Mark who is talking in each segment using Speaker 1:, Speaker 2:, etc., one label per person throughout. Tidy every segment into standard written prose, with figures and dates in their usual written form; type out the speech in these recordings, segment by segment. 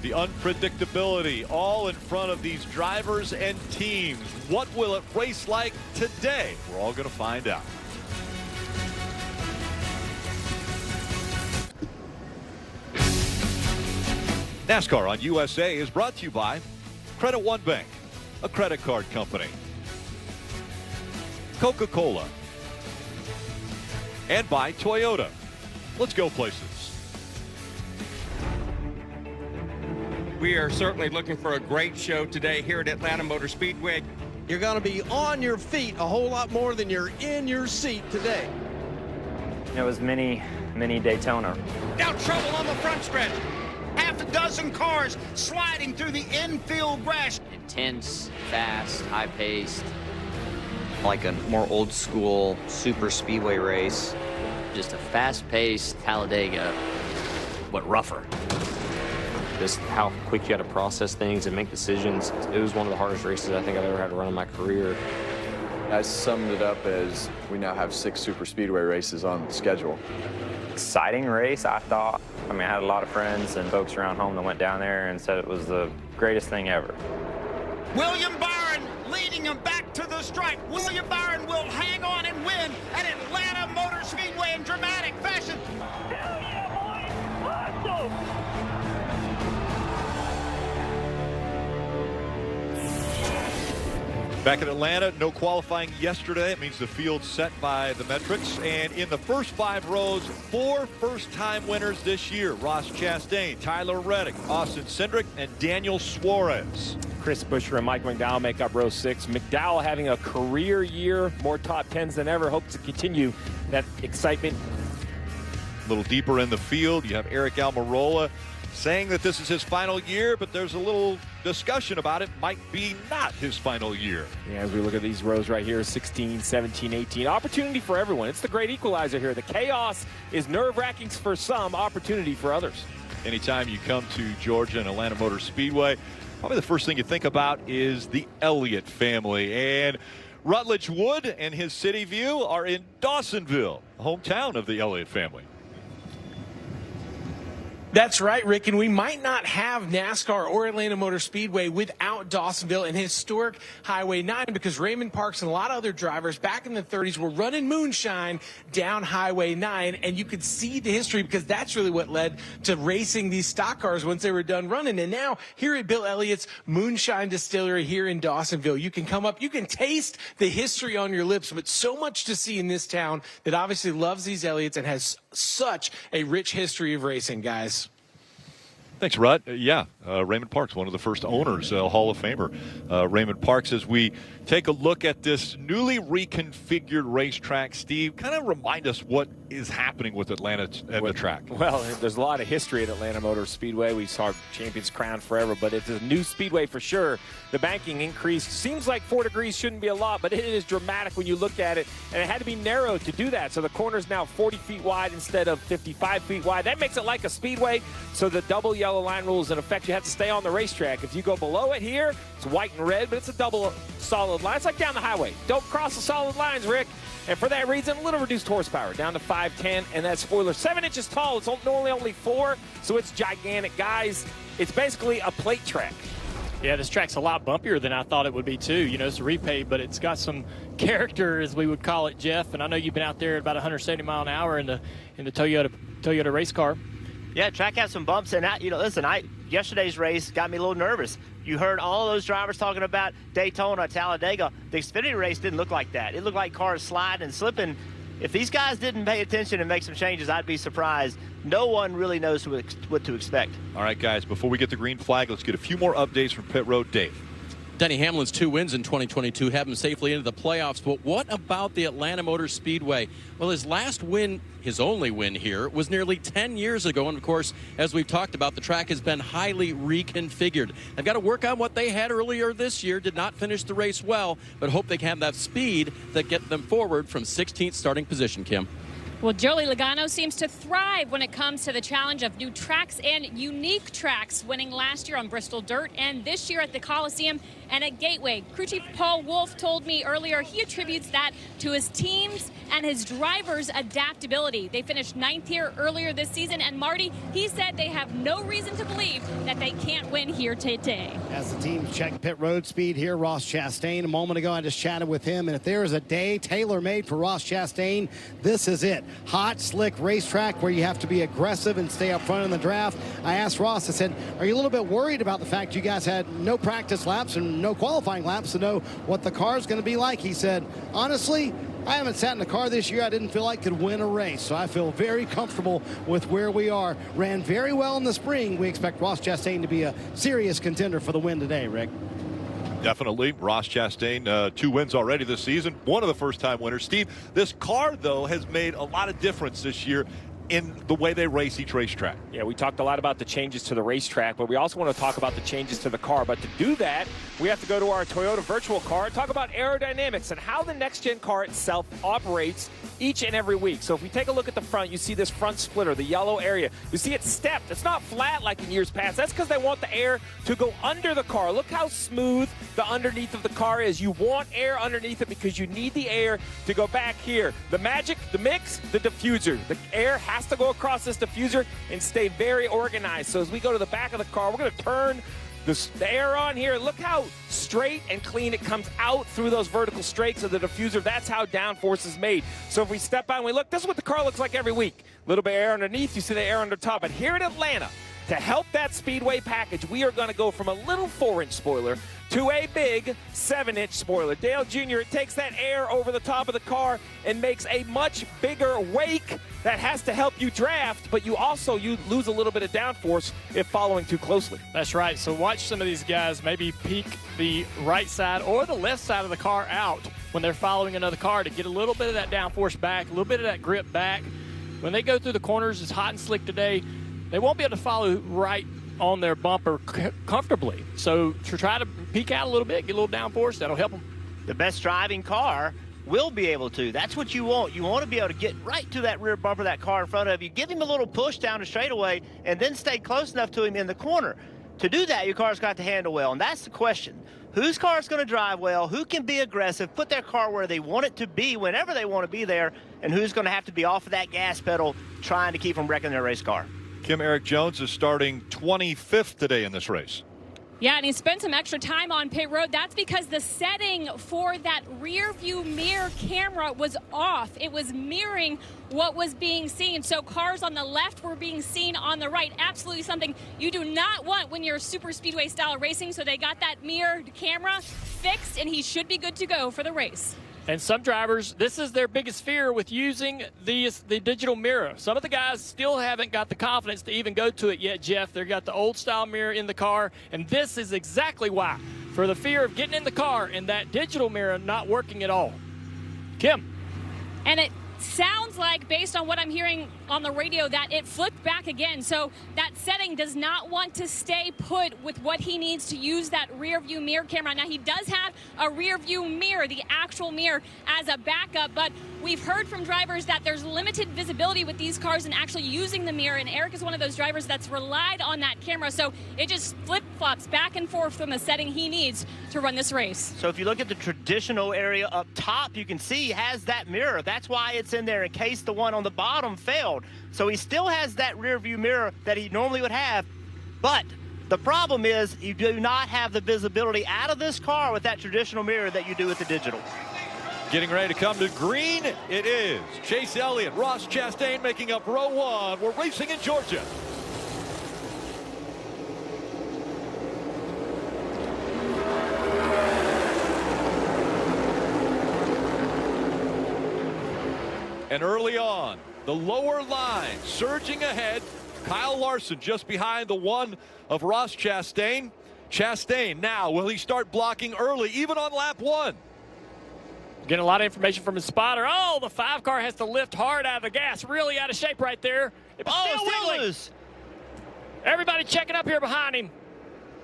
Speaker 1: the unpredictability, all in front of these drivers and teams. What will it race like today? We're all going to find out. NASCAR on USA is brought to you by Credit One Bank, a credit card company, Coca-Cola, and by Toyota. Let's go places.
Speaker 2: We are certainly looking for a great show today here at Atlanta Motor Speedway.
Speaker 3: You're going to be on your feet a whole lot more than you're in your seat today.
Speaker 4: It was mini Daytona.
Speaker 5: Now trouble on the front stretch. Half a dozen cars sliding through the infield grass.
Speaker 6: Intense, fast, high-paced. Like a more old-school super speedway race. Just a fast-paced Talladega, but rougher.
Speaker 4: Just how quick you had to process things and make decisions. It was one of the hardest races I think I've ever had to run in my career.
Speaker 7: I summed it up as we now have 6 super speedway races on the schedule.
Speaker 4: Exciting race, I thought. I mean, I had a lot of friends and folks around home that went down there and said it was the greatest thing ever.
Speaker 5: William Byron leading him back to the stripe. William Byron will hang on and win at Atlanta Motor Speedway in dramatic fashion. Hell yeah, boys! Let's go!
Speaker 1: Back in Atlanta, no qualifying yesterday. It means the field's set by the metrics. And in the first 5 rows, 4 first-time winners this year. Ross Chastain, Tyler Reddick, Austin Cindric, and Daniel Suarez.
Speaker 8: Chris Buescher and Mike McDowell make up row 6. McDowell having a career year, more top 10s than ever. Hopes to continue that excitement.
Speaker 1: A little deeper in the field, you have Eric Almirola saying that this is his final year, but there's a little discussion about it might be not his final year.
Speaker 8: Yeah, as we look at these rows right here, 16, 17, 18, opportunity for everyone. It's the great equalizer here. The chaos is nerve-wracking for some, opportunity for others.
Speaker 1: Anytime you come to Georgia and Atlanta Motor Speedway, probably the first thing you think about is the Elliott family. And Rutledge Wood and his City View are in Dawsonville, hometown of the Elliott family.
Speaker 3: That's right, Rick, and we might not have NASCAR or Atlanta Motor Speedway without Dawsonville and historic Highway 9, because Raymond Parks and a lot of other drivers back in the 30s were running moonshine down Highway 9, and you could see the history because that's really what led to racing these stock cars once they were done running. And now here at Bill Elliott's Moonshine Distillery here in Dawsonville, you can come up, you can taste the history on your lips, but so much to see in this town that obviously loves these Elliots and has such a rich history of racing, guys.
Speaker 1: Thanks, Rut. Raymond Parks, one of the first owners, Hall of Famer. Raymond Parks, as we take a look at this newly reconfigured racetrack, Steve, kind of remind us what is happening with Atlanta at the track.
Speaker 8: Well, there's a lot of history at Atlanta Motor Speedway. We saw champions crowned forever, but it's a new speedway for sure. The banking increased. Seems like 4 degrees shouldn't be a lot, but it is dramatic when you look at it, and it had to be narrowed to do that. So the corner's now 40 feet wide instead of 55 feet wide. That makes it like a speedway, so the double yellow line rule is in effect. You have to stay on the racetrack. If you go below it here, it's white and red, but it's a double solid line. It's like down the highway. Don't cross the solid lines, Rick. And for that reason, a little reduced horsepower, down to 510, and that spoiler 7 inches tall. It's normally only 4, so it's gigantic. Guys, it's basically a plate track.
Speaker 9: Yeah, this track's a lot bumpier than I thought it would be, too. You know, it's a repave, but it's got some character, as we would call it, Jeff. And I know you've been out there at about 170 mile an hour in the Toyota race car.
Speaker 10: Yeah, track has some bumps, and yesterday's race got me a little nervous. You heard all those drivers talking about Daytona, Talladega. The Xfinity race didn't look like that. It looked like cars sliding and slipping. If these guys didn't pay attention and make some changes, I'd be surprised. No one really knows what to expect.
Speaker 1: All right, guys, before we get the green flag, let's get a few more updates from Pit Road. Dave.
Speaker 11: Denny Hamlin's 2 wins in 2022 have him safely into the playoffs. But what about the Atlanta Motor Speedway? Well, his last win, his only win here, was nearly 10 years ago. And, of course, as we've talked about, the track has been highly reconfigured. They've got to work on what they had earlier this year. Did not finish the race well, but hope they can have that speed that get them forward from 16th starting position, Kim.
Speaker 12: Well, Joey Logano seems to thrive when it comes to the challenge of new tracks and unique tracks, winning last year on Bristol Dirt and this year at the Coliseum. and at Gateway. Crew Chief Paul Wolf told me earlier he attributes that to his team's and his drivers' adaptability. They finished 9th here earlier this season, and Marty, he said they have no reason to believe that they can't win here today.
Speaker 5: As the team check pit road speed here, Ross Chastain, a moment ago I just chatted with him, and if there is a day tailor-made for Ross Chastain, this is it. Hot, slick racetrack where you have to be aggressive and stay up front in the draft. I asked Ross, I said, are you a little bit worried about the fact you guys had no practice laps and no qualifying laps to know what the car is going to be like? He said, honestly, I haven't sat in a car this year I didn't feel like could win a race, so I feel very comfortable with where we are. Ran very well in the spring. We expect Ross Chastain to be a serious contender for the win today, Rick.
Speaker 1: Definitely. Ross Chastain, 2 wins already this season. One of the first-time winners. Steve, this car, though, has made a lot of difference this year in the way they race each racetrack.
Speaker 8: Yeah, we talked a lot about the changes to the racetrack, but we also want to talk about the changes to the car. But to do that, we have to go to our Toyota virtual car and talk about aerodynamics and how the next-gen car itself operates each and every week. So if we take a look at the front, you see this front splitter, the yellow area. You see it's stepped. It's not flat like in years past. That's because they want the air to go under the car. Look how smooth the underneath of the car is. You want air underneath it because you need the air to go back here. The magic, the mix, the diffuser. The air has to go across this diffuser and stay very organized. So as we go to the back of the car, we're going to turn the air on here. Look how straight and clean it comes out through those vertical strakes of the diffuser. That's how downforce is made. So if we step out and we look, this is what the car looks like every week. A little bit of air underneath, you see the air under top. But here in Atlanta, to help that Speedway package, we are going to go from a little 4-inch spoiler to a big 7-inch spoiler. Dale Jr., it takes that air over the top of the car and makes a much bigger wake that has to help you draft, but you lose a little bit of downforce if following too closely.
Speaker 9: That's right. So watch some of these guys maybe peek the right side or the left side of the car out when they're following another car to get a little bit of that downforce back, a little bit of that grip back. When they go through the corners, it's hot and slick today, they won't be able to follow right on their bumper comfortably. So to try to peek out a little bit, get a little downforce, that'll help them.
Speaker 10: The best driving car will be able to. That's what you want. You want to be able to get right to that rear bumper of that car in front of you, give him a little push down the straightaway, and then stay close enough to him in the corner. To do that, your car's got to handle well, and that's the question. Whose car is going to drive well? Who can be aggressive, put their car where they want it to be whenever they want to be there, and who's going to have to be off of that gas pedal trying to keep from wrecking their race car?
Speaker 1: Kim Eric Jones is starting 25th today in this race.
Speaker 12: Yeah, and he spent some extra time on pit road. That's because the setting for that rear view mirror camera was off. It was mirroring what was being seen. So cars on the left were being seen on the right. Absolutely something you do not want when you're super speedway style racing. So they got that mirrored camera fixed, and he should be good to go for the race.
Speaker 9: And some drivers, this is their biggest fear with using the digital mirror. Some of the guys still haven't got the confidence to even go to it yet, Jeff. They've got the old style mirror in the car, and this is exactly why. For the fear of getting in the car and that digital mirror not working at all. Kim.
Speaker 12: And it sounds like, based on what I'm hearing on the radio, that it flipped back again. So that setting does not want to stay put with what he needs to use that rear view mirror camera. Now, he does have a rear view mirror, the actual mirror, as a backup, but we've heard from drivers that there's limited visibility with these cars and actually using the mirror, and Eric is one of those drivers that's relied on that camera, so it just flip-flops back and forth from the setting he needs to run this race.
Speaker 10: So if you look at the traditional area up top, you can see he has that mirror. That's why it's in there in case the one on the bottom failed. So he still has that rear view mirror that he normally would have, but the problem is you do not have the visibility out of this car with that traditional mirror that you do with the digital.
Speaker 1: Getting ready to come to green, it is Chase Elliott, Ross Chastain making up row 1. We're racing in Georgia. And early on, the lower line surging ahead. Kyle Larson just behind the one of Ross Chastain. Chastain now, will he start blocking early, even on lap 1?
Speaker 9: Getting a lot of information from his spotter. Oh, the 5 car has to lift hard out of the gas. Really out of shape right there. It's still loose. Everybody checking up here behind him.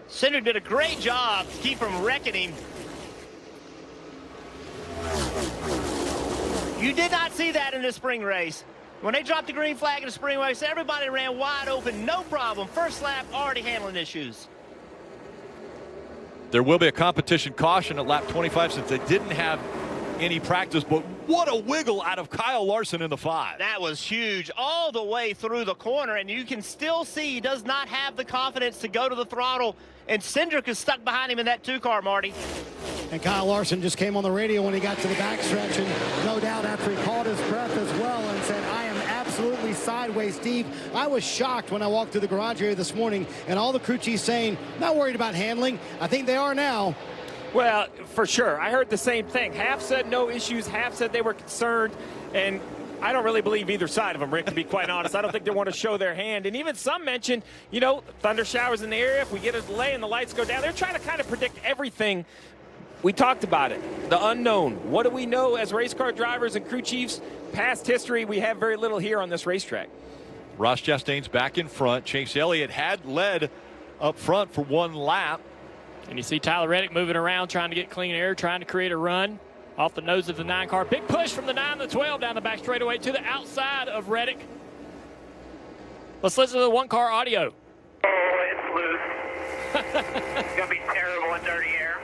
Speaker 10: Cindric did a great job to keep from wrecking him. You did not see that in the spring race. When they dropped the green flag in the spring race, everybody ran wide open, no problem. First lap, already handling issues.
Speaker 1: There will be a competition caution at lap 25 since they didn't have any practice, but what a wiggle out of Kyle Larson in the 5.
Speaker 10: That was huge all the way through the corner, and you can still see he does not have the confidence to go to the throttle, and Cindric is stuck behind him in that 2-car, Marty.
Speaker 13: And Kyle Larson just came on the radio when he got to the backstretch, and no doubt after he caught his breath as well and said, I am absolutely sideways, Steve. I was shocked when I walked through the garage area this morning, and all the crew chiefs saying, not worried about handling. I think they are now.
Speaker 8: Well, for sure. I heard the same thing. Half said no issues, half said they were concerned, and I don't really believe either side of them, Rick, to be quite honest. I don't think they want to show their hand. And even some mentioned, you know, thunder showers in the area. If we get a delay and the lights go down, they're trying to kind of predict everything. We talked about it, the unknown. What do we know as race car drivers and crew chiefs? Past history, we have very little here on this racetrack.
Speaker 1: Ross Chastain's back in front. Chase Elliott had led up front for 1 lap.
Speaker 9: And you see Tyler Reddick moving around, trying to get clean air, trying to create a run off the nose of the 9-car. Big push from the 9 to the 12 down the back straightaway to the outside of Reddick. Let's listen to the 1-car audio.
Speaker 14: Oh, it's loose. It's going to be terrible in dirty air.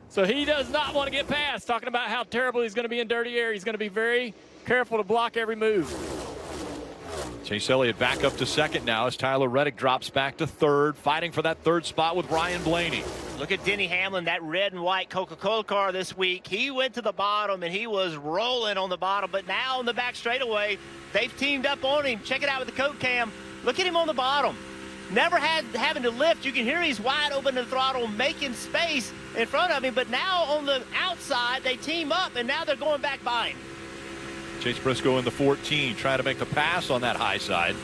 Speaker 9: So he does not want to get past, talking about how terrible he's going to be in dirty air. He's going to be very careful to block every move.
Speaker 1: Chase Elliott back up to second now as Tyler Reddick drops back to third, fighting for that 3rd spot with Ryan Blaney.
Speaker 10: Look at Denny Hamlin, that red and white Coca-Cola car this week. He went to the bottom, and he was rolling on the bottom. But now on the back straightaway, they've teamed up on him. Check it out with the Coke cam. Look at him on the bottom. Never having to lift. You can hear he's wide open to the throttle, making space in front of him. But now on the outside, they team up, and now they're going back by him.
Speaker 1: Chase Briscoe in the 14, trying to make the pass on that high side.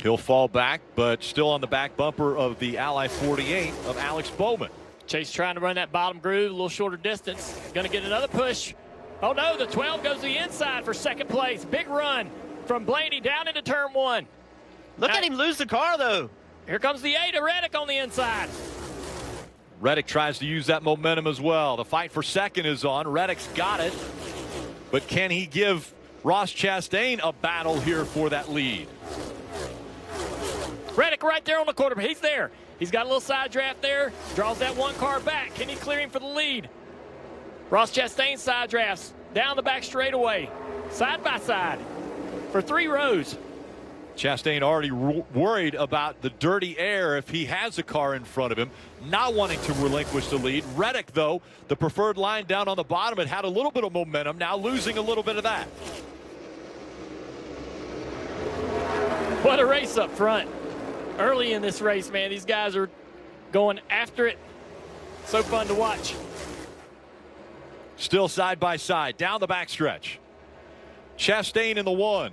Speaker 1: He'll fall back, but still on the back bumper of the Ally 48 of Alex Bowman.
Speaker 9: Chase trying to run that bottom groove, a little shorter distance. Going to get another push. Oh no, the 12 goes to the inside for 2nd place. Big run from Blaney down into turn 1.
Speaker 10: Look at him lose the car, though.
Speaker 9: Here comes the 8 of Reddick on the inside.
Speaker 1: Reddick tries to use that momentum as well. The fight for second is on. Reddick's got it. But can he give Ross Chastain a battle here for that lead?
Speaker 9: Reddick right there on the corner. He's there. He's got a little side draft there. Draws that 1 car back. Can he clear him for the lead? Ross Chastain side drafts down the back straightaway. Side by side for 3 rows.
Speaker 1: Chastain already worried about the dirty air if he has a car in front of him, not wanting to relinquish the lead. Reddick, though, the preferred line down on the bottom, had a little bit of momentum, now losing a little bit of that.
Speaker 9: What a race up front. Early in this race, man, these guys are going after it. So fun to watch.
Speaker 1: Still side by side, down the backstretch. Chastain in the 1.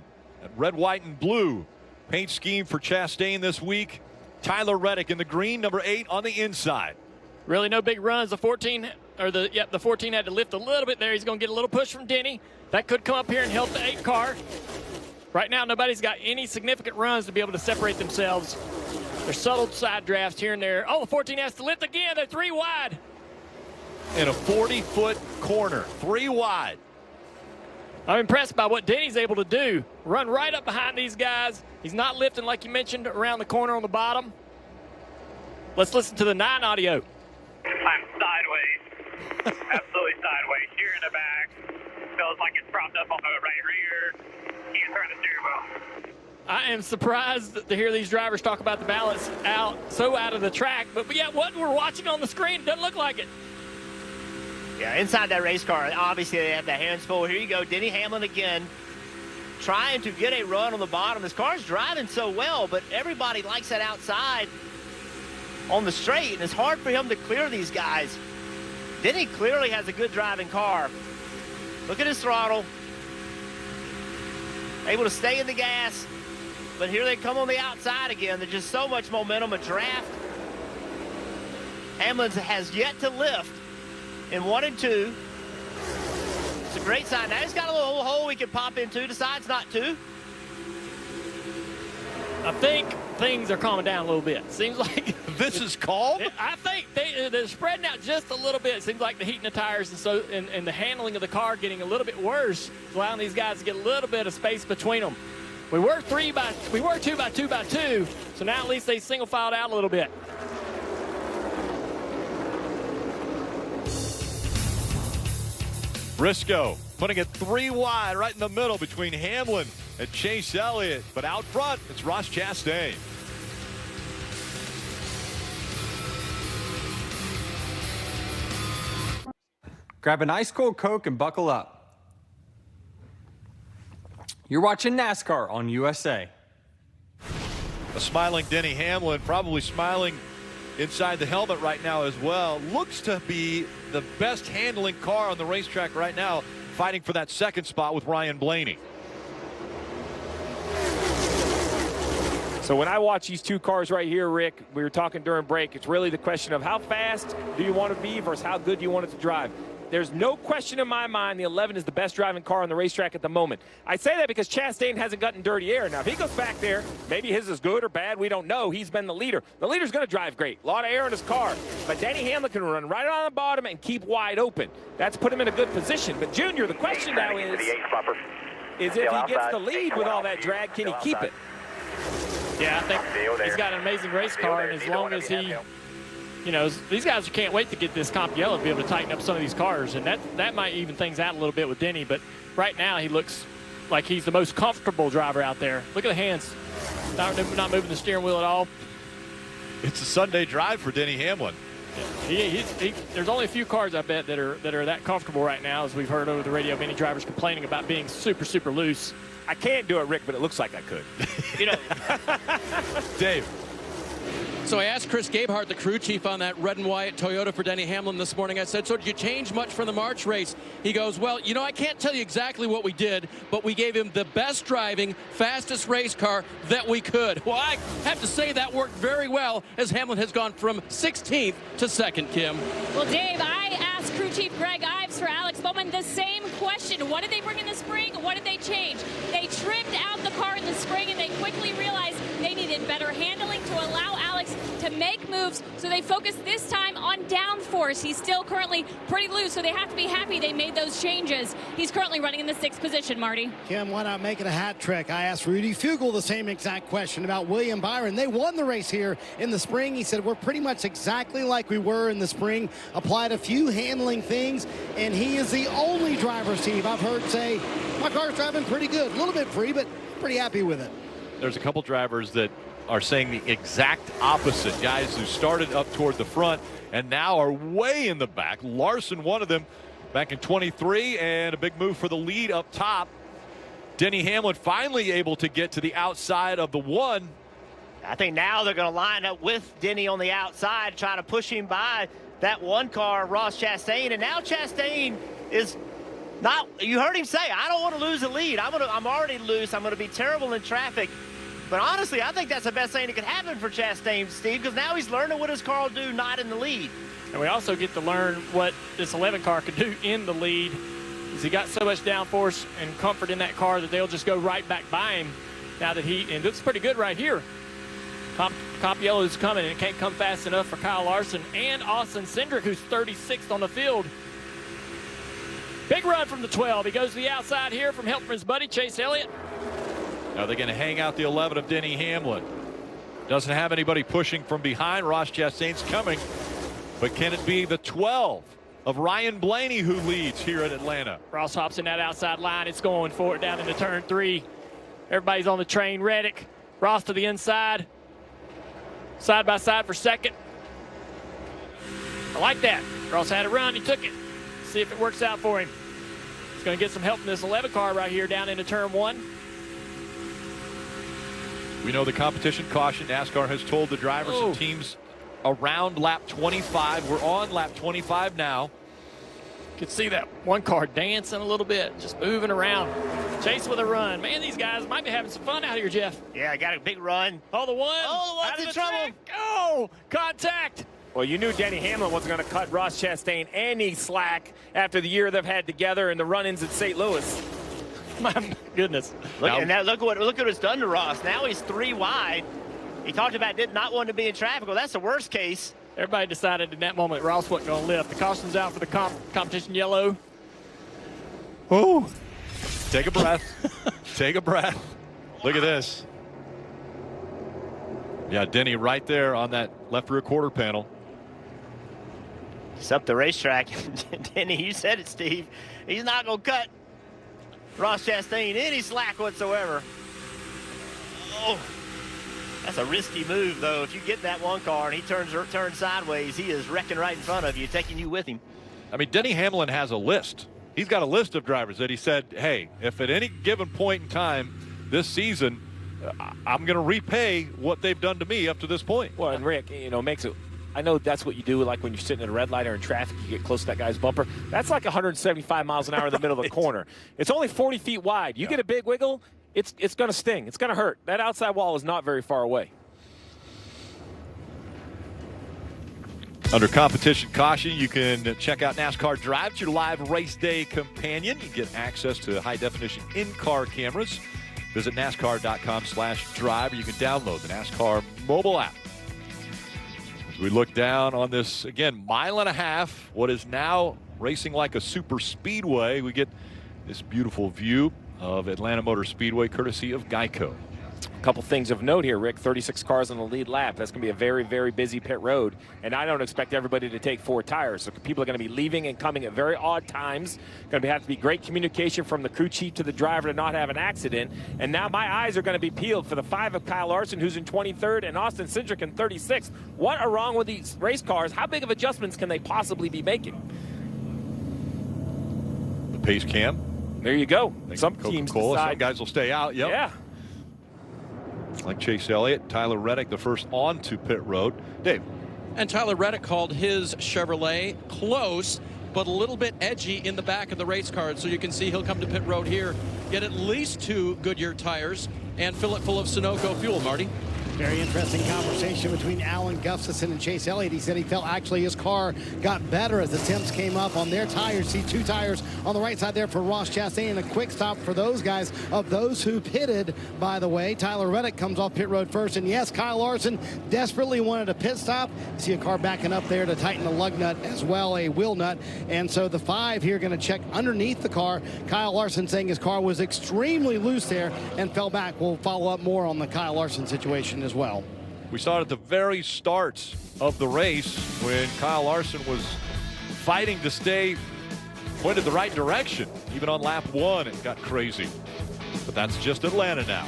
Speaker 1: Red, white, and blue paint scheme for Chastain this week. Tyler Reddick in the green, number 8 on the inside.
Speaker 9: Really no big runs. The 14 had to lift a little bit there. He's going to get a little push from Denny. That could come up here and help the 8 car. Right now, nobody's got any significant runs to be able to separate themselves. There's subtle side drafts here and there. Oh, the 14 has to lift again. They're 3 wide.
Speaker 1: In a 40-foot corner, 3 wide.
Speaker 9: I'm impressed by what Denny's able to do. Run right up behind these guys. He's not lifting, like you mentioned, around the corner on the bottom. Let's listen to the 9 audio.
Speaker 14: I'm sideways. Absolutely sideways. Here in the back. Feels like it's propped up on the right rear. Can't turn the steering wheel.
Speaker 9: I am surprised to hear these drivers talk about the balance out of the track. But yeah, what we're watching on the screen doesn't look like it.
Speaker 10: Yeah, inside that race car, obviously they have the hands full. Here you go, Denny Hamlin again, trying to get a run on the bottom. This car's driving so well, but everybody likes that outside on the straight, and it's hard for him to clear these guys. Denny clearly has a good driving car. Look at his throttle. Able to stay in the gas, but here they come on the outside again. There's just so much momentum, a draft. Hamlin has yet to lift in 1 and 2. It's a great sign. Now he's got a little hole we can pop into. Decides not to.
Speaker 9: I think things are calming down a little bit. Seems like
Speaker 1: this is calm.
Speaker 9: I think they're spreading out just a little bit. It seems like the heat in the tires and the handling of the car getting a little bit worse, allowing these guys to get a little bit of space between them. We were 2 by 2 by 2, so now at least they single filed out a little bit.
Speaker 1: Briscoe putting it 3 wide right in the middle between Hamlin and Chase Elliott. But out front, it's Ross Chastain.
Speaker 15: Grab an ice cold Coke and buckle up. You're watching NASCAR on USA.
Speaker 1: A smiling Denny Hamlin, probably smiling inside the helmet right now as well. Looks to be the best handling car on the racetrack right now, fighting for that second spot with Ryan Blaney.
Speaker 8: So when I watch these two cars right here, Rick, we were talking during break, it's really the question of how fast do you want to be versus how good do you want it to drive. There's no question in my mind the 11 is the best driving car on the racetrack at the moment. I say that because Chastain hasn't gotten dirty air. Now, if he goes back there, maybe his is good or bad. We don't know. He's been the leader. The leader's going to drive great. A lot of air in his car. But Denny Hamlin can run right on the bottom and keep wide open. That's put him in a good position. But, Junior, the question now is if he gets the lead with all that drag, can he keep it?
Speaker 9: Yeah, I think he's got an amazing race car, and as long as he, you know, these guys can't wait to get this comp yellow to be able to tighten up some of these cars, and that might even things out a little bit with Denny, but right now he looks like he's the most comfortable driver out there. Look at the hands. Not moving the steering wheel at all.
Speaker 1: It's a Sunday drive for Denny Hamlin.
Speaker 9: Yeah, there's only a few cars, I bet, that are that comfortable right now, as we've heard over the radio, many drivers complaining about being super, super loose.
Speaker 8: I can't do it, Rick, but it looks like I could.
Speaker 9: You know,
Speaker 1: Dave.
Speaker 11: So I asked Chris Gabehart, the crew chief on that red and white Toyota for Denny Hamlin this morning. I said, so did you change much from the March race? He goes, well, you know, I can't tell you exactly what we did, but we gave him the best driving, fastest race car that we could. Well, I have to say that worked very well as Hamlin has gone from 16th to 2nd, Kim.
Speaker 12: Well, Dave, I asked crew chief Greg Ives for Alex Bowman the same question. What did they bring in the spring? What did they change? They trimmed out the car in the spring, and they quickly realized they needed better handling to allow Alex to make moves, so they focused this time on downforce. He's still currently pretty loose, so they have to be happy they made those changes. He's currently running in the 6th position, Marty.
Speaker 13: Kim, why not make it a hat trick? I asked Rudy Fugle the same exact question about William Byron. They won the race here in the spring. He said, we're pretty much exactly like we were in the spring, applied a few handling things, and he is the only driver, Steve, I've heard say, my car's driving pretty good. A little bit free, but pretty happy with it.
Speaker 1: There's a couple drivers that are saying the exact opposite. Guys who started up toward the front and now are way in the back. Larson, one of them, back in 23, and a big move for the lead up top. Denny Hamlin finally able to get to the outside of the one.
Speaker 10: I think now they're going to line up with Denny on the outside, trying to push him by that one car, Ross Chastain. And now Chastain is not, you heard him say, I don't want to lose the lead. I'm already loose. I'm going to be terrible in traffic. But honestly, I think that's the best thing that could happen for Chastain, Steve, because now he's learning what his car will do not in the lead.
Speaker 9: And we also get to learn what this 11 car could do in the lead, because he got so much downforce and comfort in that car that they'll just go right back by him now that and it looks pretty good right here. Comp yellow is coming, and it can't come fast enough for Kyle Larson and Austin Cindric, who's 36th on the field. Big run from the 12. He goes to the outside here from help from his buddy Chase Elliott.
Speaker 1: Now they're going to hang out the 11 of Denny Hamlin. Doesn't have anybody pushing from behind. Ross Chastain's coming. But can it be the 12 of Ryan Blaney who leads here at Atlanta?
Speaker 9: Ross hops in that outside line. It's going for it down into turn 3. Everybody's on the train. Reddick. Ross to the inside. Side by side for second. I like that. Ross had a run. He took it. See if it works out for him. He's going to get some help from this 11 car right here down into turn 1.
Speaker 1: We know the competition caution NASCAR has told the drivers and teams around lap 25. We're on lap 25 now.
Speaker 9: You can see that one car dancing a little bit, just moving around. Chase with a run. Man, these guys might be having some fun out here, Jeff.
Speaker 10: Yeah, I got a big run.
Speaker 9: Oh, the one.
Speaker 10: Oh, the one's in trouble.
Speaker 9: Oh, contact.
Speaker 8: Well, you knew Denny Hamlin wasn't going to cut Ross Chastain any slack after the year they've had together and the run-ins at St. Louis.
Speaker 9: My goodness.
Speaker 10: Look what it's done to Ross. Now he's 3 wide. He talked about not wanting to be in traffic. Well, that's the worst case.
Speaker 9: Everybody decided in that moment Ross wasn't going to lift. The caution's out for the competition yellow.
Speaker 1: Oh, take a breath. Take a breath. Look at this. Yeah, Denny right there on that left rear quarter panel.
Speaker 10: It's up the racetrack. Denny, you said it, Steve. He's not going to cut Ross Chastain any slack whatsoever. Oh, that's a risky move, though. If you get that one car and he turns sideways, he is wrecking right in front of you, taking you with him.
Speaker 1: I mean, Denny Hamlin has a list. He's got a list of drivers that he said, hey, if at any given point in time this season, I'm going to repay what they've done to me up to this point.
Speaker 8: Well, and Rick, makes it. I know that's what you do, like when you're sitting at a red light or in traffic, you get close to that guy's bumper. That's like 175 miles an hour in the middle of the corner. It's only 40 feet wide. You get a big wiggle, it's going to sting. It's going to hurt. That outside wall is not very far away.
Speaker 1: Under competition caution, you can check out NASCAR Drive. It's your live race day companion. You get access to high-definition in-car cameras. Visit NASCAR.com/drive, or you can download the NASCAR mobile app. As we look down on this, again, mile and a half, what is now racing like a super speedway, we get this beautiful view of Atlanta Motor Speedway, courtesy of Geico.
Speaker 8: A couple things of note here, Rick. 36 cars on the lead lap. That's going to be a very, very busy pit road. And I don't expect everybody to take 4 tires. So people are going to be leaving and coming at very odd times. Going to have to be great communication from the crew chief to the driver to not have an accident. And now my eyes are going to be peeled for the 5 of Kyle Larson, who's in 23rd, and Austin Cindric in 36th. What are wrong with these race cars? How big of adjustments can they possibly be making?
Speaker 1: The pace cam.
Speaker 8: There you go. Some teams decide.
Speaker 1: Some guys will stay out. Yep.
Speaker 8: Yeah.
Speaker 1: Like Chase Elliott, Tyler Reddick, the first onto pit road. Dave.
Speaker 11: And Tyler Reddick called his Chevrolet close, but a little bit edgy in the back of the race car. So you can see he'll come to pit road here, get at least 2 Goodyear tires, and fill it full of Sunoco fuel, Marty.
Speaker 13: Very interesting conversation between Alan Gustafson and Chase Elliott. He said he felt actually his car got better as the temps came up on their tires. See 2 tires on the right side there for Ross Chastain, and a quick stop for those guys. Of those who pitted, by the way, Tyler Reddick comes off pit road first. And yes, Kyle Larson desperately wanted a pit stop. See a car backing up there to tighten a lug nut as well, a wheel nut. And so the 5 here going to check underneath the car. Kyle Larson saying his car was extremely loose there and fell back. We'll follow up more on the Kyle Larson situation as well.
Speaker 1: We saw it at the very start of the race when Kyle Larson was fighting to stay pointed the right direction. Even on lap 1, it got crazy. But that's just Atlanta now.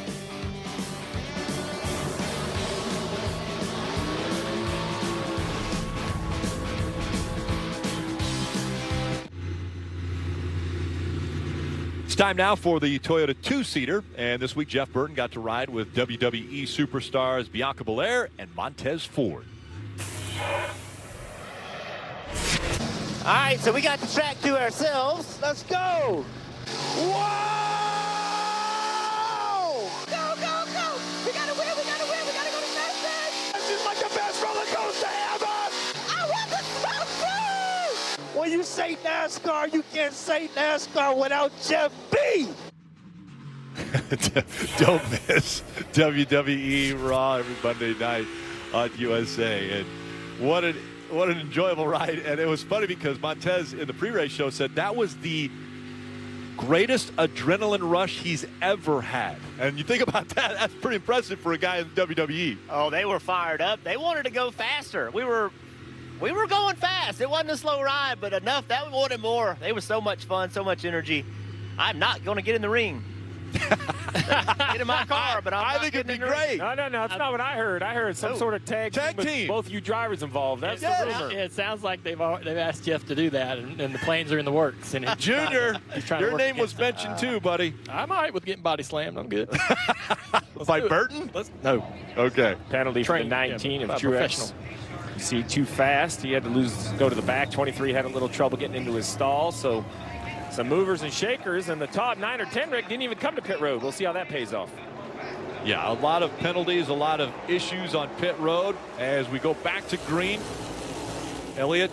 Speaker 1: It's time now for the Toyota 2-seater, and this week Jeff Burton got to ride with WWE superstars Bianca Belair and Montez Ford.
Speaker 10: All right, so we got the track to ourselves. Let's go. Whoa! Go, go, go. We got to win, we got to win. We got to go to Nascar. This is like the best roller coaster ever. I want the smoke. When you say NASCAR, you can't say NASCAR without Jeff B.
Speaker 1: Don't miss WWE Raw every Monday night on USA. And what an enjoyable ride. And it was funny because Montez in the pre-race show said that was the greatest adrenaline rush he's ever had. And you think about that, that's pretty impressive for a guy in WWE.
Speaker 10: Oh, they were fired up. They wanted to go faster. We were going fast. It wasn't a slow ride, but enough. That we wanted more. They were so much fun, so much energy. I'm not going to get in the ring. Get in my car, but I
Speaker 1: think it'd be great.
Speaker 8: No, it's not what I heard. I heard some sort of tag team with both you drivers involved. That's the rumor.
Speaker 9: It sounds like they've asked Jeff to do that, and the plans are in the works. And
Speaker 1: Junior, your name was mentioned too, buddy.
Speaker 9: I'm all right with getting body slammed. I'm good.
Speaker 1: By Burton?
Speaker 9: No.
Speaker 1: Okay.
Speaker 8: Penalty for the 19 of Truex. You see, too fast. He had to go to the back. 23 had a little trouble getting into his stall, so some movers and shakers, and the top 9 or 10 Rick didn't even come to pit road. We'll see how that pays off.
Speaker 1: Yeah, a lot of penalties, a lot of issues on pit road as we go back to green. Elliott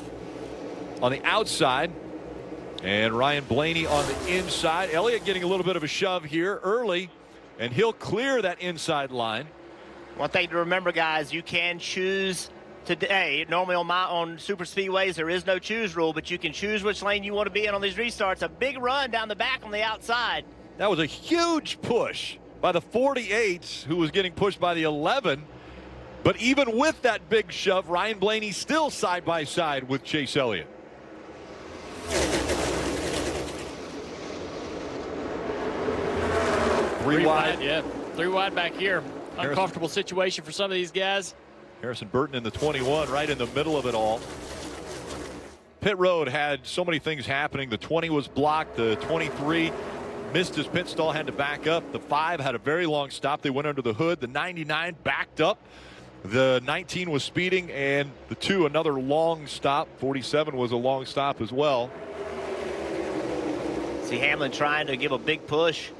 Speaker 1: on the outside and Ryan Blaney on the inside. Elliott getting a little bit of a shove here early, and he'll clear that inside line.
Speaker 10: One thing to remember, guys, you can choose today. Normally on super speedways, there is no choose rule, but you can choose which lane you want to be in on these restarts. A big run down the back on the outside.
Speaker 1: That was a huge push by the 48, who was getting pushed by the 11. But even with that big shove, Ryan Blaney still side by side with Chase Elliott. Three wide.
Speaker 9: Yeah, 3 wide back here. Uncomfortable situation for some of these guys.
Speaker 1: Harrison Burton in the 21, right in the middle of it all. Pit road had so many things happening. The 20 was blocked. The 23 missed his pit stall, had to back up. The 5 had a very long stop. They went under the hood. The 99 backed up. The 19 was speeding, and the 2, another long stop. 47 was a long stop as well.
Speaker 10: See Hamlin trying to give a big push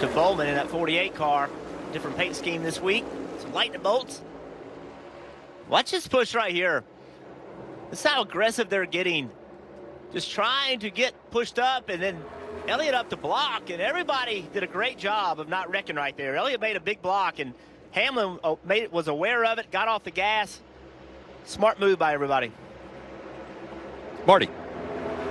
Speaker 10: to Bowman in that 48 car. Different paint scheme this week. Some lightning bolts. Watch this push right here. This is how aggressive they're getting. Just trying to get pushed up, and then Elliott up to block, and everybody did a great job of not wrecking right there. Elliott made a big block, and Hamlin was aware of it, got off the gas. Smart move by everybody.
Speaker 1: Marty.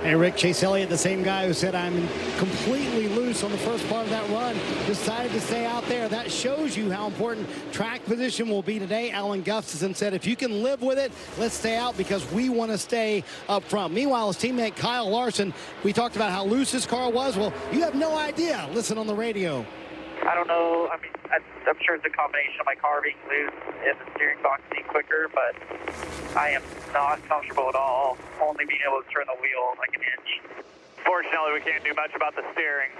Speaker 13: Hey, Rick, Chase Elliott, the same guy who said I'm completely loose on the first part of that run, decided to stay out there. That shows you how important track position will be today. Alan Gustafson said, if you can live with it, let's stay out because we want to stay up front. Meanwhile, his teammate Kyle Larson, we talked about how loose his car was. Well, you have no idea. Listen on the radio.
Speaker 14: I don't know. I mean, I'm sure it's a combination of my car being loose and the steering box being quicker, but I am not comfortable at all, only being able to turn the wheel like an inch. Fortunately, we can't do much about the steering.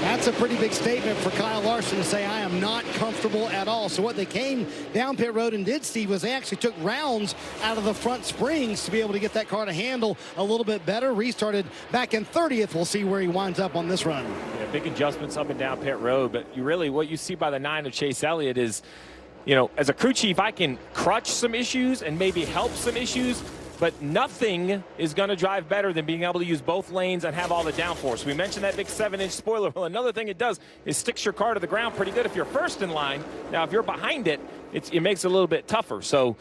Speaker 13: That's a pretty big statement for Kyle Larson to say, I am not comfortable at all. So what they came down pit road and did, Steve, was they actually took rounds out of the front springs to be able to get that car to handle a little bit better. Restarted back in 30th. We'll see where he winds up on this run.
Speaker 8: Yeah, big adjustments up and down pit road. But what you see by the 9 of Chase Elliott is, you know, as a crew chief, I can crutch some issues and maybe help some issues. But nothing is going to drive better than being able to use both lanes and have all the downforce. We mentioned that big 7-inch spoiler. Well, another thing it does is sticks your car to the ground pretty good if you're first in line. Now, if you're behind it, it makes it a little bit tougher. So,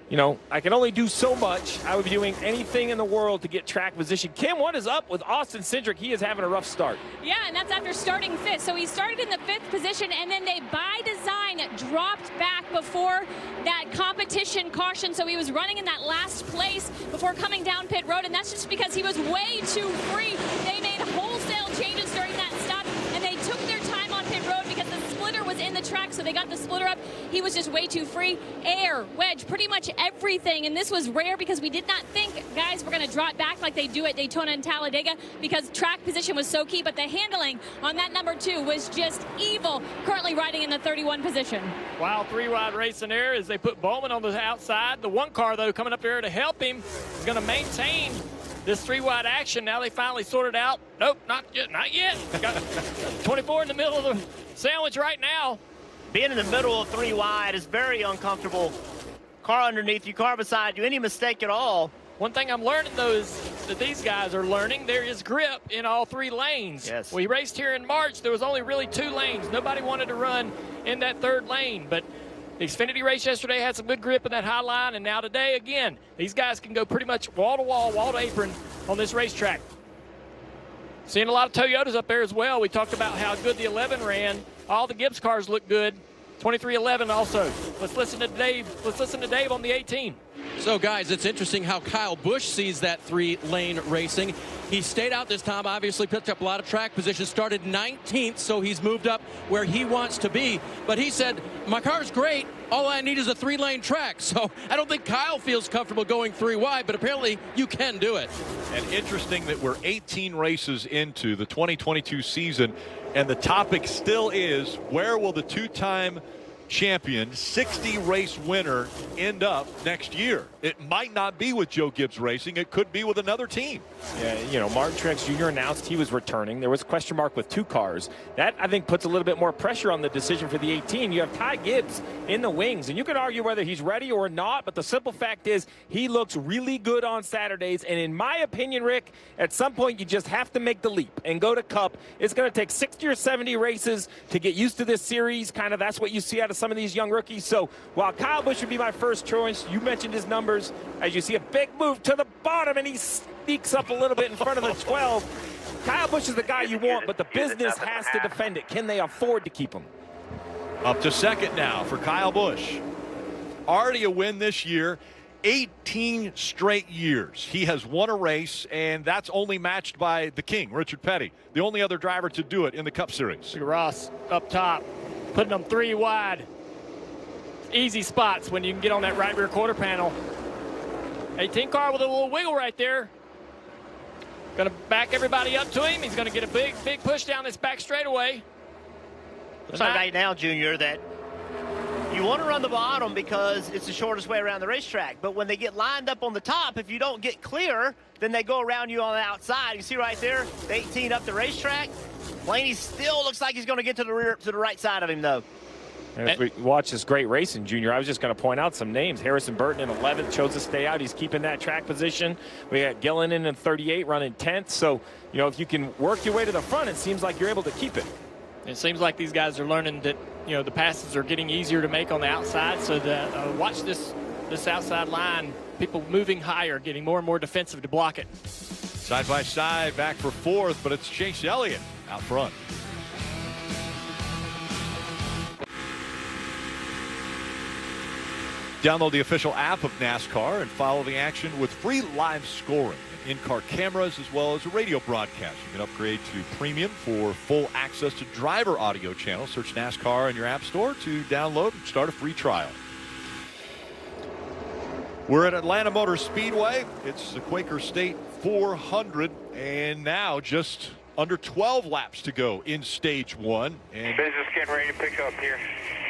Speaker 8: you know, I can only do so much. I would be doing anything in the world to get track position. Kim, what is up with Austin Cindric? He is having a rough start.
Speaker 12: Yeah, and that's after starting 5th. So he started in the 5th position, and then they, by design, dropped back before that competition caution. So he was running in that last place before coming down pit road, and that's just because he was way too free. They made wholesale changes during that stop, and they took their time on pit road because the splitter was in the track, so they got the splitter up. He was just way too free. Air, wedge, pretty much everything, and this was rare because we did not think guys were going to drop back like they do at Daytona and Talladega because track position was so key, but the handling on that number 2 was just evil, currently riding in the 31 position.
Speaker 9: Wild 3-wide racing there as they put Bowman on the outside. The one car, though, coming up there to help him is going to maintain this 3-wide action. Now they finally sorted out. Nope, not yet. Not yet. Got 24 in the middle of the sandwich right now.
Speaker 10: Being in the middle of 3 wide is very uncomfortable. Car underneath you, car beside you, any mistake at all.
Speaker 9: One thing I'm learning, though, is that these guys are learning there is grip in all 3 lanes.
Speaker 10: Yes.
Speaker 9: We raced here in March. There was only really 2 lanes. Nobody wanted to run in that 3rd lane, but the Xfinity race yesterday had some good grip in that high line, and now today, again, these guys can go pretty much wall-to-wall, wall-to-apron on this racetrack. Seeing a lot of Toyotas up there as well. We talked about how good the 11 ran. All the Gibbs cars look good. 23-11 also. Let's listen to Dave. Let's listen to Dave on the 18.
Speaker 11: So, guys, it's interesting how Kyle Busch sees that 3-lane racing. He stayed out this time, obviously picked up a lot of track position, started 19th, so he's moved up where he wants to be. But he said, my car's great. All I need is a 3-lane track. So I don't think Kyle feels comfortable going 3 wide, but apparently you can do it.
Speaker 1: And interesting that we're 18 races into the 2022 season, and the topic still is, where will the 2-time champion, 60-race winner end up next year? It might not be with Joe Gibbs Racing. It could be with another team.
Speaker 8: Yeah, you know, Martin Truex Jr. announced he was returning. There was a question mark with 2 cars. That, I think, puts a little bit more pressure on the decision for the 18. You have Ty Gibbs in the wings, and you can argue whether he's ready or not, but the simple fact is he looks really good on Saturdays, and in my opinion, Rick, at some point you just have to make the leap and go to Cup. It's going to take 60 or 70 races to get used to this series. Kind of that's what you see out of some of these young rookies. So while Kyle Busch would be my first choice, you mentioned his numbers. As you see a big move to the bottom, and he sneaks up a little bit in front of the 12. Kyle Busch is the guy you want, but the business has to defend it. Can they afford to keep him?
Speaker 1: Up to second now for Kyle Busch. Already a win this year. 18 straight years he has won a race, and that's only matched by the king, Richard Petty, the only other driver to do it in the Cup Series.
Speaker 9: Ross up top, putting them 3 wide. Easy spots when you can get on that right rear quarter panel. 18 car with a little wiggle right there. Going to back everybody up to him. He's going to get a big push down this back straightaway.
Speaker 10: Looks like right now, Junior, that you want to run the bottom because it's the shortest way around the racetrack. But when they get lined up on the top, if you don't get clear, then they go around you on the outside. You see right there, the 18 up the racetrack. Blaney still looks like he's going to get to the rear, to the right side of him, though.
Speaker 8: And as we watch this great racing, Junior, I was just going to point out some names. Harrison Burton in 11th chose to stay out. He's keeping that track position. We got Gillen in 38 running 10th. So, you know, if you can work your way to the front, it seems like you're able to keep it.
Speaker 9: It seems like these guys are learning that, you know, the passes are getting easier to make on the outside. So that watch this outside line, people moving higher, getting more and more defensive to block it.
Speaker 1: Side by side, back for 4th, but it's Chase Elliott out front. Download the official app of NASCAR and follow the action with free live scoring, in-car cameras, as well as a radio broadcast. You can upgrade to premium for full access to driver audio channels. Search NASCAR in your app store to download and start a free trial. We're at Atlanta Motor Speedway. It's the Quaker State 400, and now just under 12 laps to go in stage 1. And
Speaker 16: business getting ready to pick up here.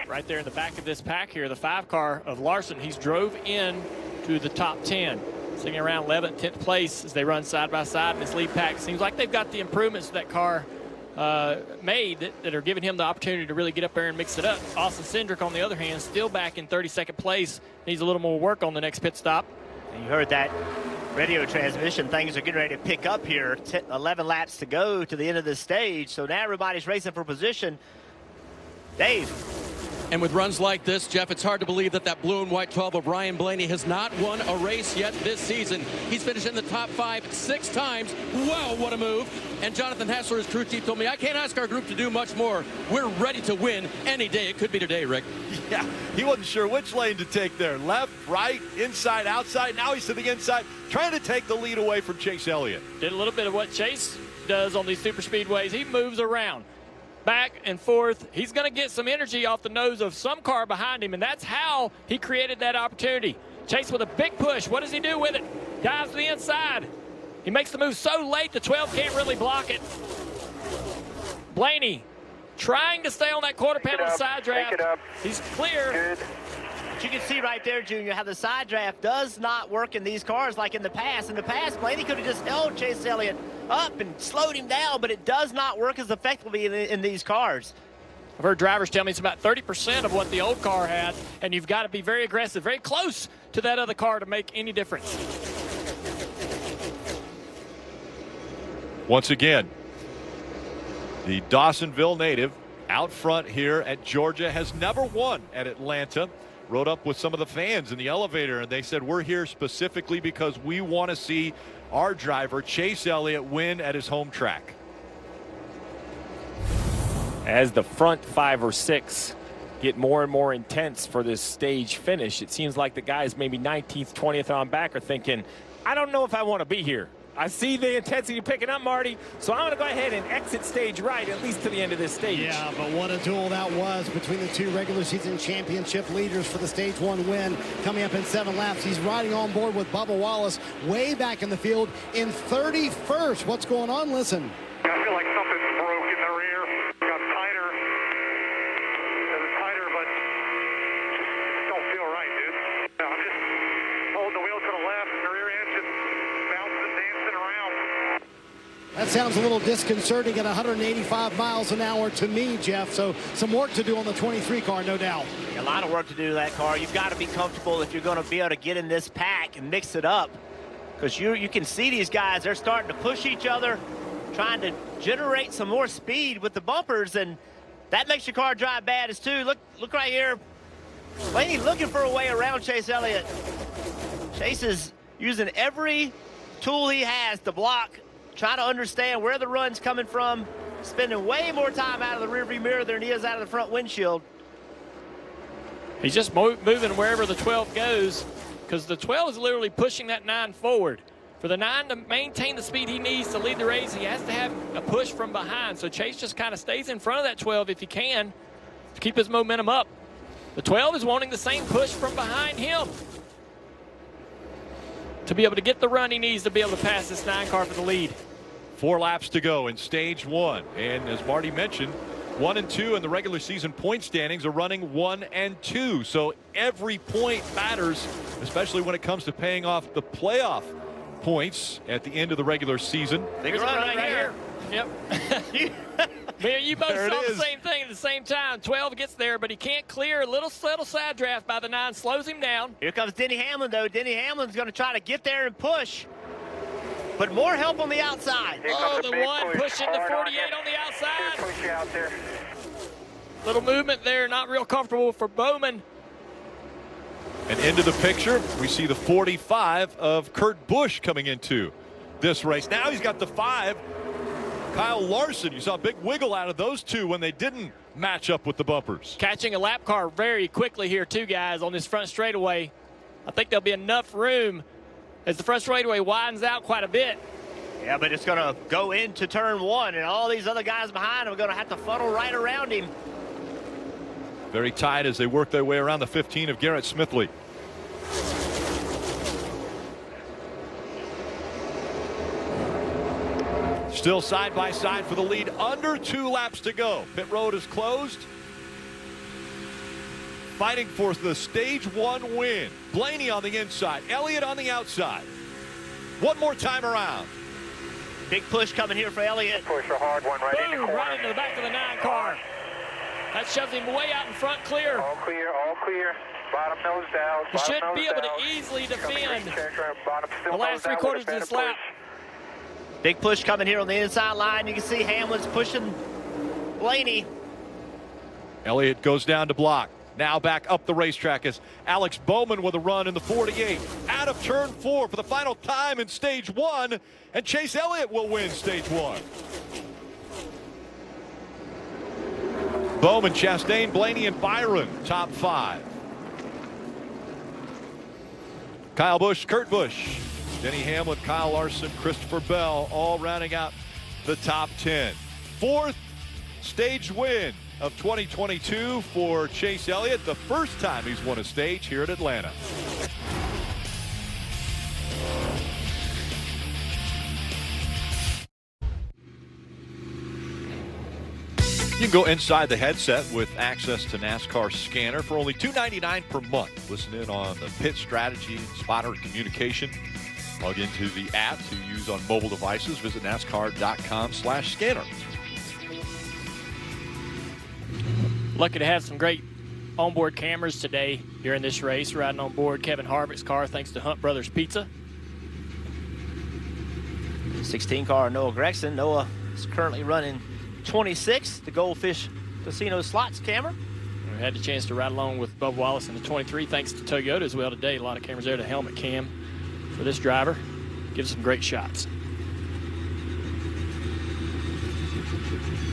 Speaker 9: Right there in the back of this pack here, the 5 car of Larson. He's drove in to the top 10, sitting around 11th, 10th place as they run side by side in this lead pack. Seems like they've got the improvements that car made that are giving him the opportunity to really get up there and mix it up. Austin Cindric, on the other hand, still back in 32nd place. Needs a little more work on the next pit stop.
Speaker 10: And you heard that radio transmission. Things are getting ready to pick up here. 11 laps to go to the end of the stage. So now everybody's racing for position. Dave.
Speaker 11: And with runs like this, Jeff, it's hard to believe that blue and white 12 of Ryan Blaney has not won a race yet this season. He's finished in the top 5 6 times. Wow, what a move. And Jonathan Hassler, his crew chief, told me, I can't ask our group to do much more. We're ready to win any day. It could be today, Rick.
Speaker 1: Yeah, he wasn't sure which lane to take there. Left, right, inside, outside. Now he's to the inside, trying to take the lead away from Chase Elliott.
Speaker 9: Did a little bit of what Chase does on these super speedways. He moves around, back and forth. He's going to get some energy off the nose of some car behind him, and that's how he created that opportunity. Chase with a big push. What does he do with it? Dives to the inside. He makes the move so late the 12 can't really block it. Blaney trying to stay on that quarter panel side draft. He's clear.
Speaker 10: Good. But you can see right there, Junior, how the side draft does not work in these cars like in the past. In the past, Blaney could have just held Chase Elliott up and slowed him down, but it does not work as effectively in these cars.
Speaker 9: I've heard drivers tell me it's about 30% of what the old car had, and you've got to be very aggressive, very close to that other car to make any difference.
Speaker 1: Once again, the Dawsonville native out front here at Georgia has never won at Atlanta. Rode up with some of the fans in the elevator, and they said, we're here specifically because we want to see our driver, Chase Elliott, win at his home track.
Speaker 8: As the front 5 or 6 get more and more intense for this stage finish, it seems like the guys maybe 19th, 20th on back are thinking, I don't know if I want to be here. I see the intensity picking up, Marty, so I'm going to go ahead and exit stage right, at least to the end of this stage.
Speaker 13: Yeah, but what a duel that was between the 2 regular season championship leaders for the stage 1 win. Coming up in 7 laps, he's riding on board with Bubba Wallace way back in the field in 31st. What's going on? Listen.
Speaker 16: I feel like something broke in the rear. Got tighter. It was tighter, but just don't feel right, dude. No, I'm just holding the wheel to the left. The rear end just bouncing, dancing around.
Speaker 13: That sounds a little disconcerting at 185 miles an hour to me, Jeff. So some work to do on the 23 car, no doubt.
Speaker 10: A lot of work to do to that car. You've got to be comfortable if you're going to be able to get in this pack and mix it up. Because you can see these guys, they're starting to push each other, trying to generate some more speed with the bumpers, and that makes your car drive bad as too. Look right here. Blaney looking for a way around Chase Elliott. Chase is using every tool he has to block, trying to understand where the run's coming from, spending way more time out of the rearview mirror than he is out of the front windshield.
Speaker 9: He's just moving wherever the 12 goes, because the 12 is literally pushing that 9 forward. For the 9 to maintain the speed he needs to lead the race, he has to have a push from behind. So Chase just kind of stays in front of that 12 if he can to keep his momentum up. The 12 is wanting the same push from behind him to be able to get the run he needs to be able to pass this 9 car for the lead.
Speaker 1: 4 laps to go in stage 1. And as Marty mentioned, 1 and 2 in the regular season point standings are running 1 and 2. So every point matters, especially when it comes to paying off the playoff points at the end of the regular season.
Speaker 9: There's one right here. Yep. You both saw the same thing at the same time. 12 gets there, but he can't clear. A little side draft by the 9 slows him down.
Speaker 10: Here comes Denny Hamlin, though. Denny Hamlin's going to try to get there and push. But more help on the outside.
Speaker 9: Oh, the 1 pushing the 48 on the outside.
Speaker 16: Push you out there.
Speaker 9: Little movement there, not real comfortable for Bowman.
Speaker 1: And into the picture, we see the 45 of Kurt Busch coming into this race. Now he's got the 5, Kyle Larson. You saw a big wiggle out of those two when they didn't match up with the bumpers.
Speaker 9: Catching a lap car very quickly here, too, guys, on this front straightaway. I think there'll be enough room as the front straightaway widens out quite a bit.
Speaker 10: Yeah, but it's going to go into turn 1, and all these other guys behind him are going to have to funnel right around him.
Speaker 1: Very tight as they work their way around the 15 of Garrett Smithley. Still side by side for the lead. Under 2 laps to go. Pit road is closed. Fighting for the stage 1 win. Blaney on the inside. Elliott on the outside. One more time around.
Speaker 10: Big push coming here for Elliott.
Speaker 16: Push a hard one right in the corner.
Speaker 9: Right into the back of the 9 car. That shoves him way out in front, clear.
Speaker 16: All clear, all clear. Bottom nose down.
Speaker 9: He should be able to easily defend the last 3 quarters of this lap.
Speaker 10: Big push coming here on the inside line. You can see Hamlin's pushing Blaney.
Speaker 1: Elliott goes down to block. Now back up the racetrack as Alex Bowman with a run in the 48. Out of turn 4 for the final time in stage 1. And Chase Elliott will win stage 1. Bowman, Chastain, Blaney, and Byron, top 5. Kyle Busch, Kurt Busch, Denny Hamlin, Kyle Larson, Christopher Bell, all rounding out the top 10. 4th stage win of 2022 for Chase Elliott, the first time he's won a stage here at Atlanta. You can go inside the headset with access to NASCAR Scanner for only $2.99 per month. Listen in on the pit strategy, spotter communication. Plug into the app to use on mobile devices. Visit NASCAR.com/scanner.
Speaker 9: Lucky to have some great onboard cameras today during this race. Riding on board Kevin Harvick's car thanks to Hunt Brothers Pizza.
Speaker 10: 16 car Noah Gregson. Noah is currently running 26, the Goldfish Casino Slots camera.
Speaker 9: We had the chance to ride along with Bubba Wallace in the 23 thanks to Toyota as well today. A lot of cameras there. The helmet cam for this driver gives some great shots.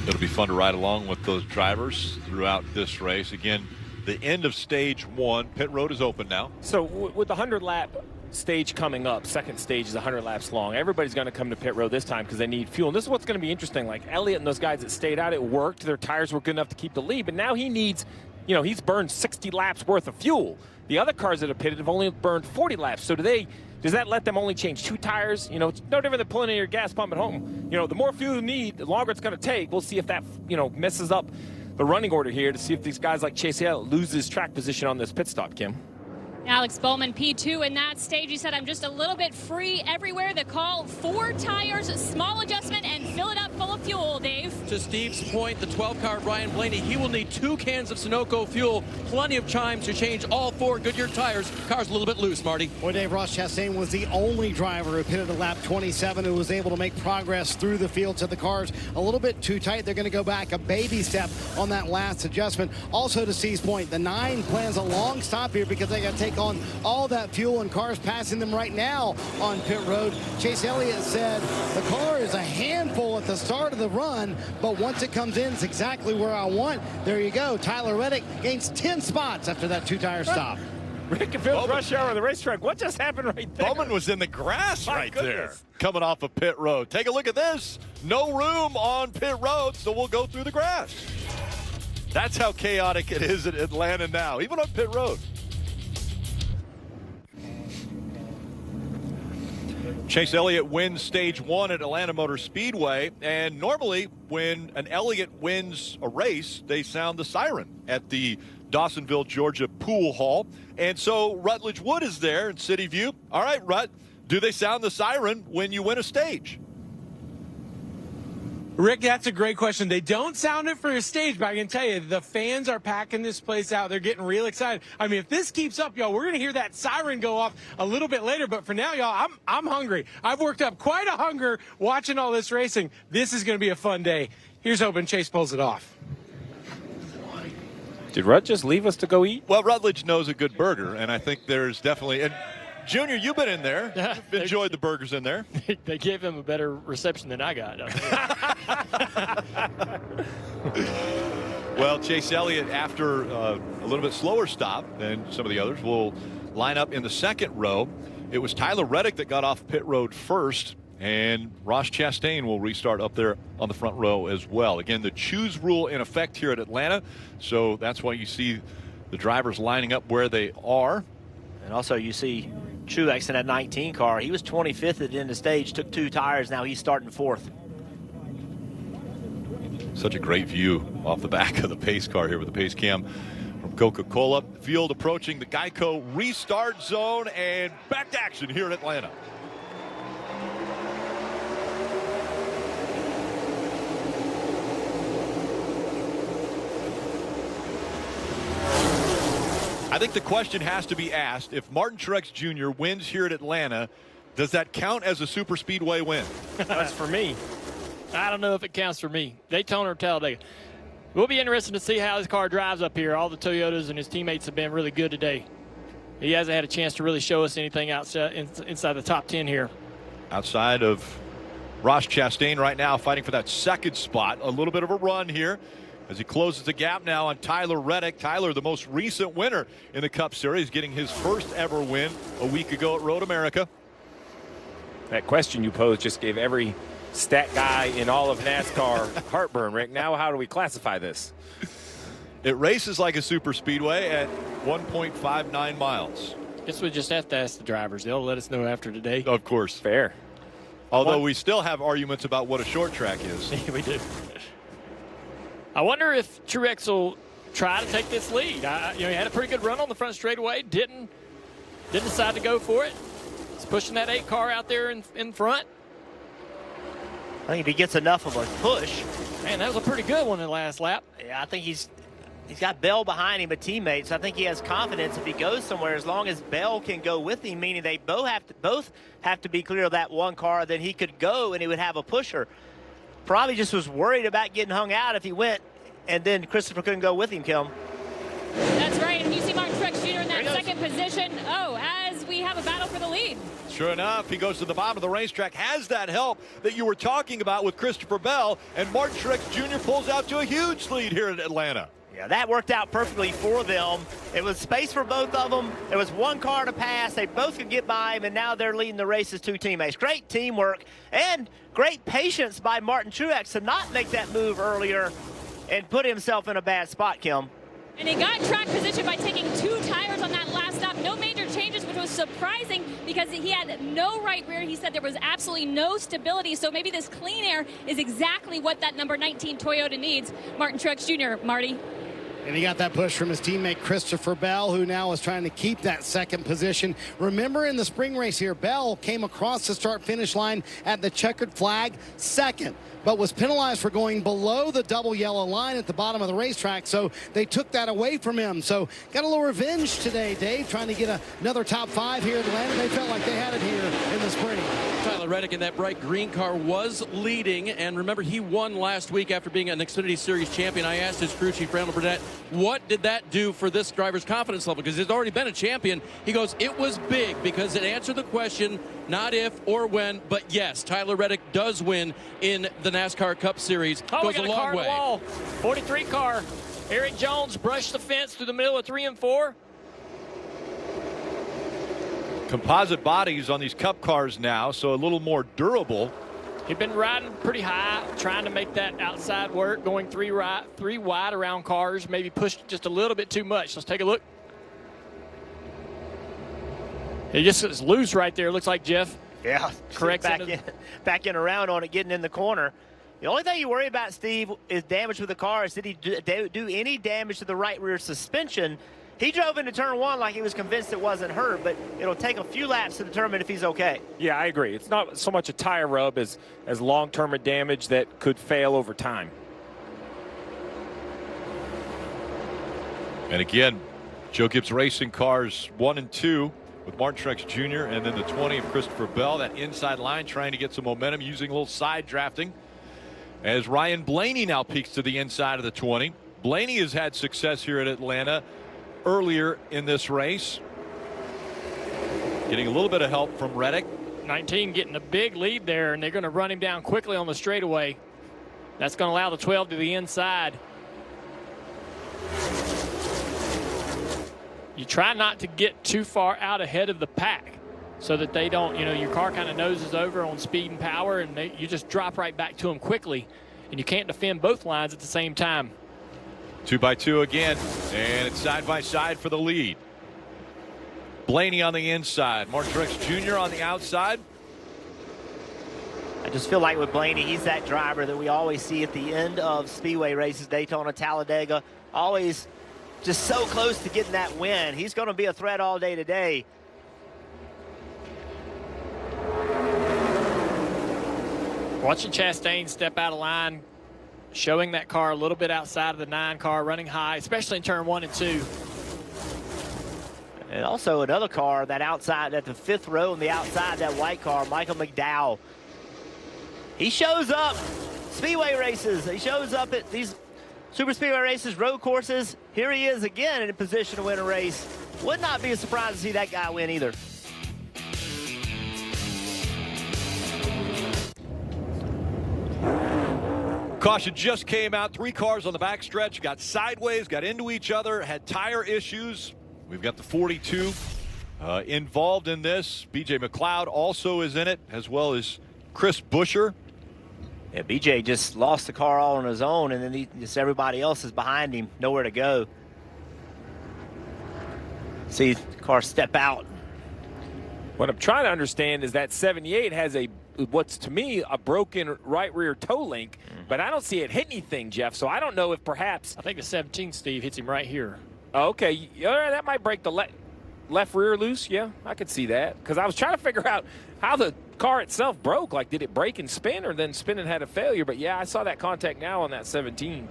Speaker 1: It'll be fun to ride along with those drivers throughout this race. Again, the end of stage 1. Pit road is open now.
Speaker 8: So with the 100-lap stage coming up, second stage is 100 laps long. Everybody's going to come to pit road this time because they need fuel. And this is what's going to be interesting. Like Elliott and those guys that stayed out, it worked. Their tires were good enough to keep the lead. But now he needs, he's burned 60 laps worth of fuel. The other cars that have pitted have only burned 40 laps. So does that let them only change 2 tires? It's no different than pulling in your gas pump at home. The more fuel you need, the longer it's going to take. We'll see if that, messes up the running order here to see if these guys like Chase Elliott loses track position on this pit stop, Kim.
Speaker 12: Alex Bowman, P2 in that stage. He said, I'm just a little bit free everywhere. The call, 4 tires, small adjustment, and fill it up full of fuel, Dave.
Speaker 11: To Steve's point, the 12-car Ryan Blaney, he will need 2 cans of Sunoco fuel, plenty of time to change all 4 Goodyear tires. Car's a little bit loose, Marty.
Speaker 13: Well, Dave, Ross Chastain was the only driver who pitted at lap 27 who was able to make progress through the field. So the car's a little bit too tight. They're going to go back a baby step on that last adjustment. Also, to Steve's point, the 9 plans a long stop here because they got to take take on all that fuel, and cars passing them right now on pit road. Chase Elliott said the car is a handful at the start of the run, but once it comes in, it's exactly where I want. There you go. Tyler Reddick gains 10 spots after that two-tire stop.
Speaker 8: Rick and Phil's rush hour on the racetrack. What just happened right there?
Speaker 1: Bowman was in the grass right there,
Speaker 8: goodness.
Speaker 1: coming off of pit road. Take a look at this. No room on pit road, so we'll go through the grass. That's how chaotic it is at Atlanta now, even on pit road. Chase Elliott wins stage 1 at Atlanta Motor Speedway, and normally when an Elliott wins a race, they sound the siren at the Dawsonville, Georgia Pool Hall. And so Rutledge Wood is there in City View. All right, Rut, do they sound the siren when you win a stage?
Speaker 3: Rick, that's a great question. They don't sound it for a stage, but I can tell you, the fans are packing this place out. They're getting real excited. I mean, if this keeps up, y'all, we're going to hear that siren go off a little bit later. But for now, y'all, I'm hungry. I've worked up quite a hunger watching all this racing. This is going to be a fun day. Here's hoping Chase pulls it off.
Speaker 8: Did Rut just leave us to go eat?
Speaker 1: Well, Rutledge knows a good burger, and I think there's definitely – and Junior, you've been in there. You've enjoyed the burgers in there.
Speaker 9: They gave him a better reception than I got.
Speaker 1: Well, Chase Elliott, after a little bit slower stop than some of the others, will line up in the second row. It was Tyler Reddick that got off pit road first, and Ross Chastain will restart up there on the front row as well. Again, the choose rule in effect here at Atlanta, so that's why you see the drivers lining up where they are.
Speaker 10: And also you see Truex in that 19 car. He was 25th at the end of the stage, took 2 tires. Now he's starting 4th.
Speaker 1: Such a great view off the back of the pace car here with the pace cam from Coca-Cola. Field approaching the Geico restart zone, and back to action here in Atlanta. I think the question has to be asked, if Martin Truex Jr. wins here at Atlanta, does that count as a super speedway win?
Speaker 9: That's for me. I don't know if it counts for me. Daytona or Talladega. We'll be interested to see how his car drives up here. All the Toyotas and his teammates have been really good today. He hasn't had a chance to really show us anything outside inside the top 10 here.
Speaker 1: Outside of Ross Chastain right now fighting for that second spot. A little bit of a run here as he closes the gap now on Tyler Reddick. Tyler, the most recent winner in the Cup Series, getting his first ever win a week ago at Road America.
Speaker 8: That question you posed just gave every stat guy in all of NASCAR heartburn, Rick. Now how do we classify this?
Speaker 1: It races like a super speedway at 1.59 miles.
Speaker 9: Guess we just have to ask the drivers. They'll let us know after today.
Speaker 1: Of course.
Speaker 8: Fair.
Speaker 1: Although we still have arguments about what a short track is.
Speaker 9: We do. I wonder if Truex will try to take this lead. He had a pretty good run on the front straightaway. Didn't decide to go for it. He's pushing that 8 car out there in front.
Speaker 10: I think if he gets enough of a push.
Speaker 9: Man, that was a pretty good one in the last lap.
Speaker 10: Yeah, I think he's got Bell behind him, a teammate, so I think he has confidence if he goes somewhere, as long as Bell can go with him, meaning they both have to be clear of that one car, then he could go and he would have a pusher. Probably just was worried about getting hung out if he went, and then Christopher couldn't go with him, Kim.
Speaker 12: That's right, and you see Martin Truex Jr. in that second position. Oh, as we have a battle for the lead.
Speaker 1: Sure enough, he goes to the bottom of the racetrack, has that help that you were talking about with Christopher Bell, and Martin Truex Jr. pulls out to a huge lead here in Atlanta.
Speaker 10: Yeah, that worked out perfectly for them. It was space for both of them. There was one car to pass. They both could get by him, and now they're leading the race as 2 teammates. Great teamwork and great patience by Martin Truex to not make that move earlier and put himself in a bad spot, Kim.
Speaker 12: And he got track position by taking 2 tires on that last stop. No major changes, which was surprising because he had no right rear. He said there was absolutely no stability. So maybe this clean air is exactly what that number 19 Toyota needs. Martin Truex Jr., Marty.
Speaker 13: And he got that push from his teammate Christopher Bell, who now is trying to keep that second position. Remember, in the spring race here, Bell came across the start-finish line at the checkered flag second, but was penalized for going below the double yellow line at the bottom of the racetrack, so they took that away from him. So got a little revenge today, Dave, trying to get another top 5 here at Atlanta. They felt like they had it here in the spring.
Speaker 11: Tyler Reddick in that bright green car was leading, and remember, he won last week after being an Xfinity Series champion. I asked his crew chief, Randall Burnett, What did that do for this driver's confidence level? Because he's already been a champion. He goes, it was big because it answered the question, not if or when, but yes, Tyler Reddick does win in the NASCAR Cup Series.
Speaker 9: Oh,
Speaker 11: goes
Speaker 9: we got
Speaker 11: a
Speaker 9: a
Speaker 11: long
Speaker 9: car
Speaker 11: way.
Speaker 9: wall. 43 car. Eric Jones brushed the fence through the middle of 3 and 4.
Speaker 1: Composite bodies on these Cup cars now, so a little more durable.
Speaker 9: He'd been riding pretty high, trying to make that outside work, going three wide around cars, maybe pushed just a little bit too much. Let's take a look. He just is loose right there, looks like, Jeff.
Speaker 10: Yeah,
Speaker 9: correct.
Speaker 10: Back in around on it, getting in the corner. The only thing you worry about, Steve, is damage with the car. Did he do any damage to the right rear suspension? He drove into turn 1 like he was convinced it wasn't hurt, but it'll take a few laps to determine if he's okay.
Speaker 8: Yeah, I agree. It's not so much a tire rub as long-term damage that could fail over time.
Speaker 1: And again, Joe Gibbs Racing cars 1 and 2 with Martin Truex Jr. and then the 20 of Christopher Bell. That inside line trying to get some momentum using a little side drafting. As Ryan Blaney now peeks to the inside of the 20. Blaney has had success here at Atlanta earlier in this race. Getting a little bit of help from Reddick.
Speaker 9: 19 getting a big lead there, and they're going to run him down quickly on the straightaway. That's going to allow the 12 to the inside. You try not to get too far out ahead of the pack so that they don't, your car kind of noses over on speed and power, and you just drop right back to them quickly, and you can't defend both lines at the same time.
Speaker 1: 2 by 2 again, and it's side by side for the lead. Blaney on the inside, Martin Truex Jr. on the outside.
Speaker 10: I just feel like with Blaney, he's that driver that we always see at the end of speedway races, Daytona, Talladega, always just so close to getting that win. He's going to be a threat all day today.
Speaker 9: Watching Chastain step out of line, showing that car a little bit outside of the 9 car, running high, especially in turn 1 and 2.
Speaker 10: And also another car that outside, at the 5th row on the outside, that white car, Michael McDowell. He shows up speedway races. He shows up at these super speedway races, road courses. Here he is again in a position to win a race. Would not be a surprise to see that guy win either.
Speaker 1: Caution just came out. 3 cars on the backstretch got sideways, got into each other, had tire issues. We've got the 42 involved in this. BJ McLeod also is in it, as well as Chris Buescher.
Speaker 10: Yeah, BJ just lost the car all on his own, and then just everybody else is behind him, nowhere to go. See the car step out.
Speaker 8: What I'm trying to understand is that 78 has what's to me a broken right rear toe link, but I don't see it hit anything, Jeff. So I don't know if perhaps.
Speaker 9: I think the 17, Steve, hits him right here.
Speaker 8: Okay, yeah, that might break the left rear loose. Yeah, I could see that, because I was trying to figure out how the car itself broke. Like, did it break and spin, or then spin and had a failure? But yeah, I saw that contact now on that 17.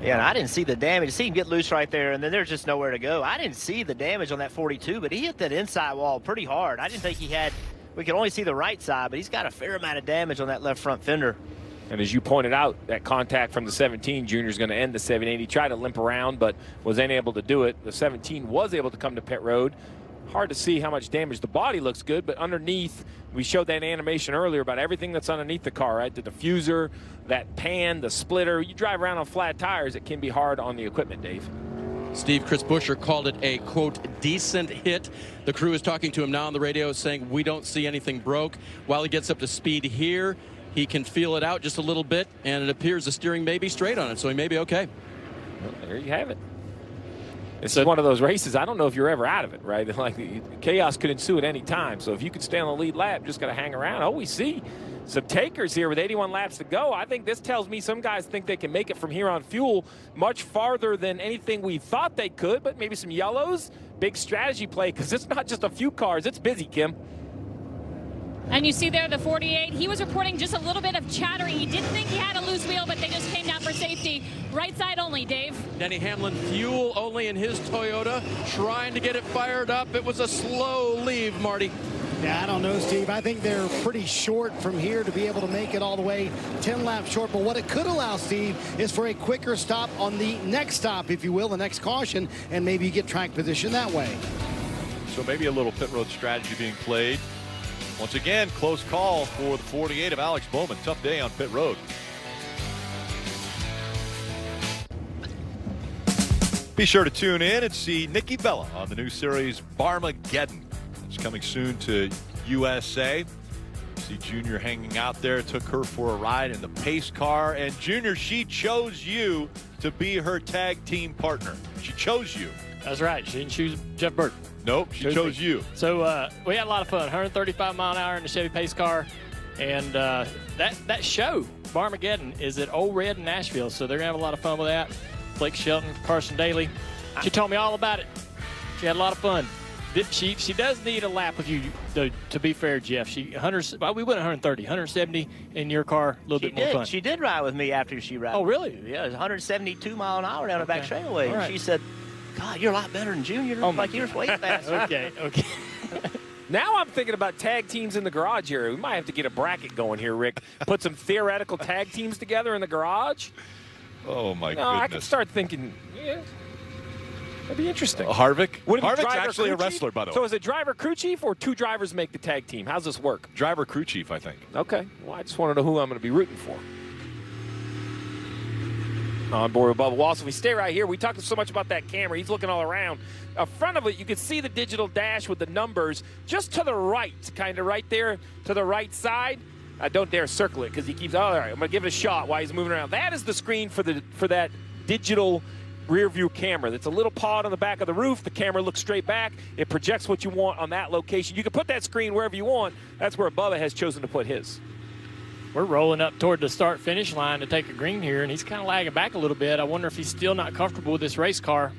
Speaker 10: Yeah, and I didn't see the damage. See him get loose right there, and then there's just nowhere to go. I didn't see the damage on that 42, but he hit that inside wall pretty hard. I didn't think he had. We could only see the right side, but he's got a fair amount of damage on that left front fender.
Speaker 8: And as you pointed out, that contact from the 17 Junior is going to end the 78. He tried to limp around, but was unable to do it. The 17 was able to come to pit road. Hard to see how much damage. The body looks good, but underneath, we showed that animation earlier about everything that's underneath the car, right? The diffuser, that pan, the splitter. You drive around on flat tires, it can be hard on the equipment, Dave.
Speaker 11: Steve, Chris Buescher called it a, quote, decent hit. The crew is talking to him now on the radio saying we don't see anything broke. While he gets up to speed here, he can feel it out just a little bit, and it appears the steering may be straight on it, so he may be okay.
Speaker 8: Well, there you have it. It's one of those races, I don't know if you're ever out of it, right? Like, chaos could ensue at any time. So if you could stay on the lead lap, just got to hang around. Oh, we see some takers here with 81 laps to go. I think this tells me some guys think they can make it from here on fuel much farther than anything we thought they could, but maybe some yellows. Big strategy play, because it's not just a few cars. It's busy, Kim.
Speaker 12: And you see there the 48, he was reporting just a little bit of chattering. He didn't think he had a loose wheel, but they just came down for safety. Right side only, Dave.
Speaker 11: Denny Hamlin, fuel only in his Toyota, trying to get it fired up. It was a slow leave, Marty.
Speaker 13: Yeah, I don't know, Steve. I think they're pretty short from here to be able to make it all the way 10 laps short. But what it could allow, Steve, is for a quicker stop on the next stop, if you will, the next caution, and maybe you get track position that way.
Speaker 1: So maybe a little pit road strategy being played. Once again, close call for the 48 of Alex Bowman. Tough day on pit road. Be sure to tune in and see Nikki Bella on the new series Barmageddon. It's coming soon to USA. See Junior hanging out there. Took her for a ride in the pace car. And Junior, she chose you to be her tag team partner. She chose you.
Speaker 9: That's right. She didn't choose Jeff Burton.
Speaker 1: Nope, she chose you.
Speaker 9: So we had a lot of fun. 135 mile an hour in the Chevy pace car. And that show, Barmageddon, is at Old Red in Nashville. So they're going to have a lot of fun with that. Blake Shelton, Carson Daly. She told me all about it. She had a lot of fun. She does need a lap with you, to be fair, Jeff. We went 130, 170 in your car, a little bit more fun.
Speaker 10: She did ride with me after she rode.
Speaker 9: Oh, really?
Speaker 10: Yeah, it was 172 mile an hour down the back straightaway.
Speaker 9: Right.
Speaker 10: And she said, God, you're a lot better than Junior. Like you're way faster.
Speaker 9: Okay.
Speaker 8: Now I'm thinking about tag teams in the garage area. We might have to get a bracket going here, Rick. Put some theoretical tag teams together in the garage.
Speaker 1: Oh, my goodness.
Speaker 8: I can start thinking, yeah. That'd be interesting.
Speaker 1: Harvick?
Speaker 8: Harvick's
Speaker 1: actually a wrestler, by the way.
Speaker 8: So is it driver, crew chief, or two drivers make the tag team? How's this work?
Speaker 1: Driver, crew chief, I think.
Speaker 8: Okay. Well, I just want to know who I'm going to be rooting for. On board with Bubba Wallace. If we stay right here, we talked so much about that camera. He's looking all around. In front of it, you can see the digital dash with the numbers just to the right, kind of right there to the right side. I don't dare circle it because he keeps, all right, I'm going to give it a shot while he's moving around. That is the screen for that digital rear view camera. That's a little pod on the back of the roof. The camera looks straight back. It projects what you want on that location. You can put that screen wherever you want. That's where Bubba has chosen to put his.
Speaker 9: We're rolling up toward the start-finish line to take a green here, and he's kind of lagging back a little bit. I wonder if he's still not comfortable with this race car.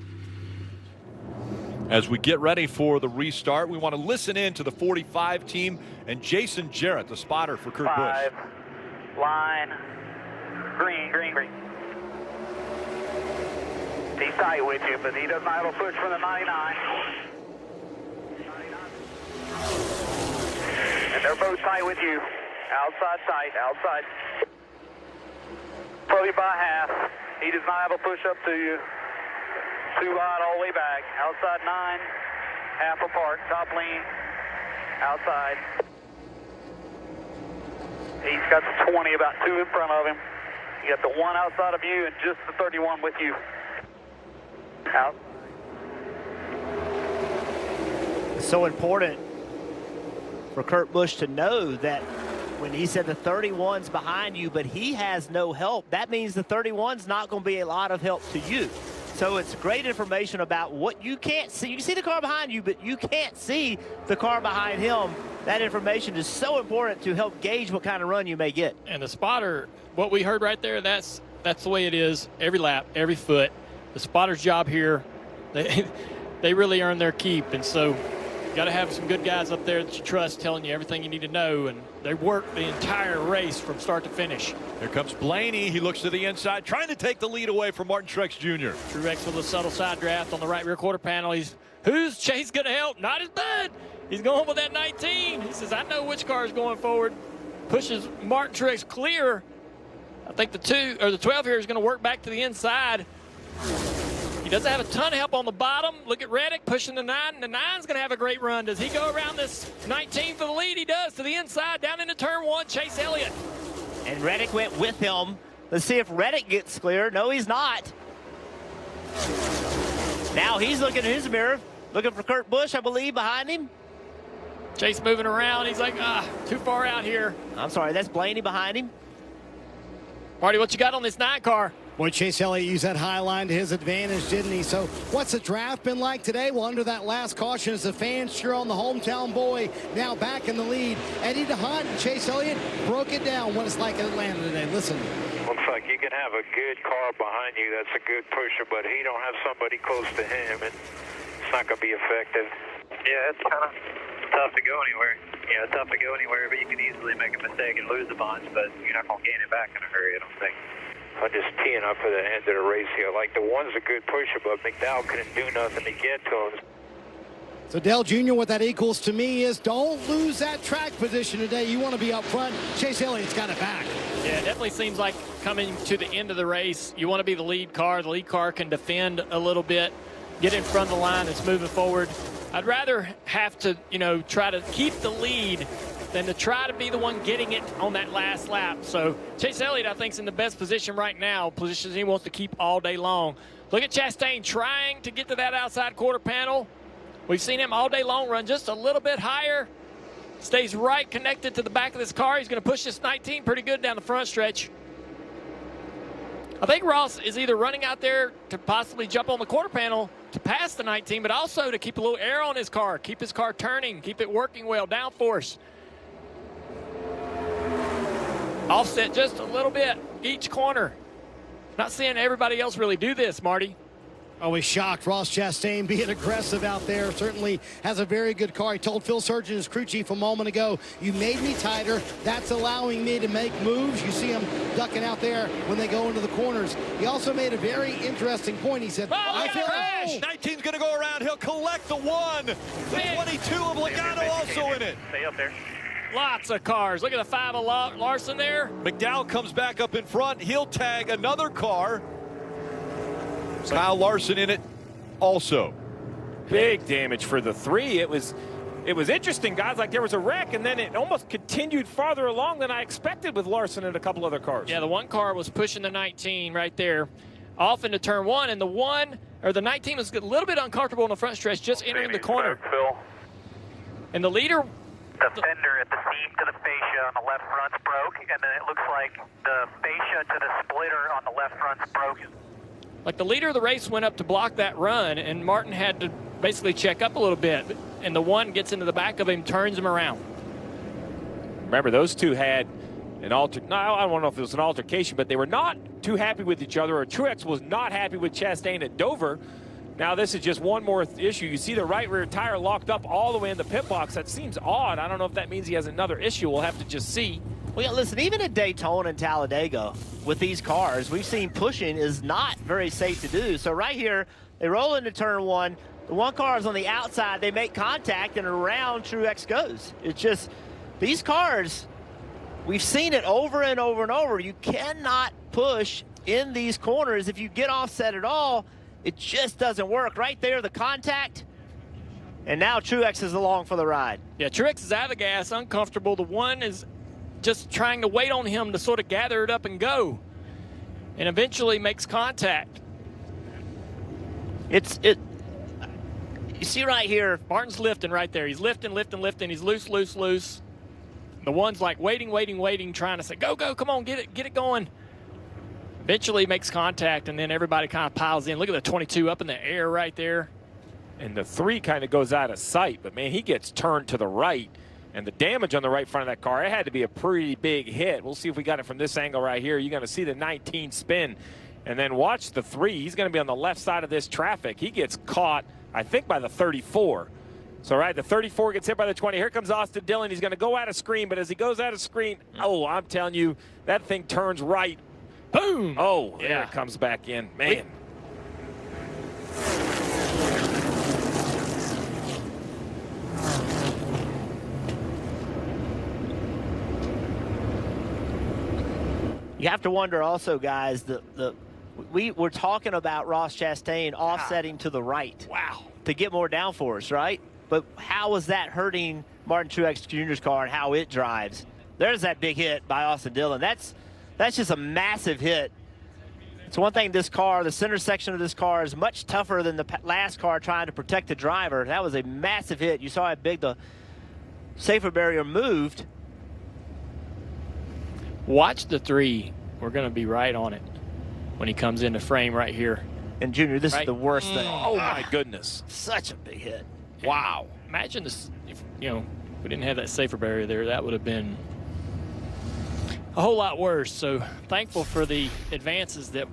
Speaker 1: As we get ready for the restart, we want to listen in to the 45 team and Jason Jarrett, the spotter for Kurt Busch.
Speaker 14: 5, line, green, green, green. He's tight with you, but he does not have a push from the 99. And they're both tight with you. Outside tight, outside. Probably by half. He does not have a push up to you. 2 wide all the way back. Outside 9, half apart, top lean, outside. He's got the 20 about 2 in front of him. You got the 1 outside of you and just the 31 with you. Out.
Speaker 10: It's so important for Kurt Busch to know that when he said the 31's behind you, but he has no help, that means the 31's not going to be a lot of help to you. So it's great information about what you can't see. You can see the car behind you, but you can't see the car behind him. That information is so important to help gauge what kind of run you may get.
Speaker 9: And the spotter, what we heard right there, that's the way it is every lap, every foot. The spotter's job here, they really earn their keep. And so you got to have some good guys up there that you trust telling you everything you need to know. And they work the entire race from start to finish.
Speaker 1: Here comes Blaney. He looks to the inside, trying to take the lead away from Martin Truex Jr.
Speaker 9: Truex with a subtle side draft on the right rear quarter panel. Who's Chase going to help? Not his bud. He's going with that 19. He says, I know which car is going forward. Pushes Martin Truex clear. I think the 12 here is going to work back to the inside. He doesn't have a ton of help on the bottom. Look at Reddick pushing the 9. The 9's going to have a great run. Does he go around this 19 for the lead? He does, to the inside, down into turn 1, Chase Elliott.
Speaker 10: And Reddick went with him. Let's see if Reddick gets clear. No, he's not. Now he's looking in his mirror, looking for Kurt Busch, I believe, behind him.
Speaker 9: Chase moving around. He's like, too far out here.
Speaker 10: I'm sorry, that's Blaney behind him.
Speaker 9: Marty, what you got on this 9 car?
Speaker 13: Boy, Chase Elliott used that high line to his advantage, didn't he? So what's the draft been like today? Well, under that last caution, as the fans cheer on the hometown boy, now back in the lead. Eddie DeHaan and Chase Elliott broke it down what it's like in Atlanta today. Listen.
Speaker 17: Looks like you can have a good car behind you that's a good pusher, but he don't have somebody close to him, and it's not going to be effective.
Speaker 14: Yeah, it's kind of tough to go anywhere. You know, it's tough to go anywhere, but you can easily make a mistake and lose a bunch, but you're not going to gain it back in a hurry, I don't think.
Speaker 17: I'm just teeing up for the end of the race here. Like, the 1's a good pusher, but McDowell couldn't do nothing to get to him.
Speaker 13: So Dale Jr., what that equals to me is don't lose that track position today. You want to be up front. Chase Elliott's got it back.
Speaker 9: Yeah, it definitely seems like coming to the end of the race, you want to be the lead car. The lead car can defend a little bit, get in front of the line that's moving forward. I'd rather have to, try to keep the lead than to try to be the one getting it on that last lap. So Chase Elliott, I think, is in the best position right now, positions he wants to keep all day long. Look at Chastain trying to get to that outside quarter panel. We've seen him all day long run just a little bit higher. Stays right connected to the back of this car. He's going to push this 19 pretty good down the front stretch. I think Ross is either running out there to possibly jump on the quarter panel to pass the 19, but also to keep a little air on his car, keep his car turning, keep it working well, downforce. Offset just a little bit each corner. Not seeing everybody else really do this, Marty.
Speaker 13: Always shocked. Ross Chastain being aggressive out there. Certainly has a very good car. He told Phil Surgeon, his crew chief, a moment ago, you made me tighter. That's allowing me to make moves. You see him ducking out there when they go into the corners. He also made a very interesting point. He said, I feel
Speaker 1: crash. 19's going to go around. He'll collect the 1. The 22 of Logano also in it.
Speaker 10: Stay up there.
Speaker 9: Lots of cars. Look at the 5 of Larson there.
Speaker 1: McDowell comes back up in front. He'll tag another car. Kyle Larson in it also.
Speaker 8: Big damage for the 3. It was interesting, guys. Like there was a wreck, and then it almost continued farther along than I expected with Larson and a couple other cars.
Speaker 9: Yeah, the 1 car was pushing the 19 right there off into turn 1, and the 19 was a little bit uncomfortable in the front stretch, just entering the corner. And the leader...
Speaker 14: The fender at the seat to the fascia on the left front's broke, and then it looks like the fascia to the splitter on the left front's broken.
Speaker 9: Like the leader of the race went up to block that run, and Martin had to basically check up a little bit. And the 1 gets into the back of him, turns him around.
Speaker 8: Remember, those two had an I don't know if it was an altercation, but they were not too happy with each other, or Truex was not happy with Chastain at Dover. Now this is just one more issue. You see the right rear tire locked up all the way in the pit box. That seems odd. I don't know if that means he has another issue. We'll have to just see.
Speaker 10: Well, yeah, listen, even at Daytona and Talladega with these cars, we've seen pushing is not very safe to do. So right here, they roll into turn 1. The 1 car is on the outside. They make contact, and around Truex goes. It's just, these cars, we've seen it over and over and over. You cannot push in these corners. If you get offset at all, it just doesn't work. Right there, the contact. And now Truex is along for the ride.
Speaker 9: Yeah, Truex is out of the gas, uncomfortable. The 1 is just trying to wait on him to sort of gather it up and go, and eventually makes contact.
Speaker 10: You see right here,
Speaker 9: Martin's lifting right there. He's lifting. He's loose. The 1's like waiting, trying to say, go, come on, get it going. Eventually makes contact, and then everybody kind of piles in. Look at the 22 up in the air right there.
Speaker 8: And the 3 kind of goes out of sight, but man, he gets turned to the right. And the damage on the right front of that car, it had to be a pretty big hit. We'll see if we got it from this angle right here. You're going to see the 19 spin. And then watch the 3. He's going to be on the left side of this traffic. He gets caught, I think, by the 34. So, right, the 34 gets hit by the 20. Here comes Austin Dillon. He's going to go out of screen. But as he goes out of screen, oh, I'm telling you, that thing turns right.
Speaker 9: Boom.
Speaker 8: Oh, yeah. There it comes back in. Man.
Speaker 10: You have to wonder also, guys, we were talking about Ross Chastain offsetting to the right.
Speaker 9: Wow.
Speaker 10: To get more downforce, right? But how is that hurting Martin Truex Jr.'s car and how it drives? There's that big hit by Austin Dillon. That's just a massive hit. It's one thing, this car, the center section of this car is much tougher than the last car trying to protect the driver. That was a massive hit. You saw how big the safer barrier moved.
Speaker 9: Watch the 3. We're going to be right on it when he comes into frame right here.
Speaker 10: And, Junior, this is the worst thing.
Speaker 8: Oh, my goodness.
Speaker 10: Such a big hit.
Speaker 9: Wow. Imagine this, if we didn't have that safer barrier there, that would have been a whole lot worse. So thankful for the advances that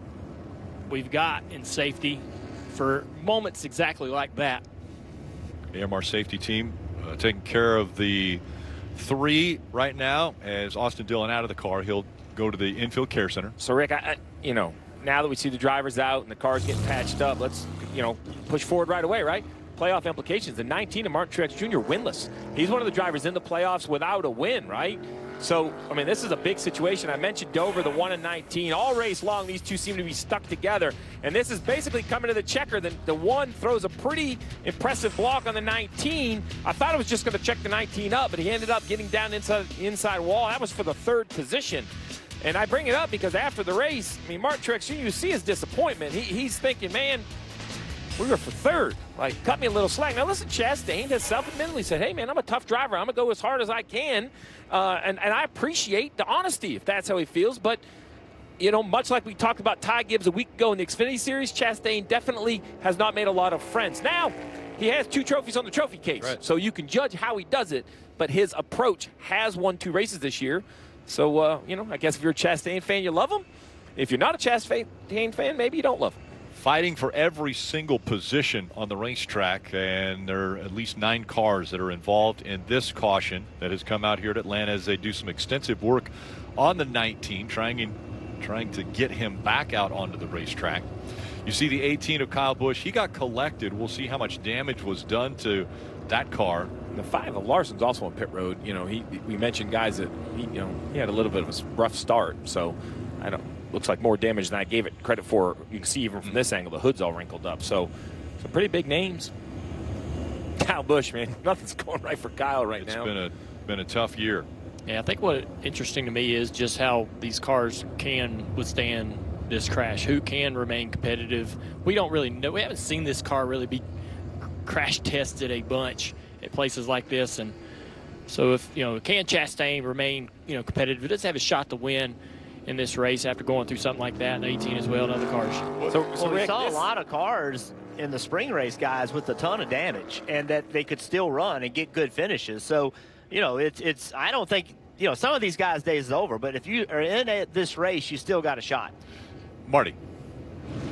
Speaker 9: we've got in safety for moments exactly like that.
Speaker 1: AMR safety team taking care of the 3 right now. As Austin Dillon out of the car, he'll go to the infield care center.
Speaker 8: So, Rick, now that we see the drivers out and the cars getting patched up, let's, push forward right away, right? playoff implications. In 19, and Martin Truex Jr. winless. He's one of the drivers in the playoffs without a win, right? So, I mean, this is a big situation. I mentioned Dover, the 1 in 19. All race long, these two seem to be stuck together. And this is basically coming to the checker. The 1 throws a pretty impressive block on the 19. I thought it was just going to check the 19 up, but he ended up getting down inside the inside wall. That was for the 3rd position. And I bring it up because after the race, I mean, Martin Truex Jr., you see his disappointment. He's thinking, man, we were for 3rd. Like, cut me a little slack. Now, listen, Chastain has self-admittedly said, hey, man, I'm a tough driver. I'm going to go as hard as I can. And I appreciate the honesty if that's how he feels. But, you know, much like we talked about Ty Gibbs a week ago in the Xfinity Series, Chastain definitely has not made a lot of friends. Now, he has 2 trophies on the trophy case. Right. So you can judge how he does it. But his approach has won 2 races this year. So, you know, I guess if you're a Chastain fan, you love him. If you're not a Chastain fan, maybe you don't love him.
Speaker 1: Fighting for every single position on the racetrack, and there are at least 9 cars that are involved in this caution that has come out here at Atlanta as they do some extensive work on the 19, trying to get him back out onto the racetrack. You see the 18 of Kyle Busch. He got collected. We'll see how much damage was done to that car.
Speaker 8: The 5 of Larson's also on pit road. You know, we mentioned guys that he had a little bit of a rough start. So looks like more damage than I gave it credit for. You can see even from this angle, the hood's all wrinkled up. So some pretty big names. Kyle Busch, man, nothing's going right for Kyle right now.
Speaker 1: It's been a tough year.
Speaker 9: Yeah, I think what interesting to me is just how these cars can withstand this crash. Who can remain competitive? We don't really know. We haven't seen this car really be crash tested a bunch at places like this. And so if, can Chastain remain, competitive? It does have a shot to win in this race after going through something like that in 18 as well and other cars.
Speaker 10: So we saw a lot of cars in the spring race, guys, with a ton of damage, and that they could still run and get good finishes. So, it's I don't think, some of these guys' days is over, but if you are in this race, you still got a shot.
Speaker 1: Marty.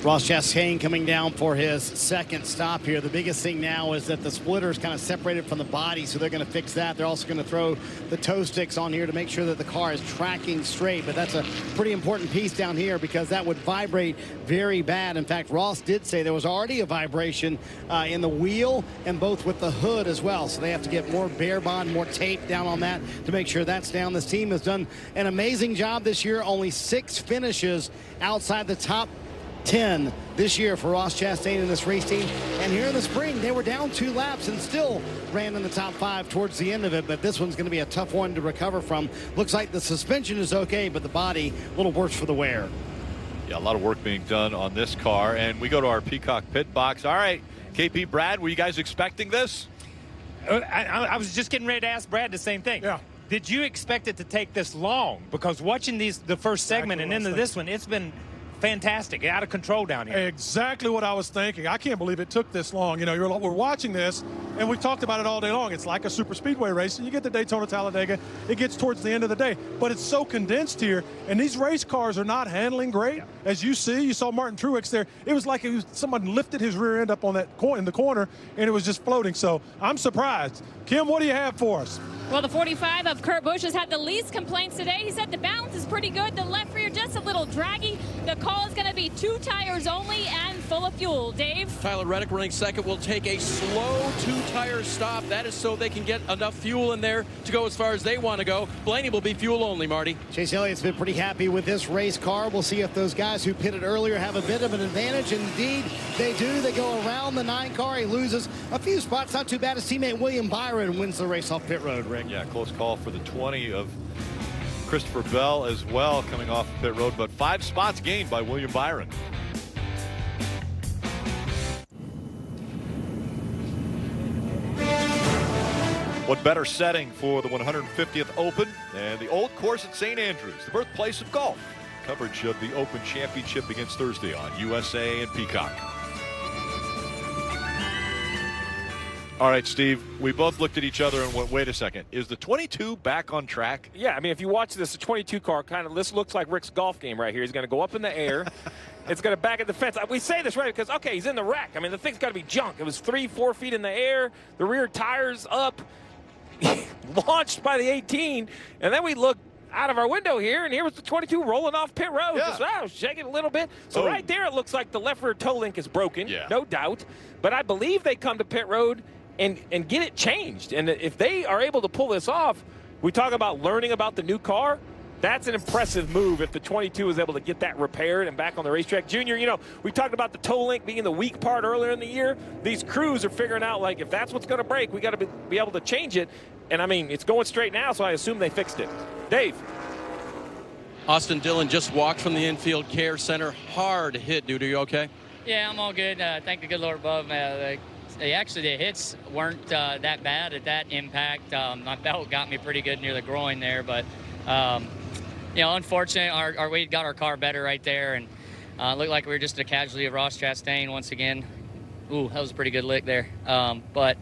Speaker 13: Ross Chastain coming down for his 2nd stop here. The biggest thing now is that the splitter is kind of separated from the body, so they're going to fix that. They're also going to throw the toe sticks on here to make sure that the car is tracking straight. But that's a pretty important piece down here because that would vibrate very bad. In fact, Ross did say there was already a vibration in the wheel and both with the hood as well. So they have to get more bare bond, more tape down on that to make sure that's down. This team has done an amazing job this year. Only 6 finishes outside the top 10 this year for Ross Chastain and this race team. And here in the spring, they were down 2 laps and still ran in the top 5 towards the end of it. But this one's going to be a tough one to recover from. Looks like the suspension is okay, but the body a little worse for the wear.
Speaker 1: Yeah, a lot of work being done on this car. And we go to our Peacock pit box. All right, KP, Brad, were you guys expecting this?
Speaker 18: I was just getting ready to ask Brad the same thing. Yeah. Did you expect it to take this long? Because watching the first segment and into this one, it's been fantastic, out of control down here.
Speaker 19: Exactly what I was thinking. I can't believe it took this long. We're watching this, and we've talked about it all day long. It's like a super speedway race, and you get the Daytona, Talladega. It gets towards the end of the day, but it's so condensed here, and these race cars are not handling great. Yeah. As you see, you saw Martin Truex there. It was like someone lifted his rear end up on that in the corner, and it was just floating. So I'm surprised. Kim, what do you have for us?
Speaker 12: Well, the 45 of Kurt Busch has had the least complaints today. He said the balance is pretty good. The left rear just a little draggy. The call is going to be 2 tires only and full of fuel. Dave?
Speaker 11: Tyler Reddick running second will take a slow 2-tire stop. That is so they can get enough fuel in there to go as far as they want to go. Blaney will be fuel only, Marty.
Speaker 13: Chase Elliott's been pretty happy with this race car. We'll see if those guys who pitted earlier have a bit of an advantage. Indeed, they do. They go around the 9 car. He loses a few spots. Not too bad. His teammate William Byron wins the race off pit road, Rick.
Speaker 1: Yeah, close call for the 20 of Christopher Bell as well, coming off pit road, but 5 spots gained by William Byron. What better setting for the 150th Open than the old course at St. Andrews, the birthplace of golf. Coverage of the Open Championship begins Thursday on USA and Peacock. All right, Steve, we both looked at each other and went, wait a second, is the 22 back on track?
Speaker 8: Yeah, I mean, if you watch this, the 22 car this looks like Rick's golf game right here. He's going to go up in the air. It's going to back at the fence. We say this, right, because, okay, he's in the wreck. I mean, the thing's got to be junk. It was 3-4 feet in the air. The rear tire's up. Launched by the 18. And then we look out of our window here, and here was the 22 rolling off pit road.
Speaker 1: Yeah.
Speaker 8: Just shaking a little bit. So right there, it looks like the left rear toe link is broken, no doubt. But I believe they come to pit road and get it changed. And if they are able to pull this off, we talk about learning about the new car. That's an impressive move if the 22 is able to get that repaired and back on the racetrack. Junior, you know, we talked about the toe link being the weak part earlier in the year. These crews are figuring out, like, if that's what's going to break, we got to be able to change it. And, I mean, it's going straight now, so I assume they fixed it. Dave.
Speaker 11: Austin Dillon just walked from the infield care center. Hard hit, dude. Are you okay?
Speaker 20: Yeah, I'm all good. Thank the good Lord above. Actually, the hits weren't that bad at that impact. My belt got me pretty good near the groin there, but you know, unfortunately, we got our car better right there, and looked like we were just a casualty of Ross Chastain once again. Ooh, that was a pretty good lick there. But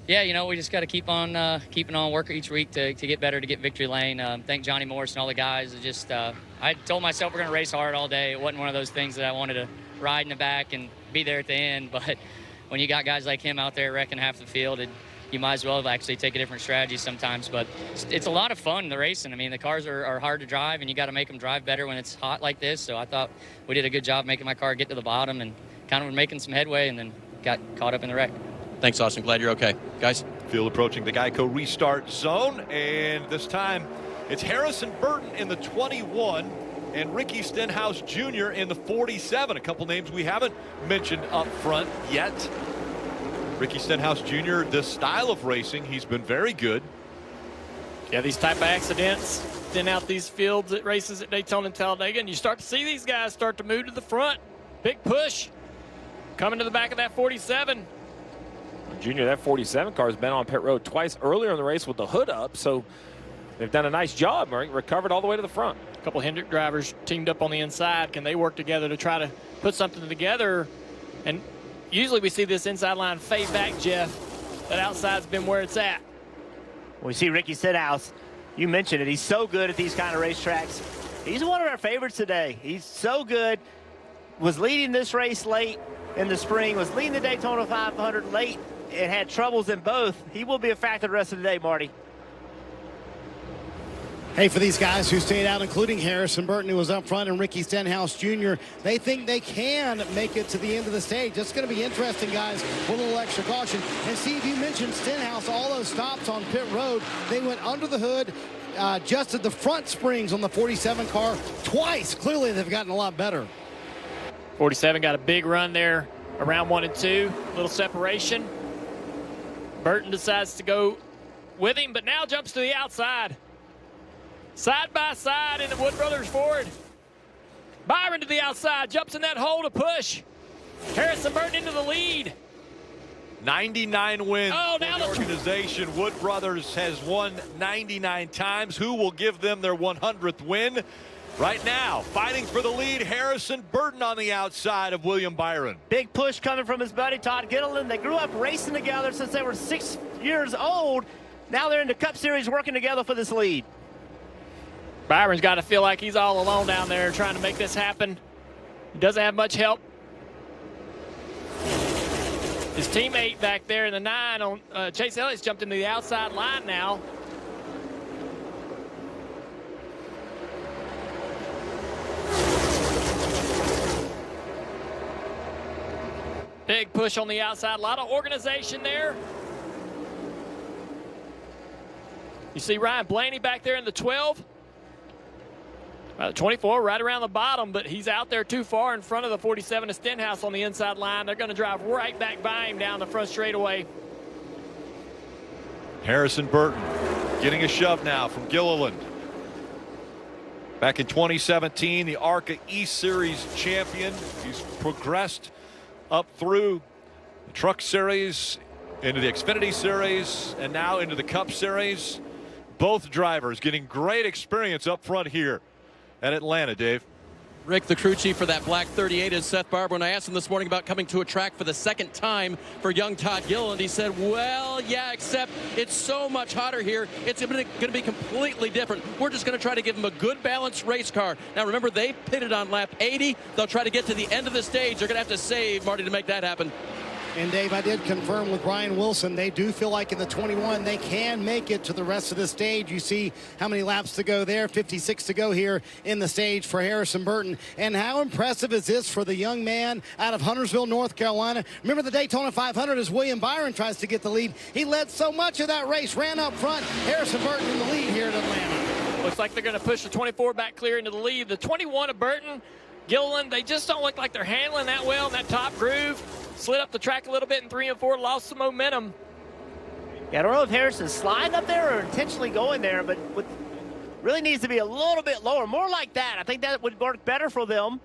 Speaker 20: yeah, you know, we just got to keep on keeping on working each week to get better, to get victory lane. Thank Johnny Morris and all the guys. I told myself we're going to race hard all day. It wasn't one of those things that I wanted to ride in the back and be there at the end. But when you got guys like him out there wrecking half the field, you might as well actually take a different strategy sometimes. But it's a lot of fun, the racing. I mean, the cars are hard to drive, and you got to make them drive better when it's hot like this. So I thought we did a good job making my car get to the bottom and kind of making some headway, and then got caught up in the wreck.
Speaker 11: Thanks, Austin. Glad you're okay. Guys?
Speaker 1: Field approaching the Geico restart zone, and this time it's Harrison Burton in the 21 and Ricky Stenhouse Jr. in the 47. A couple names we haven't mentioned up front yet. Ricky Stenhouse Jr., this style of racing, he's been very good.
Speaker 9: Yeah, these type of accidents thin out these fields at races at Daytona and Talladega, and you start to see these guys start to move to the front. Big push coming to the back of that 47.
Speaker 8: Junior, that 47 car has been on pit road twice earlier in the race with the hood up, so they've done a nice job, right? Recovered all the way to the front.
Speaker 9: A couple Hendrick drivers teamed up on the inside. Can they work together to try to put something together? And usually we see this inside line fade back, Jeff. That outside's been where it's at.
Speaker 10: We see Ricky Stenhouse. You mentioned it. He's so good at these kind of racetracks. He's one of our favorites today. He's so good. Was leading this race late in the spring. Was leading the Daytona 500 late and had troubles in both. He will be a factor the rest of the day, Marty.
Speaker 13: Hey, for these guys who stayed out, including Harrison Burton, who was up front, and Ricky Stenhouse Jr., they think they can make it to the end of the stage. It's going to be interesting, guys, with a little extra caution. And Steve, you mentioned Stenhouse, all those stops on pit road. They went under the hood, adjusted the front springs on the 47 car twice. Clearly, they've gotten a lot better.
Speaker 9: 47 got a big run there around 1 and 2. Little separation. Burton decides to go with him, but now jumps to the outside. Side by side in the Wood Brothers Ford. Byron to the outside, jumps in that hole to push. Harrison Burton into the lead.
Speaker 1: 99 wins
Speaker 9: for
Speaker 1: the organization. Wood Brothers has won 99 times. Who will give them their 100th win? Right now, fighting for the lead, Harrison Burton on the outside of William Byron.
Speaker 10: Big push coming from his buddy Todd Gilliland. They grew up racing together since they were 6 years old. Now they're in the Cup Series working together for this lead.
Speaker 9: Byron's got to feel like he's all alone down there trying to make this happen. He doesn't have much help. His teammate back there in the 9 on Chase Elliott's jumped into the outside line now. Big push on the outside. A lot of organization there. You see Ryan Blaney back there in the 12. The 24 right around the bottom, but he's out there too far in front of the 47 of Stenhouse on the inside line. They're going to drive right back by him down the front straightaway.
Speaker 1: Harrison Burton getting a shove now from Gilliland. Back in 2017, the ARCA E-Series champion. He's progressed up through the Truck Series, into the Xfinity Series, and now into the Cup Series. Both drivers getting great experience up front here at Atlanta, Dave.
Speaker 11: Rick, the crew chief for that black 38 is Seth Barber. When I asked him this morning about coming to a track for the second time for young Todd Gilliland, he said, well, yeah, except it's so much hotter here. It's going to be completely different. We're just going to try to give him a good balanced race car. Now, remember, they pitted on lap 80. They'll try to get to the end of the stage. They're going to have to save Marty to make that happen.
Speaker 13: And Dave, I did confirm with Brian Wilson, they do feel like in the 21 they can make it to the rest of the stage. You see how many laps to go there, 56 to go here in the stage for Harrison Burton. And how impressive is this for the young man out of Huntersville, North Carolina? Remember the Daytona 500 as William Byron tries to get the lead. He led so much of that race, ran up front. Harrison Burton in the lead here at Atlanta.
Speaker 9: Looks like they're going to push the 24 back clear into the lead. The 21 of Burton, Gilliland, they just don't look like they're handling that well in that top groove. Slid up the track a little bit in 3 and 4, lost some momentum.
Speaker 10: Yeah, I don't know if Harrison's sliding up there or intentionally going there, but really needs to be a little bit lower, more like that. I think that would work better for them.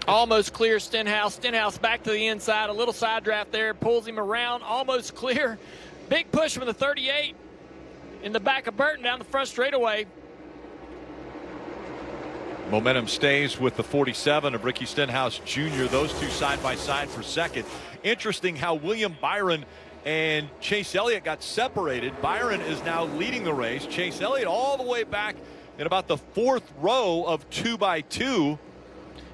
Speaker 9: Almost clear Stenhouse. Stenhouse back to the inside, a little side draft there, pulls him around, almost clear. Big push from the 38 in the back of Burton down the front straightaway.
Speaker 1: Momentum stays with the 47 of Ricky Stenhouse Jr. Those two side by side for second. Interesting how William Byron and Chase Elliott got separated. Byron is now leading the race. Chase Elliott all the way back in about the 4th row of 2x2.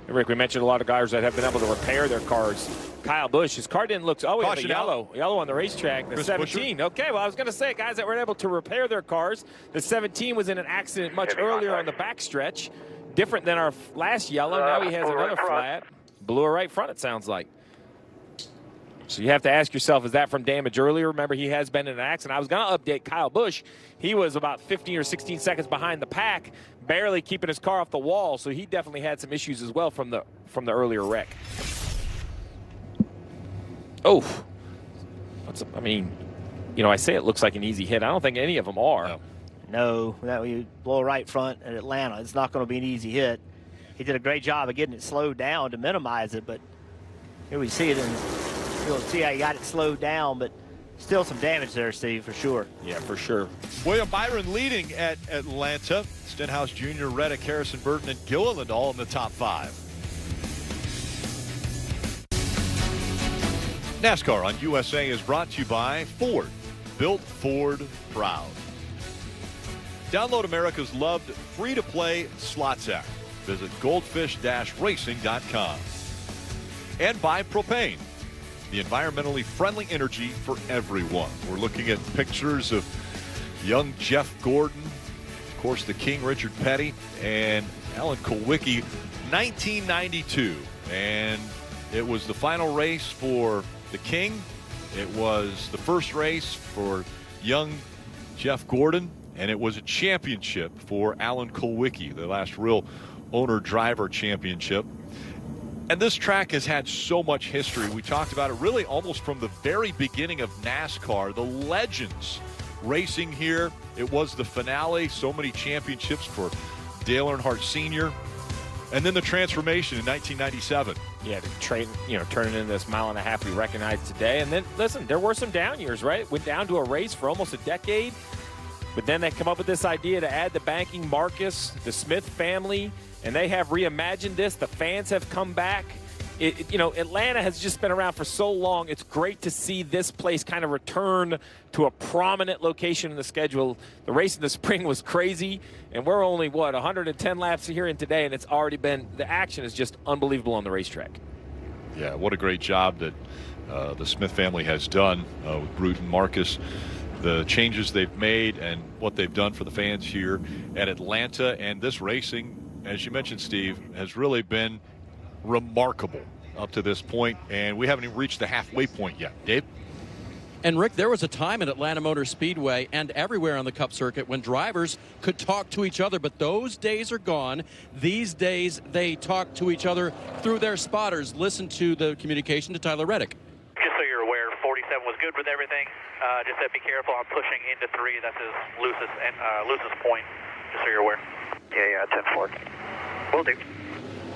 Speaker 8: And Rick, we mentioned a lot of guys that have been able to repair their cars. Kyle Busch, his car didn't look. Oh, we have a yellow on the racetrack. The 17. Busher. Okay, well, I was going to say guys that were able to repair their cars. The 17 was in an accident much earlier on the backstretch. Different than our last yellow. Now he has another flat. Blew a right front, it sounds like. So you have to ask yourself, is that from damage earlier? Remember, he has been in an accident. I was going to update Kyle Busch. He was about 15 or 16 seconds behind the pack, barely keeping his car off the wall. So he definitely had some issues as well from the earlier wreck. Oh, I mean, you know, I say it looks like an easy hit. I don't think any of them are.
Speaker 10: No, that you blow a right front at Atlanta, it's not going to be an easy hit. He did a great job of getting it slowed down to minimize it, but here we see it, and you'll see how he got it slowed down, but still some damage there, Steve, for sure.
Speaker 8: Yeah, for sure.
Speaker 1: William Byron leading at Atlanta. Stenhouse Jr., Reddick, Harrison Burton, and Gilliland all in the top 5. NASCAR on USA is brought to you by Ford. Built Ford proud. Download America's loved free-to-play slots app. Visit goldfish-racing.com. And by Propane, the environmentally friendly energy for everyone. We're looking at pictures of young Jeff Gordon, of course the King Richard Petty, and Alan Kulwicki, 1992. And it was the final race for the King. It was the first race for young Jeff Gordon. And it was a championship for Alan Kulwicki, the last real owner-driver championship. And this track has had so much history. We talked about it really almost from the very beginning of NASCAR. The legends racing here. It was the finale. So many championships for Dale Earnhardt Sr. And then the transformation in 1997.
Speaker 8: Yeah, the train, turning into this mile and a half we recognize today. And then, listen, there were some down years, right? Went down to a race for almost a decade. But then they come up with this idea to add the banking, Marcus, the Smith family, and they have reimagined this. The fans have come back. Atlanta has just been around for so long. It's great to see this place kind of return to a prominent location in the schedule. The race in the spring was crazy, and we're only, 110 laps here in today, and it's already been, the action is just unbelievable on the racetrack.
Speaker 1: Yeah, what a great job that the Smith family has done with Bruton, Marcus. The changes they've made and what they've done for the fans here at Atlanta. And this racing, as you mentioned, Steve, has really been remarkable up to this point. And we haven't even reached the halfway point yet. Dave?
Speaker 11: And, Rick, there was a time at Atlanta Motor Speedway and everywhere on the Cup circuit when drivers could talk to each other, but those days are gone. These days, they talk to each other through their spotters. Listen to the communication to Tyler Reddick.
Speaker 21: Just so you're aware, 47 was good with everything. Just said be careful. I'm pushing into 3. That's his loosest point, just so you're aware.
Speaker 14: Yeah, 10-4. Will do.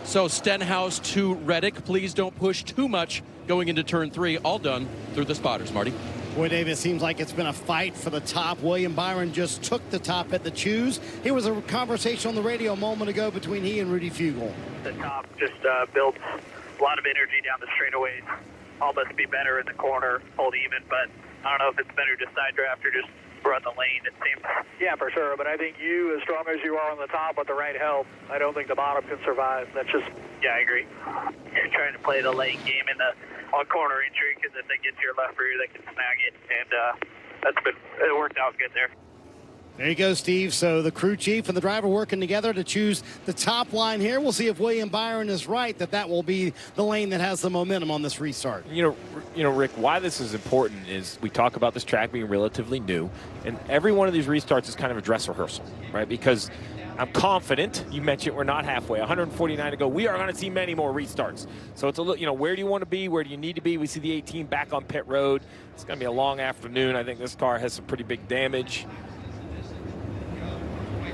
Speaker 11: So Stenhouse to Reddick, please don't push too much going into turn 3. All done through the spotters, Marty.
Speaker 13: Boy, Dave, it seems like it's been a fight for the top. William Byron just took the top at the choose. Here was a conversation on the radio a moment ago between he and Rudy Fugle.
Speaker 14: The top just builds a lot of energy down the straightaways. Almost be better in the corner, hold even, but I don't know if it's better to side draft or just run the lane, it seems.
Speaker 22: Yeah, for sure, but I think you, as strong as you are on the top with the right help, I don't think the bottom can survive. That's just...
Speaker 14: Yeah, I agree. You're trying to play the lane game in the on corner entry, because if they get to your left rear, they can snag it, and it worked out good there.
Speaker 13: There you go, Steve. So the crew chief and the driver working together to choose the top line here. We'll see if William Byron is right, that will be the lane that has the momentum on this restart.
Speaker 8: You know, Rick, why this is important is we talk about this track being relatively new, and every one of these restarts is kind of a dress rehearsal, right? Because I'm confident, you mentioned we're not halfway, 149 to go. We are going to see many more restarts. So it's a little, where do you want to be? Where do you need to be? We see the 18 back on pit road. It's going to be a long afternoon. I think this car has some pretty big damage.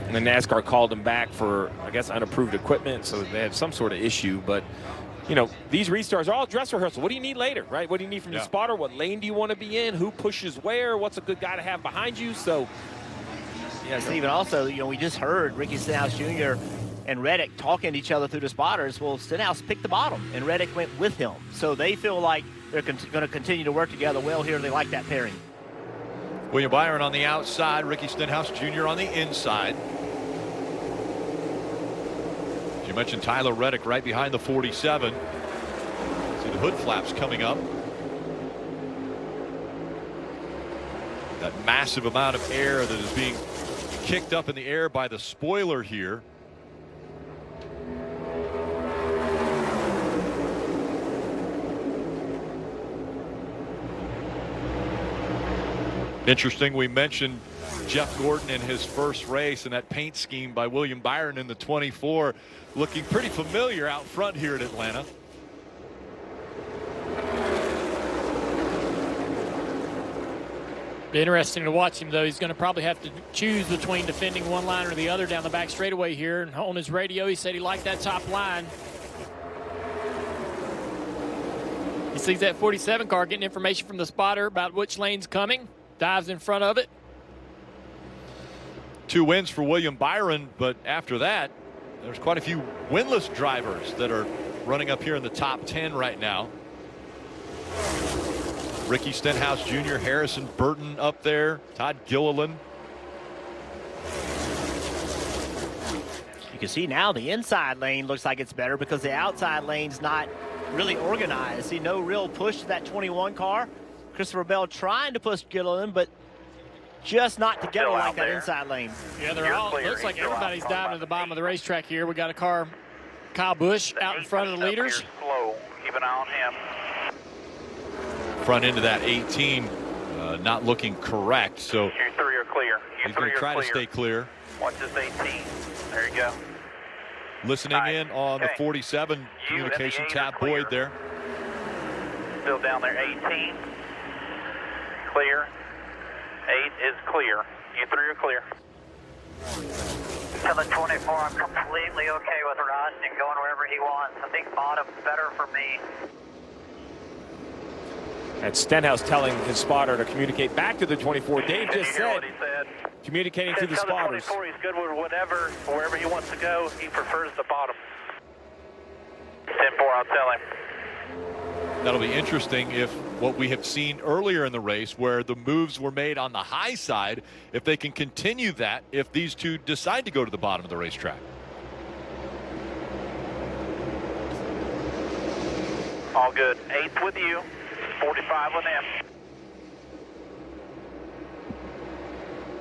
Speaker 8: And the NASCAR called him back for, I guess, unapproved equipment, so they had some sort of issue. But, these restarts are all dress rehearsal. What do you need later, right? What do you need from the spotter? What lane do you want to be in? Who pushes where? What's a good guy to have behind you? So,
Speaker 10: yeah, Steve, and also, we just heard Ricky Stenhouse Jr. and Reddick talking to each other through the spotters. Well, Stenhouse picked the bottom, and Reddick went with him. So they feel like they're going to continue to work together well here. They like that pairing.
Speaker 1: William Byron on the outside, Ricky Stenhouse Jr. on the inside. As you mentioned, Tyler Reddick right behind the 47. See the hood flaps coming up. That massive amount of air that is being kicked up in the air by the spoiler here. Interesting, we mentioned Jeff Gordon in his first race and that paint scheme by William Byron in the 24 looking pretty familiar out front here at Atlanta.
Speaker 9: Be interesting to watch him, though. He's going to probably have to choose between defending one line or the other down the back straightaway here. And on his radio, he said he liked that top line. He sees that 47 car getting information from the spotter about which lane's coming. Dives in front of it.
Speaker 1: 2 wins for William Byron, but after that, there's quite a few winless drivers that are running up here in the top 10 right now. Ricky Stenhouse Jr., Harrison Burton up there, Todd Gilliland.
Speaker 10: You can see now the inside lane looks like it's better because the outside lane's not really organized. See, no real push to that 21 car. Christopher Bell trying to push Gilliland, but just not together like that inside lane.
Speaker 9: Yeah, they're all, looks like everybody's diving to the bottom of the racetrack here. We got a car, Kyle Busch, out in front of the leaders.
Speaker 14: Slow. Keep an eye on him.
Speaker 1: Front end of that 18 not looking correct, so
Speaker 14: You 3 are clear.
Speaker 1: he's going to try to stay clear.
Speaker 14: Watch this 18. There you go.
Speaker 1: Listening in on the 47 communication, Tab Boyd there.
Speaker 14: Still down there, 18. Clear. 8 is clear. You 3 are clear. To the 24, I'm completely okay with Russ and going wherever he wants. I think bottom's better for me.
Speaker 8: And Stenhouse telling his spotter to communicate back to the 24. Dave just said,
Speaker 14: what he said.
Speaker 8: Communicating to the spotters.
Speaker 14: 24, he's good with whatever, wherever he wants to go. He prefers the bottom. 10-4, I'll tell him.
Speaker 1: That'll be interesting if what we have seen earlier in the race where the moves were made on the high side, if they can continue that if these two decide to go to the bottom of the racetrack.
Speaker 14: All good. 8th with you. 45 with him.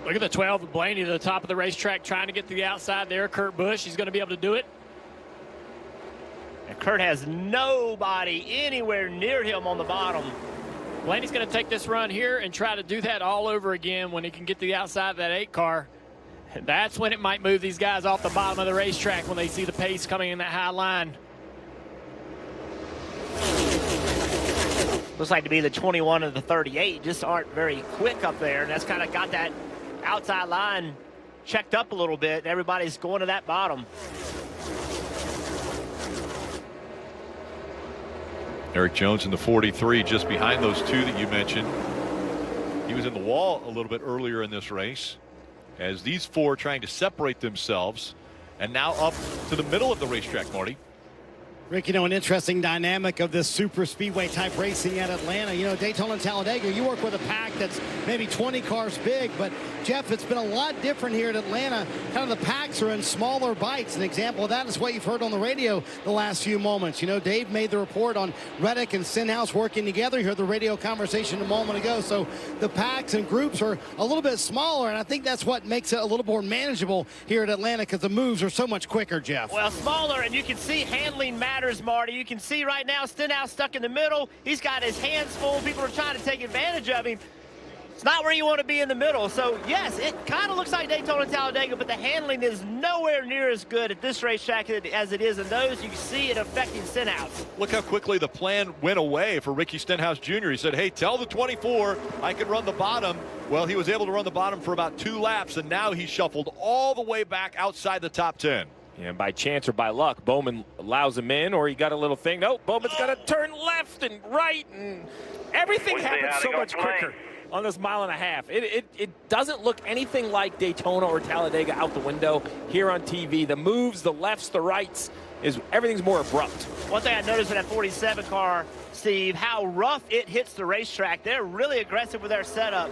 Speaker 9: Look at the 12 with Blaney to the top of the racetrack trying to get to the outside there. Kurt Busch, he's going to be able to do it.
Speaker 10: And Kurt has nobody anywhere near him on the bottom.
Speaker 9: Blaney's going to take this run here and try to do that all over again when he can get to the outside of that 8 car. That's when it might move these guys off the bottom of the racetrack when they see the pace coming in that high line.
Speaker 10: Looks like to be the 21 and the 38. Just aren't very quick up there. And that's kind of got that outside line checked up a little bit. And everybody's going to that bottom.
Speaker 1: Eric Jones in the 43 just behind those 2 that you mentioned. He was in the wall a little bit earlier in this race as these 4 trying to separate themselves and now up to the middle of the racetrack, Marty.
Speaker 13: Rick, an interesting dynamic of this super speedway type racing at Atlanta. Daytona and Talladega, you work with a pack that's maybe 20 cars big, but Jeff, it's been a lot different here at Atlanta. Kind of the packs are in smaller bites. An example of that is what you've heard on the radio the last few moments. Dave made the report on Reddick and Stenhouse working together. You heard the radio conversation a moment ago. So the packs and groups are a little bit smaller, and I think that's what makes it a little more manageable here at Atlanta because the moves are so much quicker, Jeff.
Speaker 10: Well, smaller, and you can see handling matters, Marty. You can see right now Stenhouse stuck in the middle. He's got his hands full. People are trying to take advantage of him. It's not where you want to be in the middle. So, yes, it kind of looks like Daytona and Talladega, but the handling is nowhere near as good at this racetrack as it is in those. You can see it affecting Stenhouse.
Speaker 1: Look how quickly the plan went away for Ricky Stenhouse Jr. He said, hey, tell the 24 I can run the bottom. Well, he was able to run the bottom for about 2 laps, and now he shuffled all the way back outside the top 10.
Speaker 8: And by chance or by luck, Bowman allows him in, or he got a little thing. No, Bowman's got to turn left and right, and everything happens so much quicker on this 1.5 miles. It doesn't look anything like Daytona or Talladega out the window here on TV. The moves, the lefts, the rights, everything's more abrupt.
Speaker 10: One thing I noticed in that 47 car, Steve, how rough it hits the racetrack. They're really aggressive with their setup.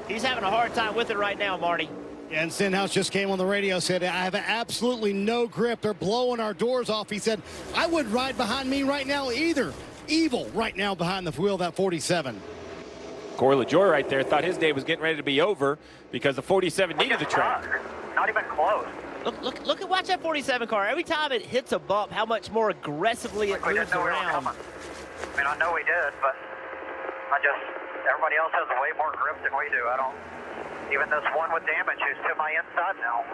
Speaker 10: He's having a hard time with it right now, Marty.
Speaker 13: And Stenhouse just came on the radio, said, I have absolutely no grip. They're blowing our doors off. He said, I wouldn't ride behind me right now either. Evil right now behind the wheel of that 47.
Speaker 8: Corey LaJoie right there thought his day was getting ready to be over because the 47 needed the track.
Speaker 14: Not even close.
Speaker 10: Look, watch that 47 car. Every time it hits a bump, how much more aggressively it moves around.
Speaker 14: I know we did, but everybody else has way more grip than we do. Even this one with damage is to my inside now.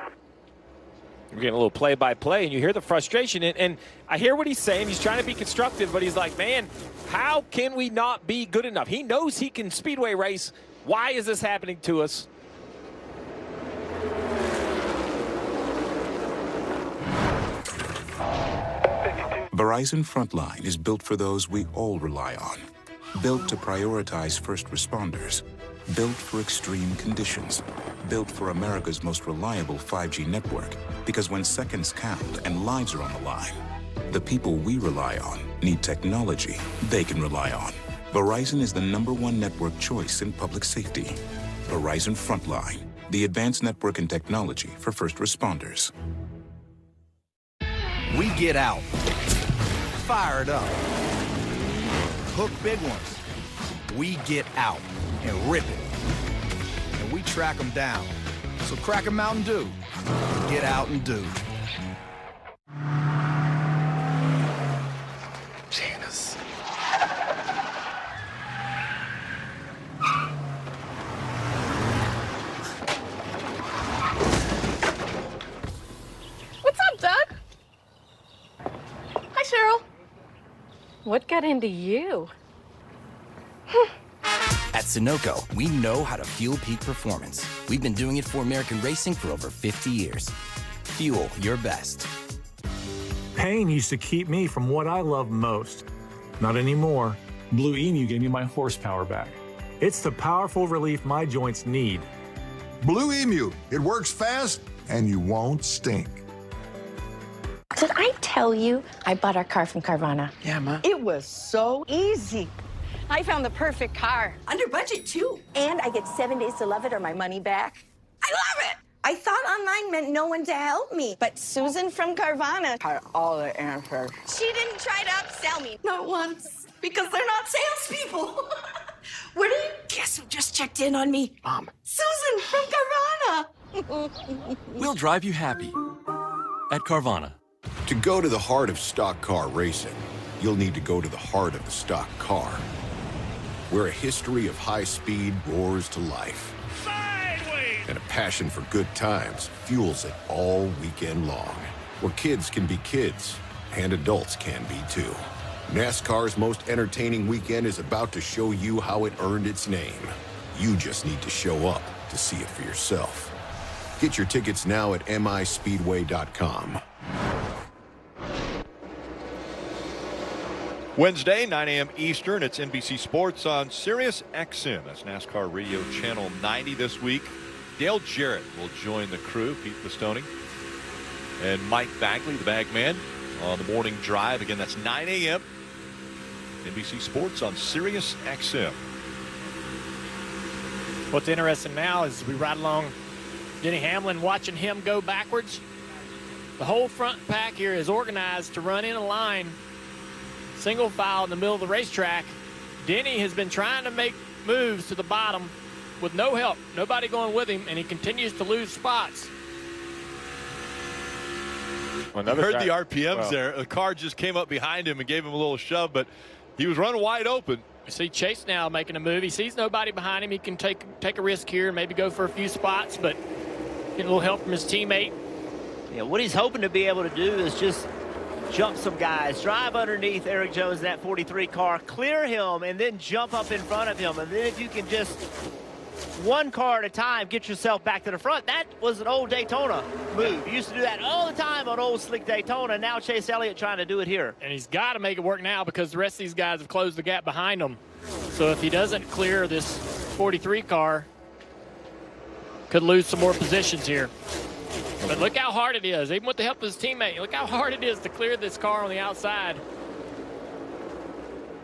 Speaker 8: We're getting a little play-by-play, and you hear the frustration. And I hear what he's saying. He's trying to be constructive, but he's like, man, how can we not be good enough? He knows he can speedway race. Why is this happening to us?
Speaker 2: Verizon Frontline is built for those we all rely on. Built to prioritize first responders. Built for extreme conditions. Built for America's most reliable 5G network. Because when seconds count and lives are on the line, the people we rely on need technology they can rely on. Verizon is the #1 network choice in public safety. Verizon Frontline, the advanced network and technology for first responders.
Speaker 6: We get out, fired up, hook big ones. We get out and rip it. And we track them down. So crack a Mountain Dew. Get out and do. Janice.
Speaker 23: What's up, Doug? Hi, Cheryl. What got into you?
Speaker 24: At Sunoco, we know how to fuel peak performance. We've been doing it for American racing for over 50 years. Fuel your best.
Speaker 25: Pain used to keep me from what I love most. Not anymore. Blue Emu gave me my horsepower back. It's the powerful relief my joints need.
Speaker 26: Blue Emu. It works fast and you won't stink.
Speaker 27: Did I tell you I bought our car from Carvana?
Speaker 28: Yeah, Ma. It was so easy. I found the perfect car.
Speaker 27: Under budget, too. And I get 7 days to love it or my money back. I love it! I thought online meant no one to help me, but Susan from Carvana
Speaker 28: Had all the answers.
Speaker 27: She didn't try to upsell me. Not once. Because they're not salespeople. Where do you guess who just checked in on me?
Speaker 28: Mom.
Speaker 27: Susan from Carvana.
Speaker 29: We'll drive you happy at Carvana.
Speaker 30: To go to the heart of stock car racing, you'll need to go to the heart of the stock car, where a history of high speed roars to life. Sideways! And a passion for good times fuels it all weekend long. Where kids can be kids, and adults can be too. NASCAR's most entertaining weekend is about to show you how it earned its name. You just need to show up to see it for yourself. Get your tickets now at mispeedway.com.
Speaker 1: Wednesday, 9 a.m. Eastern. It's NBC Sports on Sirius XM. That's NASCAR Radio Channel 90 this week. Dale Jarrett will join the crew. Pete Pistone and Mike Bagley, the bag man, on the morning drive. Again, that's 9 a.m. NBC Sports on Sirius XM.
Speaker 9: What's interesting now is we ride along Denny Hamlin, watching him go backwards. The whole front pack here is organized to run in a line, single file in the middle of the racetrack. Denny has been trying to make moves to the bottom with no help, nobody going with him, and he continues to lose spots.
Speaker 1: I heard the RPMs there. The car just came up behind him and gave him a little shove, but he was running wide open.
Speaker 9: You see Chase now making a move. He sees nobody behind him. He can take a risk here, maybe go for a few spots, but get a little help from his teammate.
Speaker 10: Yeah, what he's hoping to be able to do is just jump some guys, drive underneath Eric Jones in that 43 car, clear him, and then jump up in front of him. And then if you can just one car at a time get yourself back to the front. That was an old Daytona move. You used to do that all the time on old slick Daytona. Now Chase Elliott trying to do it here.
Speaker 9: And he's got to make it work now because the rest of these guys have closed the gap behind him. So if he doesn't clear this 43 car, could lose some more positions here. But look how hard it is, even with the help of his teammate. Look how hard it is to clear this car on the outside.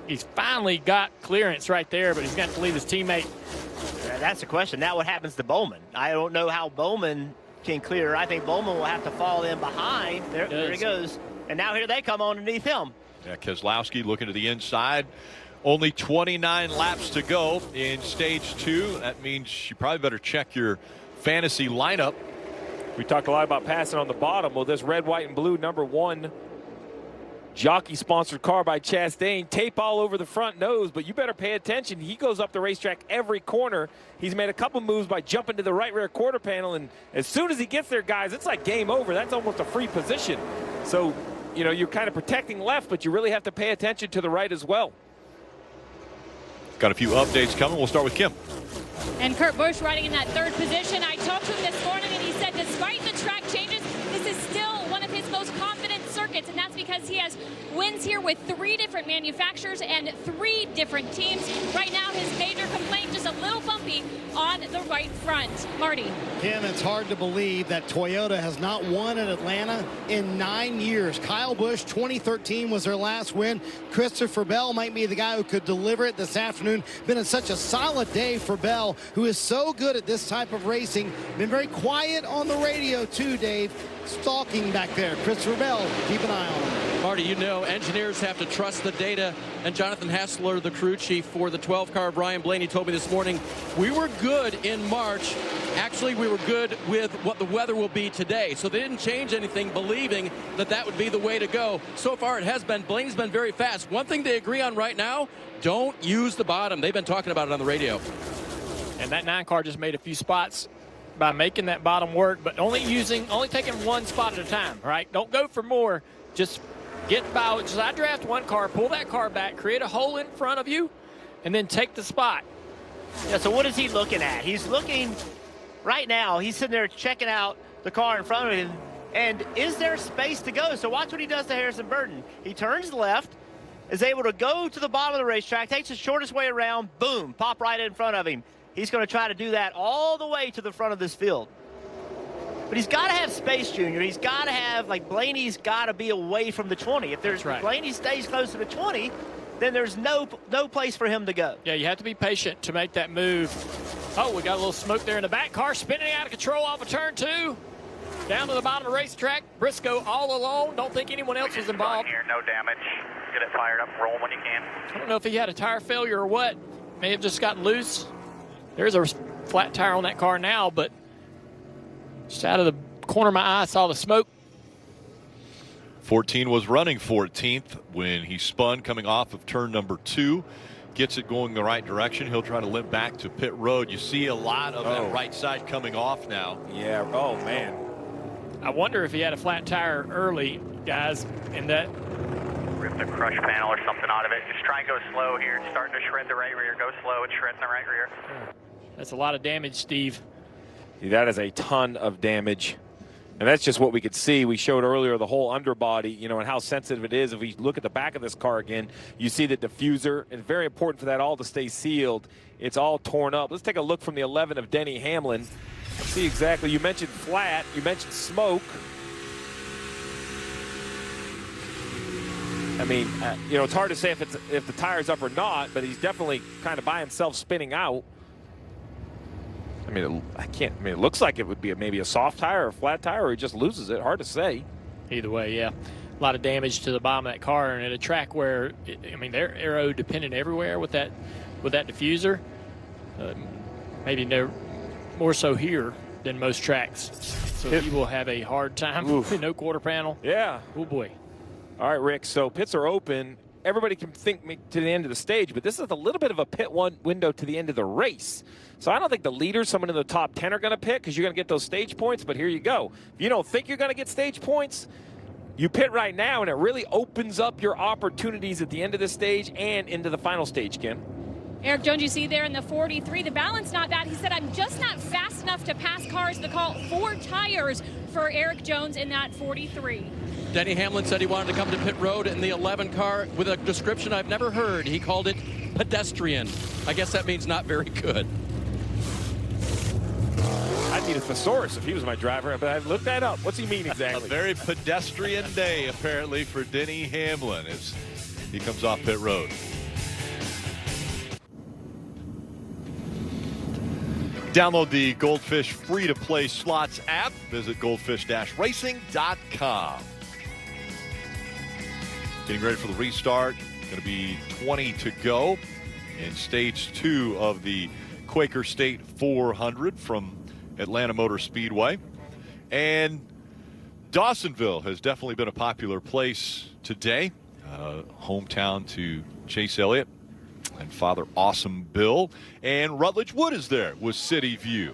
Speaker 9: He's finally got clearance right there, but he's got to leave his teammate.
Speaker 10: Yeah, that's the question. Now what happens to Bowman? I don't know how Bowman can clear. I think Bowman will have to fall in behind. There he goes. And now here they come underneath him.
Speaker 1: Yeah, Keselowski looking to the inside. Only 29 laps to go in stage 2. That means you probably better check your fantasy lineup.
Speaker 8: We talked a lot about passing on the bottom. Well, this red, white, and blue #1 jockey-sponsored car by Chastain, tape all over the front nose, but you better pay attention. He goes up the racetrack every corner. He's made a couple moves by jumping to the right rear quarter panel, and as soon as he gets there, guys, it's like game over. That's almost a free position. So, you know, you're kind of protecting left, but you really have to pay attention to the right as well.
Speaker 1: Got a few updates coming. We'll start with Kim.
Speaker 3: And Kurt Busch riding in that 3rd position. I talked to him this morning, and he said despite the track changes, this is still one of his most confident circuits, and that's because he has wins here with 3 different manufacturers and 3 different teams. Right now, his major complaint, just a little bumpy on the right front. Marty.
Speaker 13: Kim, it's hard to believe that Toyota has not won at Atlanta in 9 years. Kyle Busch, 2013 was their last win. Christopher Bell might be the guy who could deliver it this afternoon. Been in such a solid day for Bell, who is so good at this type of racing. Been very quiet on the radio too, Dave. Stalking back there. Christopher Bell, keep an eye on him.
Speaker 11: Marty, you know, engineers have to trust the data, and Jonathan Hassler, the crew chief for the 12 car, Brian Blaney, told me this morning, we were good in March. Actually, we were good with what the weather will be today. So they didn't change anything, believing that that would be the way to go. So far, it has been. Blaney's been very fast. One thing they agree on right now, don't use the bottom. They've been talking about it on the radio.
Speaker 9: And that 9 car just made a few spots by making that bottom work, but only taking 1 spot at a time, right? Don't go for more. Just get by. Just I draft 1 car, pull that car back, create a hole in front of you, and then take the spot.
Speaker 10: Yeah, so what is he looking at? He's looking right now. He's sitting there checking out the car in front of him, and is there space to go? So watch what he does to Harrison Burton. He turns left, is able to go to the bottom of the racetrack, takes the shortest way around, boom, pop right in front of him. He's going to try to do that all the way to the front of this field. But he's got to have space, Junior. He's got to have, like, Blaney's got to be away from the 20. If there's Blaney stays close to the 20, then there's no place for him to go.
Speaker 9: Yeah, you have to be patient to make that move. Oh, we got a little smoke there in the back. Car spinning out of control off of turn 2. Down to the bottom of the racetrack. Briscoe all alone. Don't think anyone else was involved.
Speaker 21: Here, no damage. Get it fired up. Roll when you can.
Speaker 9: I don't know if he had a tire failure or what. May have just gotten loose. There's a flat tire on that car now, but just out of the corner of my eye, I saw the smoke.
Speaker 1: 14 was running 14th when he spun coming off of turn number 2. Gets it going the right direction. He'll try to limp back to pit road. You see a lot of that right side coming off now.
Speaker 8: Yeah, oh, man.
Speaker 9: I wonder if he had a flat tire early, guys, in that.
Speaker 21: Rip the crush panel or something out of it. Just try and go slow here. It's starting to shred the right rear. Go slow and shred the right rear.
Speaker 9: That's a lot of damage, Steve.
Speaker 8: That is a ton of damage. And that's just what we could see. We showed earlier the whole underbody, you know, and how sensitive it is. If we look at the back of this car again, you see the diffuser. It's very important for that all to stay sealed. It's all torn up. Let's take a look from the 11 of Denny Hamlin. Let's see exactly. You mentioned flat. You mentioned smoke. mean, it's hard to say if the tire's up or not, but he's definitely kind of by himself spinning out. I mean, it looks like it would be maybe a soft tire or a flat tire, or he just loses it. Hard to say.
Speaker 9: Either way, yeah. A lot of damage to the bottom of that car, and at a track where, they're aero dependent everywhere with that diffuser. Maybe more so here than most tracks. So he will have a hard time. No quarter panel.
Speaker 8: Yeah.
Speaker 9: Oh boy.
Speaker 8: All right, Rick. So pits are open. Everybody can think to the end of the stage, but this is a little bit of a pit window to the end of the race. So I don't think the leaders, someone in the top 10, are going to pit because you're going to get those stage points. But here you go. If you don't think you're going to get stage points, you pit right now, and it really opens up your opportunities at the end of the stage and into the final stage, Kim.
Speaker 3: Eric Jones, you see there in the 43, the balance not bad. He said, I'm just not fast enough to pass cars. The call, 4 tires for Eric Jones in that 43.
Speaker 11: Denny Hamlin said he wanted to come to pit road in the 11 car with a description I've never heard. He called it pedestrian. I guess that means not very good.
Speaker 8: I'd need a thesaurus if he was my driver, but I looked that up. What's he mean exactly?
Speaker 1: A very pedestrian day, apparently, for Denny Hamlin as he comes off pit road. Download the Goldfish free-to-play slots app. Visit goldfish-racing.com. Getting ready for the restart. Going to be 20 to go in stage 2 of the Quaker State 400 from Atlanta Motor Speedway. And Dawsonville has definitely been a popular place today. Hometown to Chase Elliott and Father Awesome Bill. And Rutledge Wood is there with City View.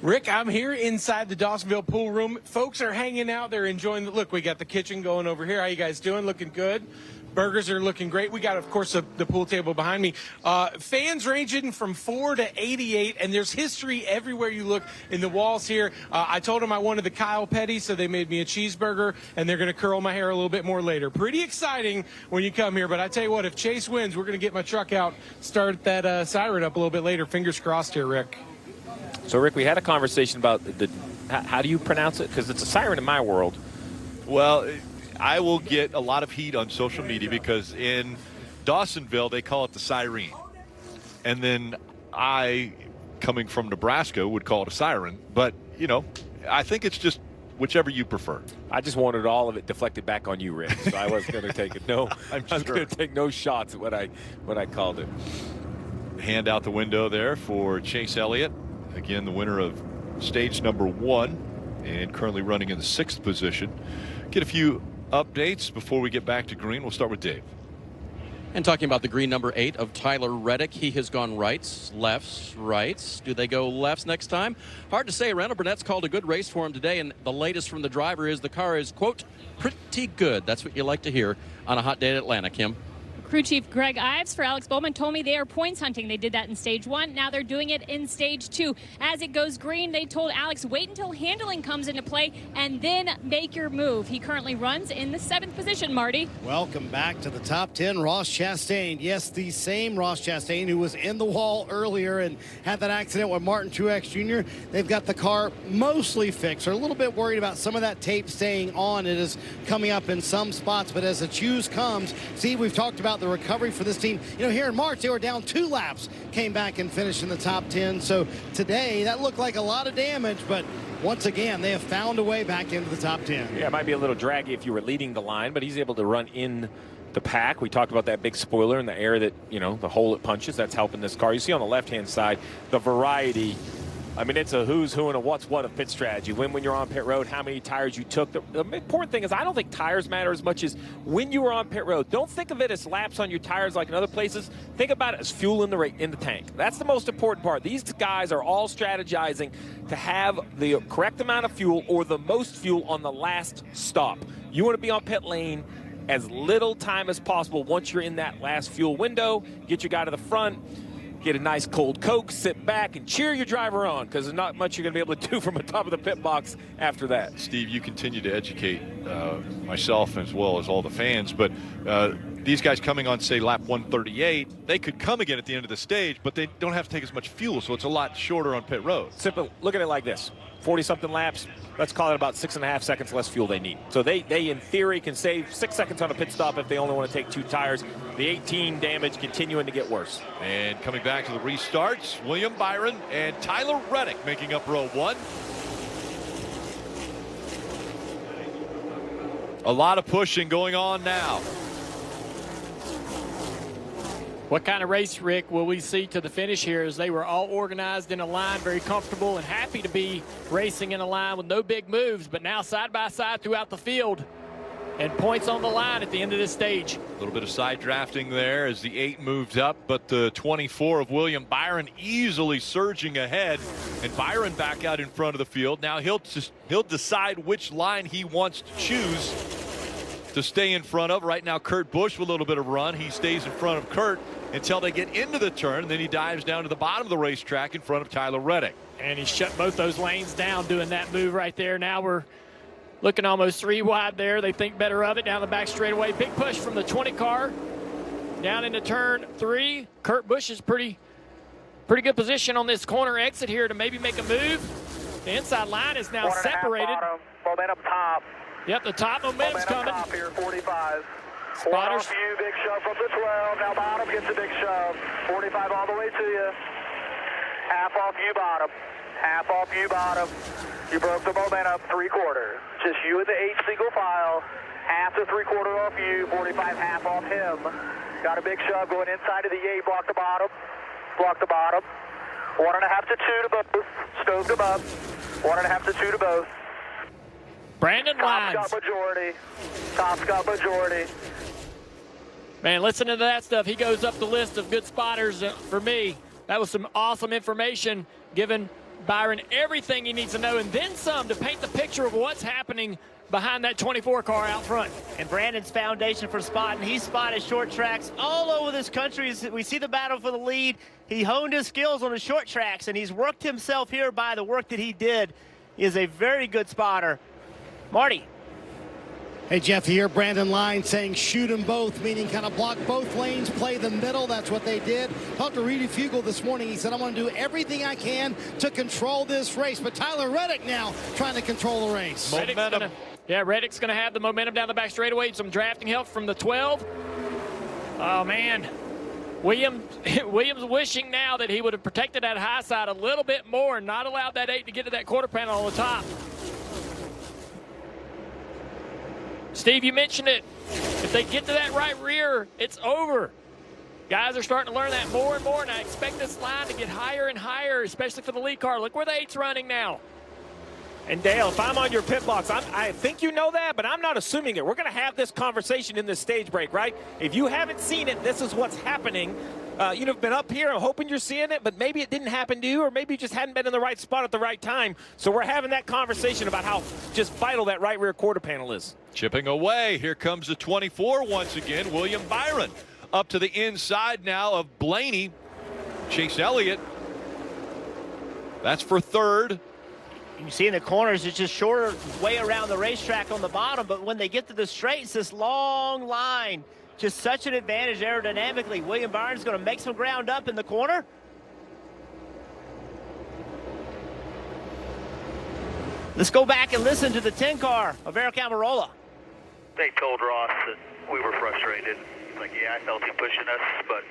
Speaker 4: Rick, I'm here inside the Dawsonville pool room. Folks are hanging out. They're enjoying the look. We got the kitchen going over here. How you guys doing? Looking good? Burgers are looking great. We got, of course, the pool table behind me. Fans ranging from 4 to 88, and there's history everywhere you look in the walls here. I told them I wanted the Kyle Petty, so they made me a cheeseburger, and they're going to curl my hair a little bit more later. Pretty exciting when you come here, but I tell you what, if Chase wins, we're going to get my truck out, start that siren up a little bit later. Fingers crossed here, Rick.
Speaker 8: So, Rick, we had a conversation about how do you pronounce it? Because it's a siren in my world.
Speaker 1: Well, I will get a lot of heat on social media because in Dawsonville, they call it the siren. And then I, coming from Nebraska, would call it a siren. But, I think it's just whichever you prefer.
Speaker 8: I just wanted all of it deflected back on you, Rick. So I wasn't going to take it. No, I was going to take no shots at what I called it.
Speaker 1: Hand out the window there for Chase Elliott. Again, the winner of stage number 1 and currently running in the 6th position. Get a few updates before we get back to green. We'll start with Dave.
Speaker 11: And talking about the green number 8 of Tyler Reddick, he has gone rights, lefts, rights. Do they go lefts next time? Hard to say. Randall Burnett's called a good race for him today, and the latest from the driver is the car is, quote, pretty good. That's what you like to hear on a hot day at Atlanta, Kim.
Speaker 3: Crew Chief Greg Ives for Alex Bowman told me they are points hunting. They did that in stage 1. Now they're doing it in stage 2. As it goes green, they told Alex, wait until handling comes into play and then make your move. He currently runs in the 7th position, Marty.
Speaker 13: Welcome back to the top 10. Ross Chastain. Yes, the same Ross Chastain who was in the wall earlier and had that accident with Martin Truex Jr. They've got the car mostly fixed. They're a little bit worried about some of that tape staying on. It is coming up in some spots, but as the choose comes, see, we've talked about the recovery for this team. Here in March, they were down 2 laps, came back and finished in the top 10. So today, that looked like a lot of damage, but once again, they have found a way back into the top 10.
Speaker 8: Yeah, it might be a little draggy if you were leading the line, but he's able to run in the pack. We talked about that big spoiler and the air that, the hole it punches. That's helping this car. You see on the left-hand side, the variety. I mean, it's a who's who and a what's what of pit strategy. When you're on pit road, how many tires you took. The important thing is I don't think tires matter as much as when you were on pit road. Don't think of it as laps on your tires like in other places. Think about it as fuel in the tank. That's the most important part. These guys are all strategizing to have the correct amount of fuel or the most fuel on the last stop. You want to be on pit lane as little time as possible once you're in that last fuel window. Get your guy to the front. Get a nice cold Coke, sit back, and cheer your driver on because there's not much you're going to be able to do from the top of the pit box after that.
Speaker 1: Steve, you continue to educate myself as well as all the fans, but these guys coming on, say, lap 138, they could come again at the end of the stage, but they don't have to take as much fuel, so it's a lot shorter on pit road.
Speaker 8: Simple. Look at it like this. 40-something laps, let's call it about 6.5 seconds less fuel they need. So they in theory, can save 6 seconds on a pit stop if they only want to take 2 tires. The 18 damage continuing to get worse.
Speaker 1: And coming back to the restarts, William Byron and Tyler Reddick making up row 1. A lot of pushing going on now.
Speaker 9: What kind of race, Rick, will we see to the finish here as they were all organized in a line, very comfortable and happy to be racing in a line with no big moves, but now side by side throughout the field and points on the line at the end of this stage.
Speaker 1: A little bit of side drafting there as the 8 moves up, but the 24 of William Byron easily surging ahead, and Byron back out in front of the field. Now he'll decide which line he wants to choose to stay in front of. Right now, Kurt Busch with a little bit of run. He stays in front of Kurt until they get into the turn, and then he dives down to the bottom of the racetrack in front of Tyler Reddick.
Speaker 9: And he shut both those lanes down doing that move right there. Now we're looking almost 3 wide there. They think better of it down the back straightaway. Big push from the 20 car down into turn 3. Kurt Busch is pretty good position on this corner exit here to maybe make a move. The inside line is now separated.
Speaker 21: Momentum top.
Speaker 9: Yep, the top momentum's coming.
Speaker 21: Top here, 45.
Speaker 9: Spotters.
Speaker 21: Off you, big shove from the 12. Now bottom gets a big shove. 45 all the way to you. Half off you, bottom. Half off you, bottom. You broke the momentum, 3/4. Just you and the 8 single file. Half to 3/4 off you. 45 half off him. Got a big shove going inside of the 8. Block the bottom. Block the bottom. 1.5 to 2 to both. Stove them up. 1.5 to 2 to both.
Speaker 9: Brandon Lyons.
Speaker 21: Top's got majority. Top's got majority.
Speaker 9: Man, listen to that stuff. He goes up the list of good spotters for me. That was some awesome information, giving Byron everything he needs to know and then some to paint the picture of what's happening behind that 24 car out front.
Speaker 10: And Brandon's foundation for spotting. He spotted short tracks all over this country. We see the battle for the lead. He honed his skills on the short tracks, and he's worked himself here by the work that he did. He is a very good spotter. Marty.
Speaker 13: Hey, Jeff, here, Brandon Lyons saying shoot them both, meaning kind of block both lanes, play the middle. That's what they did. Talked to Reedy Fugel this morning. He said, I'm going to do everything I can to control this race. But Tyler Reddick now trying to control the race.
Speaker 1: Momentum.
Speaker 9: Reddick's going to have the momentum down the back straightaway. Some drafting help from the 12. Oh, man. Williams wishing now that he would have protected that high side a little bit more and not allowed that 8 to get to that quarter panel on the top. Steve, you mentioned it. If they get to that right rear, it's over. Guys are starting to learn that more and more, and I expect this line to get higher and higher, especially for the lead car. Look where the 8's running now.
Speaker 8: And Dale, if I'm on your pit box, I think you know that, but I'm not assuming it. We're going to have this conversation in this stage break, right? If you haven't seen it, this is what's happening. You've been up here. I'm hoping you're seeing it, but maybe it didn't happen to you, or maybe you just hadn't been in the right spot at the right time. So we're having that conversation about how just vital that right rear quarter panel is.
Speaker 1: Chipping away. Here comes the 24 once again. William Byron up to the inside now of Blaney. Chase Elliott. That's for third.
Speaker 10: You see in the corners, it's just shorter way around the racetrack on the bottom, but when they get to the straight, it's this long line. Just such an advantage aerodynamically. William Byron's going to make some ground up in the corner. Let's go back and listen to the 10 car of Eric Almirola.
Speaker 21: They told Ross that we were frustrated. He's like, yeah, I felt him pushing us, but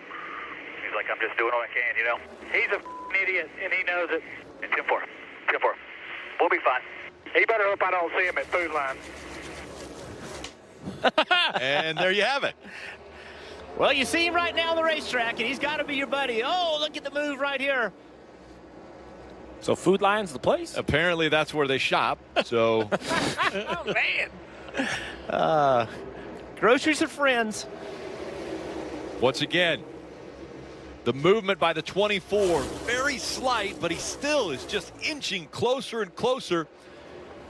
Speaker 21: he's like, I'm just doing what I can, you know? He's a idiot, and he knows it. It's 10-4. 10-4. We'll be fine. He better hope I don't see him at food line.
Speaker 1: And there you have it.
Speaker 10: Well, you see him right now on the racetrack, and he's got to be your buddy. Oh, look at the move right here.
Speaker 8: So Food Lion's the place?
Speaker 1: Apparently that's where they shop. So,
Speaker 10: oh, man. Groceries are friends.
Speaker 1: Once again, the movement by the 24, very slight, but he still is just inching closer and closer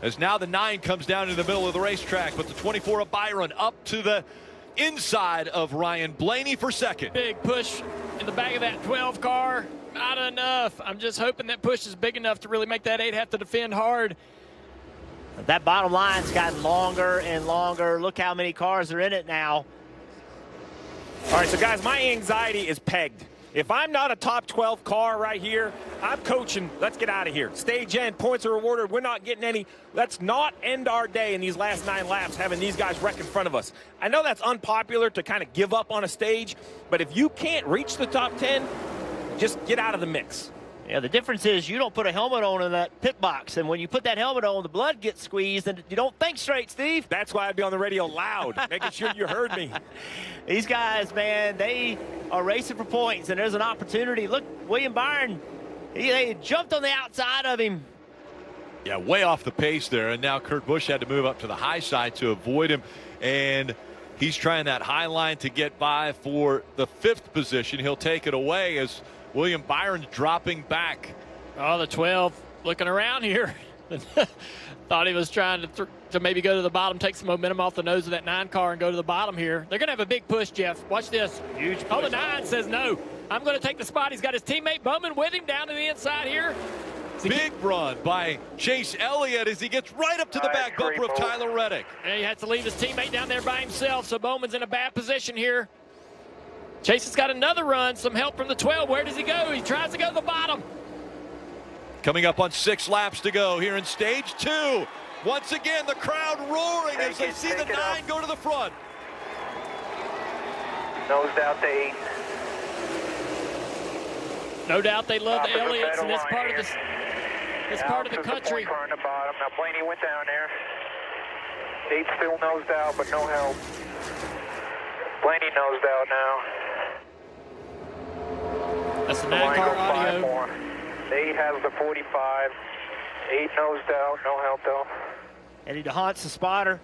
Speaker 1: as now the 9 comes down in the middle of the racetrack. But the 24 of Byron up to the inside of Ryan Blaney for second.
Speaker 9: Big push in the back of that 12 car. Not enough. I'm just hoping that push is big enough to really make that 8 have to defend hard.
Speaker 10: That bottom line's gotten longer and longer. Look how many cars are in it now.
Speaker 8: All right, so guys, my anxiety is pegged. If I'm not a top 12 car right here, I'm coaching, let's get out of here. Stage end, points are rewarded, we're not getting any. Let's not end our day in these last 9 laps having these guys wreck in front of us. I know that's unpopular to kind of give up on a stage, but if you can't reach the top 10, just get out of the mix.
Speaker 10: Yeah, the difference is you don't put a helmet on in that pit box, and when you put that helmet on, the blood gets squeezed, and you don't think straight, Steve.
Speaker 8: That's why I'd be on the radio loud, making sure you heard me.
Speaker 10: These guys, man, they are racing for points, and there's an opportunity. Look, William Byron, they jumped on the outside of him.
Speaker 1: Yeah, way off the pace there, and now Kurt Busch had to move up to the high side to avoid him, and he's trying that high line to get by for the 5th position. He'll take it away as William Byron's dropping back.
Speaker 9: Oh, the 12 looking around here. Thought he was trying to maybe go to the bottom, take some momentum off the nose of that 9 car and go to the bottom here. They're going to have a big push, Jeff. Watch this.
Speaker 10: Huge push.
Speaker 9: Oh, the 9 says no. I'm going to take the spot. He's got his teammate Bowman with him down to the inside here.
Speaker 1: Big run by Chase Elliott as he gets right up to the back bumper of Tyler Reddick.
Speaker 9: And he had to leave his teammate down there by himself, so Bowman's in a bad position here. Chase has got another run, some help from the 12. Where does he go? He tries to go to the bottom.
Speaker 1: Coming up on 6 laps to go here in stage 2. Once again, the crowd roaring as they see the 9 go to the front.
Speaker 21: Nosed out to 8.
Speaker 9: No doubt they love the Elliots in this part of the country.
Speaker 21: Car on the bottom. Now Blaney went down there. 8 still nosed out, but no help. Blaney nosed out now.
Speaker 9: That's the 9-car audio.
Speaker 21: 8 has the 45. 8 nosed out, no help though.
Speaker 10: Eddie DeHaant's the spotter.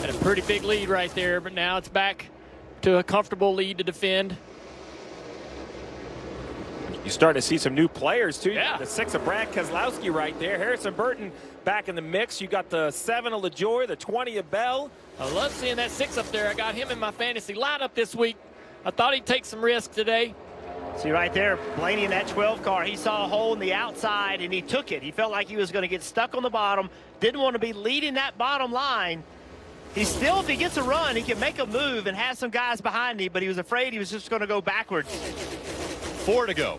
Speaker 9: Had a pretty big lead right there, but now it's back to a comfortable lead to defend.
Speaker 8: You start to see some new players, too.
Speaker 9: Yeah.
Speaker 8: The 6 of Brad Keselowski right there. Harrison Burton back in the mix. You got the 7 of LaJoy, the 20 of Bell.
Speaker 9: I love seeing that 6 up there. I got him in my fantasy lineup this week. I thought he'd take some risks today.
Speaker 10: See right there, Blaney in that 12 car, he saw a hole in the outside and he took it. He felt like he was going to get stuck on the bottom, didn't want to be leading that bottom line. He still, if he gets a run, he can make a move and have some guys behind him, but he was afraid he was just going to go backwards.
Speaker 1: 4 to go.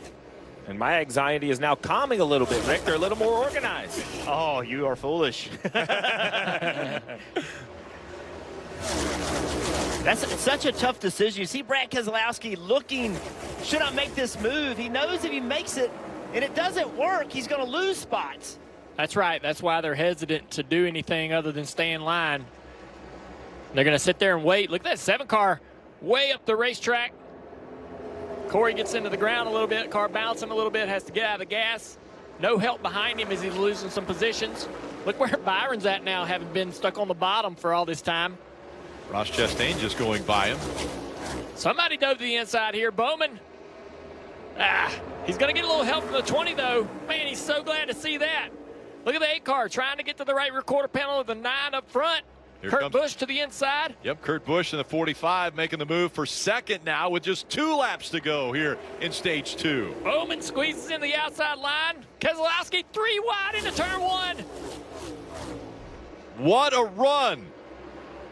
Speaker 8: And my anxiety is now calming a little bit, Rick. They're a little more organized.
Speaker 10: Oh, you are foolish. That's such a tough decision. You see Brad Keselowski looking, should I make this move? He knows if he makes it and it doesn't work, he's going to lose spots.
Speaker 9: That's right. That's why they're hesitant to do anything other than stay in line. They're going to sit there and wait. Look at that 7 car way up the racetrack. Corey gets into the ground a little bit. Car bouncing a little bit, has to get out of the gas. No help behind him as he's losing some positions. Look where Byron's at now, having been stuck on the bottom for all this time.
Speaker 1: Ross Chastain just going by him.
Speaker 9: Somebody dove to the inside here. Bowman. He's going to get a little help from the 20, though. Man, he's so glad to see that. Look at the 8 car trying to get to the right rear quarter panel of the 9 up front. Kurt Busch to the inside.
Speaker 1: Yep, Kurt Busch in the 45 making the move for 2nd now with just 2 laps to go here in stage 2.
Speaker 9: Bowman squeezes in the outside line. Keselowski 3 wide into turn 1.
Speaker 1: What a run.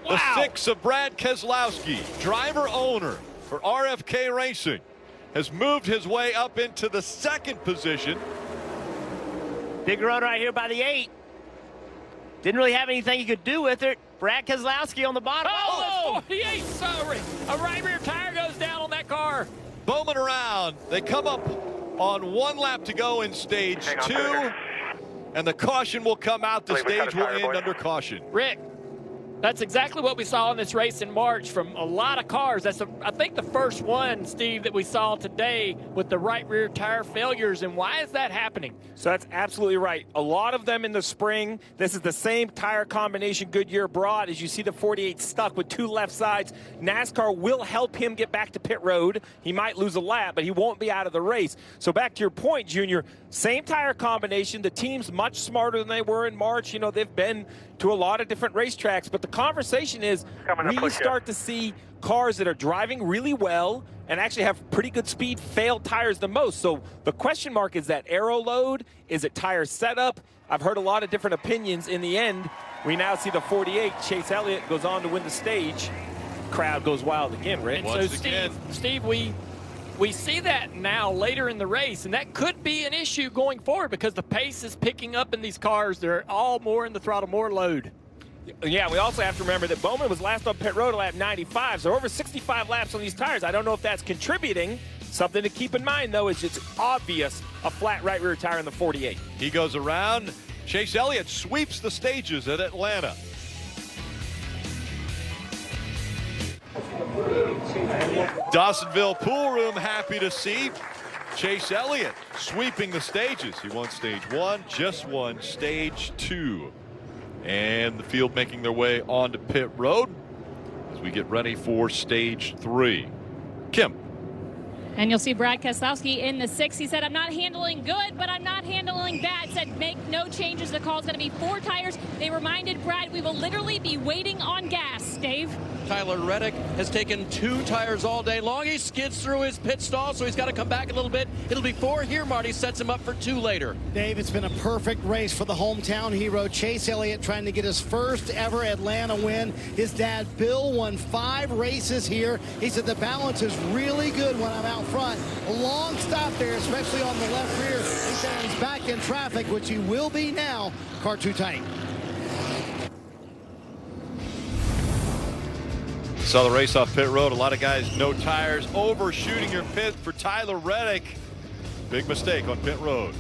Speaker 9: Wow.
Speaker 1: The 6 of Brad Keselowski, driver owner for RFK Racing, has moved his way up into the 2nd position.
Speaker 10: Big run right here by the 8. Didn't really have anything he could do with it. Brad Keselowski on the bottom.
Speaker 9: Oh, 48, sorry. A right rear tire goes down on that car.
Speaker 1: Bowman around. They come up on 1 lap to go in stage 2. And the caution will come out. The stage will end under caution.
Speaker 9: Rick, that's exactly what we saw in this race in March from a lot of cars. That's, I think, the first one, Steve, that we saw today with the right rear tire failures. And why is that happening?
Speaker 8: So that's absolutely right. A lot of them in the spring. This is the same tire combination Goodyear brought. As you see the 48 stuck with 2 left sides. NASCAR will help him get back to pit road. He might lose a lap, but he won't be out of the race. So back to your point, Junior, same tire combination. The team's much smarter than they were in March. You know, they've been to a lot of different racetracks, but the conversation is we start to see cars that are driving really well and actually have pretty good speed fail tires the most. So the question mark is that aero load, is it tire setup? I've heard a lot of different opinions. In the end, we now see the 48, Chase Elliott, goes on to win the stage. crowd goes wild again, Rick.
Speaker 9: And so, Steve, we see that now later in the race, and that could be an issue going forward because the pace is picking up in these cars. They're all more in the throttle, more load.
Speaker 8: Yeah, we also have to remember that Bowman was last on pit road at lap 95, so over 65 laps on these tires. I don't know if that's contributing. Something to keep in mind, though, is it's obvious a flat right rear tire in the 48.
Speaker 1: He goes around. Chase Elliott sweeps the stages at Atlanta. Dawsonville pool room happy to see Chase Elliott sweeping the stages. He won stage 1, just won stage 2. And the field making their way onto pit road as we get ready for stage 3. Kim.
Speaker 3: And you'll see Brad Keselowski in the 6. He said, I'm not handling good, but I'm not handling bad. Said, make no changes. The call is going to be 4 tires. They reminded Brad, we will literally be waiting on gas. Dave?
Speaker 11: Tyler Reddick has taken 2 tires all day long. He skids through his pit stall, so he's got to come back a little bit. It'll be 4 here. Marty sets him up for 2 later.
Speaker 13: Dave, it's been a perfect race for the hometown hero. Chase Elliott trying to get his first ever Atlanta win. His dad, Bill, won 5 races here. He said the balance is really good when I'm out front. A long stop there, especially on the left rear. He said he's back in traffic, which he will be now. Car too tight.
Speaker 1: Saw the race off pit road. A lot of guys, no tires, overshooting your pit for Tyler Reddick. Big mistake on pit road.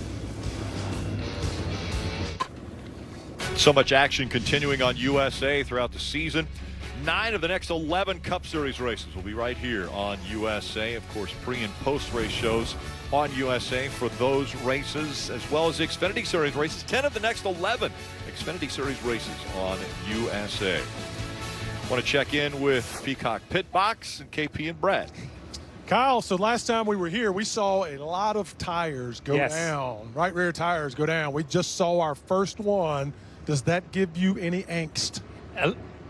Speaker 1: So much action continuing on USA throughout the season. 9 of the next 11 Cup Series races will be right here on USA. Of course, pre- and post-race shows on USA for those races, as well as the Xfinity Series races. 10 of the next 11 Xfinity Series races on USA. Want to check in with Peacock Pit Box and KP and Brad.
Speaker 5: Kyle, so last time we were here, we saw a lot of tires go down, right rear tires go down. We just saw our first one. Does that give you any angst?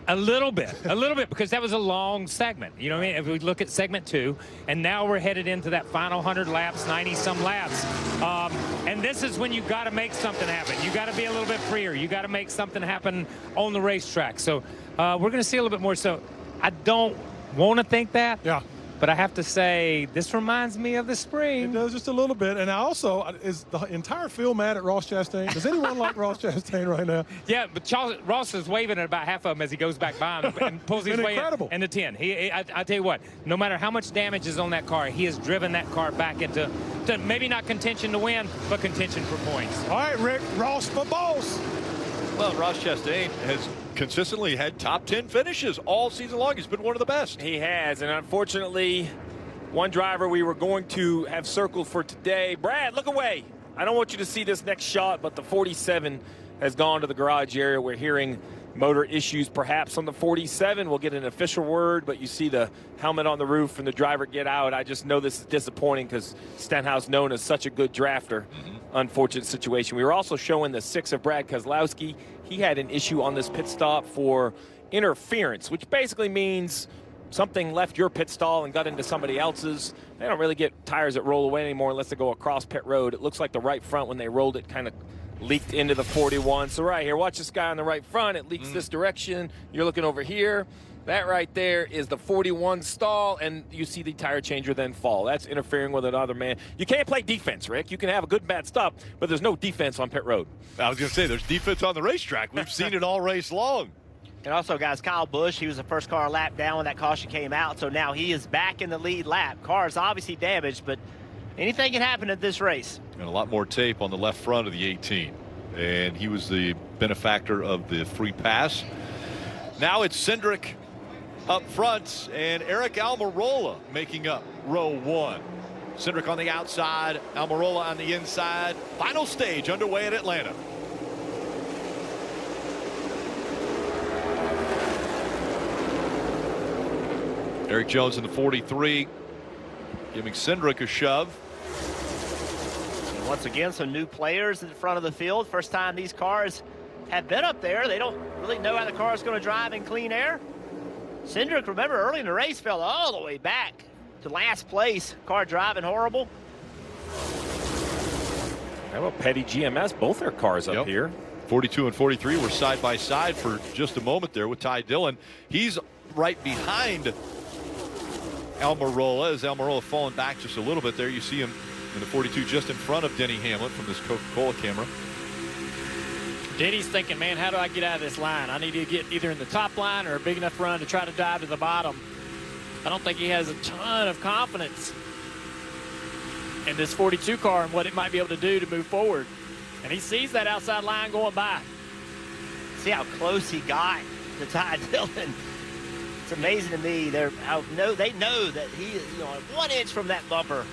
Speaker 7: A little bit, because that was a long segment. You know what I mean? If we look at segment 2, and now we're headed into that final 100 laps, 90-some laps. And this is when you got to make something happen. You got to be a little bit freer. You got to make something happen on the racetrack. So we're going to see a little bit more. So I don't want to think that.
Speaker 5: Yeah.
Speaker 7: But I have to say, this reminds me of the spring.
Speaker 5: It does just a little bit. And also, is the entire field mad at Ross Chastain? Does anyone like Ross Chastain right now?
Speaker 7: Yeah, but Ross is waving at about half of them as he goes back by him and pulls his way in the 10. I tell you what, no matter how much damage is on that car, he has driven that car back into maybe not contention to win, but contention for points.
Speaker 5: All right, Rick, Ross for boss.
Speaker 1: Well, Ross Chastain has consistently had top 10 finishes all season long. He's been one of the best.
Speaker 8: He has, and unfortunately, one driver we were going to have circled for today. Brad, look away. I don't want you to see this next shot, but the 47 has gone to the garage area. We're hearing motor issues perhaps on the 47. We'll get an official word, but you see the helmet on the roof and the driver get out. I just know this is disappointing because Stenhouse, known as such a good drafter. Unfortunate situation. We were also showing the 6 of Brad Keselowski. He had an issue on this pit stop for interference, which basically means something left your pit stall and got into somebody else's. They don't really get tires that roll away anymore unless they go across pit road. It looks like the right front, when they rolled it, kind of leaked into the 41. So right here, watch this guy on the right front. It leaks this direction. You're looking over here. That right there is the 41 stall, and you see the tire changer then fall. That's interfering with another man. You can't play defense, Rick. You can have a good bad stop, but there's no defense on pit road.
Speaker 1: I was going to say, there's defense on the racetrack. We've seen it all race long.
Speaker 10: And also, guys, Kyle Busch, he was the first car lap down when that caution came out, so now he is back in the lead lap. Car is obviously damaged, but anything can happen at this race.
Speaker 1: And a lot more tape on the left front of the 18. And he was the benefactor of the free pass. Now it's Cindric up front, and Eric Almirola making up row 1. Cindric on the outside, Almirola on the inside. Final stage underway at Atlanta. Eric Jones in the 43, giving Cindric a shove.
Speaker 10: And once again, some new players in front of the field. First time these cars have been up there. They don't really know how the car is going to drive in clean air. Cindric, remember, early in the race, fell all the way back to last place. Car driving horrible.
Speaker 8: How about Petty GMS? Both their cars up here.
Speaker 1: 42 and 43 were side by side for just a moment there with Ty Dillon. He's right behind Almirola. As Almirola falling back just a little bit there, you see him in the 42 just in front of Denny Hamlin from this Coca-Cola camera.
Speaker 9: Denny's thinking, man, how do I get out of this line? I need to get either in the top line or a big enough run to try to dive to the bottom. I don't think he has a ton of confidence in this 42 car and what it might be able to do to move forward. And he sees that outside line going by.
Speaker 10: See how close he got to Ty Dillon. It's amazing to me. They know that he is 1 inch from that bumper.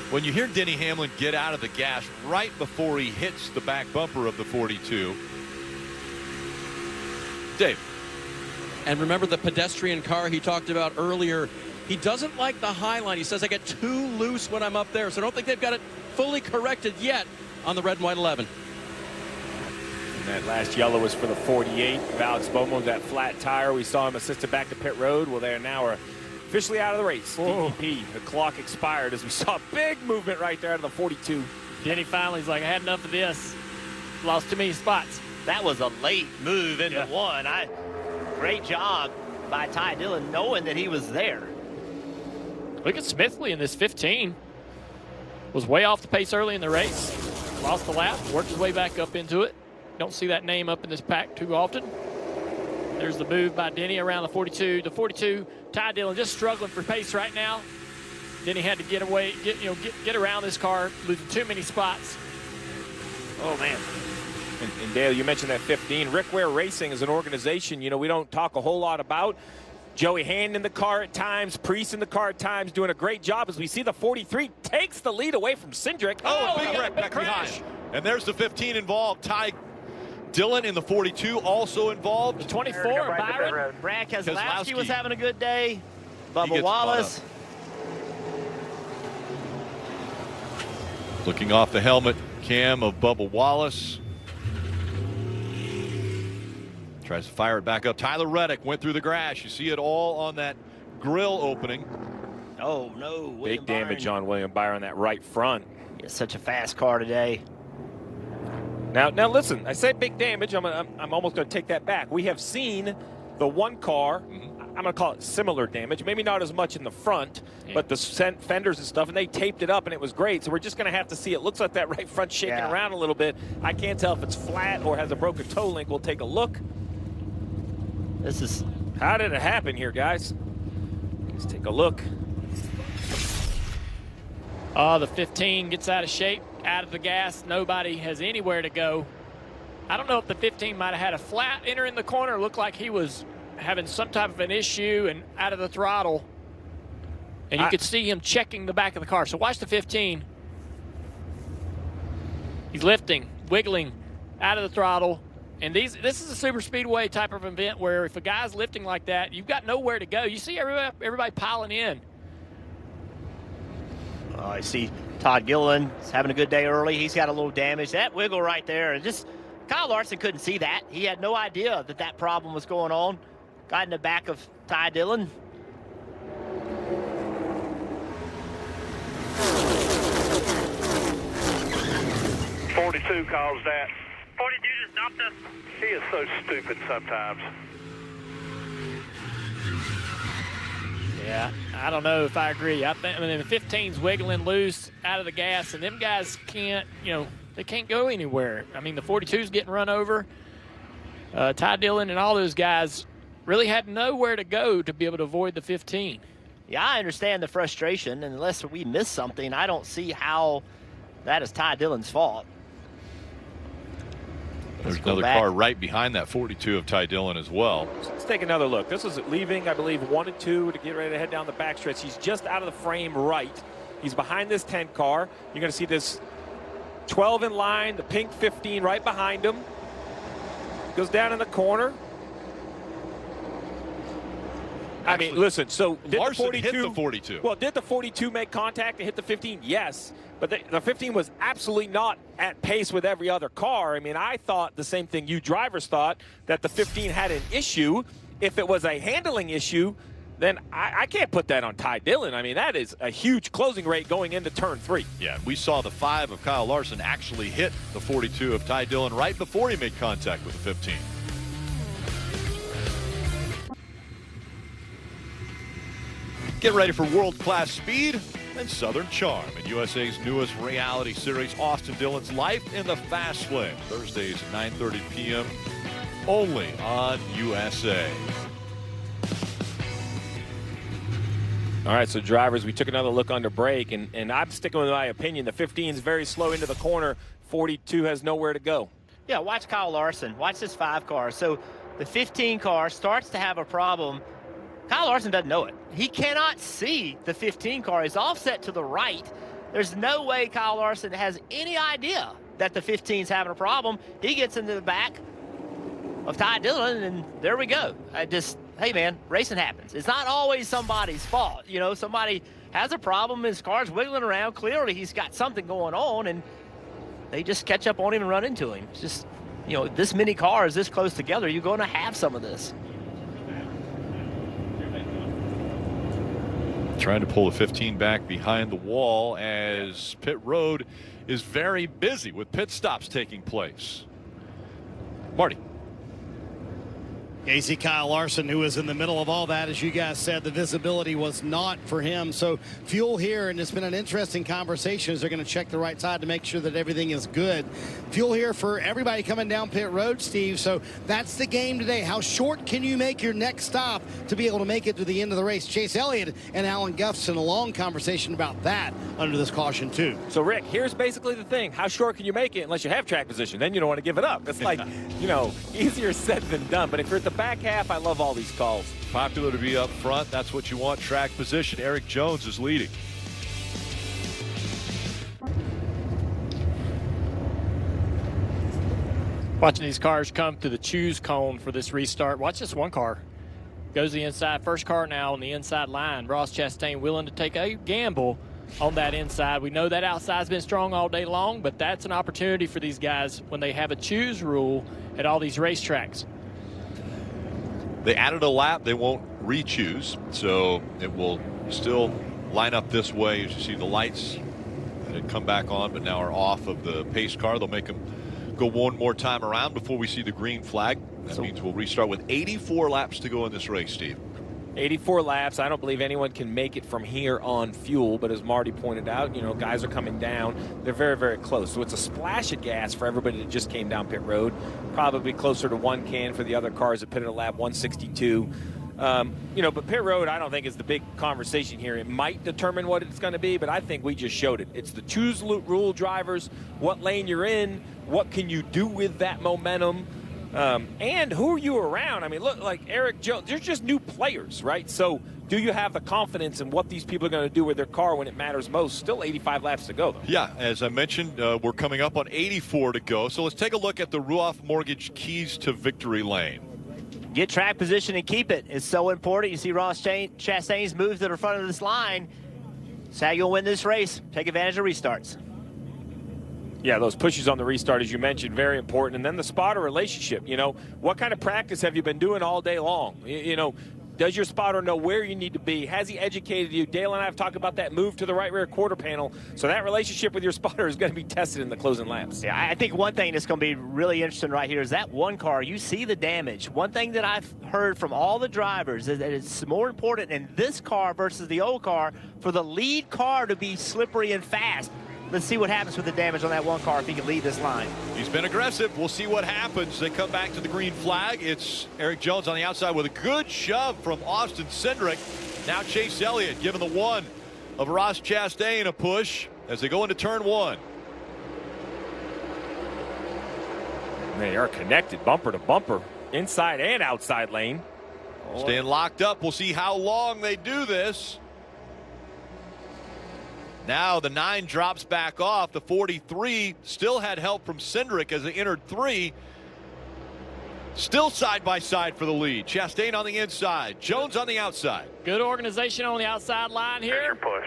Speaker 1: When you hear Denny Hamlin get out of the gas right before he hits the back bumper of the 42. Dave.
Speaker 11: And remember the pedestrian car he talked about earlier. He doesn't like the high line. He says, I get too loose when I'm up there. So I don't think they've got it fully corrected yet on the red and white 11.
Speaker 8: And that last yellow was for the 48. Alex Bowman, that flat tire. We saw him assisted back to pit road. Well, they are now officially out of the race. DEP, the clock expired as we saw a big movement right there out of the 42.
Speaker 9: Denny finally is like, I had enough of this. Lost too many spots.
Speaker 10: That was a late move into one. Great job by Ty Dillon knowing that he was there.
Speaker 9: Look at Smithley in this 15. Was way off the pace early in the race. Lost the lap, worked his way back up into it. Don't see that name up in this pack too often. There's the move by Denny around the 42. The 42, Ty Dillon just struggling for pace right now. Denny had to get away, get around this car, losing too many spots.
Speaker 8: Oh, man. And Dale, you mentioned that 15. Rick Ware Racing is an organization, we don't talk a whole lot about. Joey Hand in the car at times, Priest in the car at times, doing a great job as we see the 43 takes the lead away from Cindric.
Speaker 1: Big wreck back behind. And there's the 15 involved. Ty Dillon in the 42 also involved.
Speaker 9: The 24, Byron.
Speaker 10: Brad Keselowski was having a good day. Bubba Wallace.
Speaker 1: Looking off the helmet cam of Bubba Wallace. Tries to fire it back up. Tyler Reddick went through the grass. You see it all on that grill opening.
Speaker 10: Oh, no.
Speaker 8: Big damage on William Byron on that right front.
Speaker 10: It's such a fast car today.
Speaker 8: Now listen, I said big damage. I'm almost going to take that back. We have seen the one car, I'm going to call it similar damage, maybe not as much in the front, but the fenders and stuff, and they taped it up, and it was great. So we're just going to have to see. It looks like that right front shaking around a little bit. I can't tell if it's flat or has a broken toe link. We'll take a look. How did it happen here, guys? Let's take a look.
Speaker 9: The 15 gets out of shape, out of the gas. Nobody has anywhere to go. I don't know if the 15 might have had a flat entering the corner. It looked like he was having some type of an issue and out of the throttle. And you could see him checking the back of the car. So watch the 15. He's lifting, wiggling, out of the throttle. And this is a super speedway type of event where if a guy's lifting like that, you've got nowhere to go. You see everybody piling in.
Speaker 10: I see Todd Gilliland is having a good day early. He's got a little damage. That wiggle right there. And just Kyle Larson couldn't see that. He had no idea that problem was going on. Got in the back of Ty Dillon.
Speaker 21: .42 calls that. 42 just stopped us. He is so stupid sometimes.
Speaker 9: Yeah, I don't know if I agree. I mean, the 15's wiggling loose out of the gas, and them guys can't, they can't go anywhere. I mean, the 42's getting run over. Ty Dillon and all those guys really had nowhere to go to be able to avoid the 15.
Speaker 10: Yeah, I understand the frustration, and unless we miss something, I don't see how that is Ty Dillon's fault.
Speaker 1: There's another car right behind that 42 of Ty Dillon as well.
Speaker 8: Let's take another look. This is leaving, I believe, 1 and 2 to get ready to head down the backstretch. He's just out of the frame right. He's behind this 10 car. You're going to see this 12 in line, the pink 15 right behind him. Goes down in the corner.
Speaker 1: Actually,
Speaker 8: I mean, listen, so did
Speaker 1: Larson
Speaker 8: the 42
Speaker 1: hit the 42.
Speaker 8: Well, did the 42 make contact and hit the 15? Yes. But the 15 was absolutely not at pace with every other car. I mean, I thought the same thing you drivers thought, that the 15 had an issue. If it was a handling issue, then I can't put that on Ty Dillon. I mean, that is a huge closing rate going into turn 3.
Speaker 1: Yeah, we saw the 5 of Kyle Larson actually hit the 42 of Ty Dillon right before he made contact with the 15. Get ready for world-class speed and Southern charm in USA's newest reality series, Austin Dillon's Life in the Fast Lane. Thursdays at 9:30 p.m. only on USA.
Speaker 8: All right, so drivers, we took another look under brake, and I'm sticking with my opinion. The 15 is very slow into the corner. 42 has nowhere to go.
Speaker 10: Yeah, watch Kyle Larson. Watch this 5 car. So the 15 car starts to have a problem. Kyle Larson doesn't know it. He cannot see the 15 car. He's offset to the right. There's no way Kyle Larson has any idea that the 15 is having a problem. He gets into the back of Ty Dillon, and there we go. Hey, man, racing happens. It's not always somebody's fault. You know, somebody has a problem, his car's wiggling around. Clearly, he's got something going on, and they just catch up on him and run into him. It's just, you know, this many cars this close together, you're going to have some of this.
Speaker 1: Trying to pull the 15 back behind the wall as pit road is very busy with pit stops taking place. Marty.
Speaker 13: You see Kyle Larson, who was in the middle of all that. As you guys said, the visibility was not for him. So fuel here, and it's been an interesting conversation as they're going to check the right side to make sure that everything is good. Fuel here for everybody coming down pit road, Steve. So that's the game today. How short can you make your next stop to be able to make it to the end of the race? Chase Elliott and Alan Gustafson, a long conversation about that under this caution too.
Speaker 8: So Rick, here's basically the thing. How short can you make it unless you have track position? Then you don't want to give it up. It's like, you know, easier said than done. But if you're at the back half, I love all these calls.
Speaker 1: Popular to be up front. That's what you want. Track position. Eric Jones is leading.
Speaker 9: Watching these cars come to the choose cone for this restart. Watch this one car. Goes the inside. First car now on the inside line. Ross Chastain willing to take a gamble on that inside. We know that outside's been strong all day long, but that's an opportunity for these guys when they have a choose rule at all these racetracks.
Speaker 1: They added a lap. They won't re-choose, so it will still line up this way. As you see the lights that had come back on but now are off of the pace car. They'll make them go one more time around before we see the green flag. That means we'll restart with 84 laps to go in this race, Steve.
Speaker 8: 84 laps. I don't believe anyone can make it from here on fuel, but as Marty pointed out, you know, guys are coming down. They're very, very close. So it's a splash of gas for everybody that just came down pit road. Probably closer to 1 can for the other cars that pitted at lap 162. You know, but pit road, I don't think is the big conversation here. It might determine what it's going to be, but I think we just showed it. It's the choose rule drivers, what lane you're in, what can you do with that momentum, and who are you around? I mean, look, like Eric Jones, they're just new players, right? So do you have the confidence in what these people are going to do with their car when it matters most? Still 85 laps to go, though.
Speaker 1: Yeah, as I mentioned, we're coming up on 84 to go. So let's take a look at the Ruoff Mortgage Keys to Victory lane.
Speaker 10: Get track position and keep it. It's so important. You see Ross Chastain's move to the front of this line. It's how you'll win this race. Take advantage of restarts.
Speaker 8: Yeah, those pushes on the restart, as you mentioned, very important. And then the spotter relationship, you know, what kind of practice have you been doing all day long? You know, does your spotter know where you need to be? Has he educated you? Dale and I have talked about that move to the right rear quarter panel. So that relationship with your spotter is going to be tested in the closing laps.
Speaker 10: Yeah, I think one thing that's going to be really interesting right here is that one car, you see the damage. One thing that I've heard from all the drivers is that it's more important in this car versus the old car for the lead car to be slippery and fast. Let's see what happens with the damage on that one car if he can lead this line.
Speaker 1: He's been aggressive. We'll see what happens. They come back to the green flag. It's Eric Jones on the outside with a good shove from Austin Cindric. Now Chase Elliott giving the one of Ross Chastain a push as they go into turn 1.
Speaker 8: They are connected bumper to bumper, inside and outside lane.
Speaker 1: Staying locked up. We'll see how long they do this. Now the 9 drops back off. The 43 still had help from Cindric as they entered 3. Still side by side for the lead. Chastain on the inside, Jones on the outside.
Speaker 9: Good organization on the outside line here.
Speaker 21: Your push.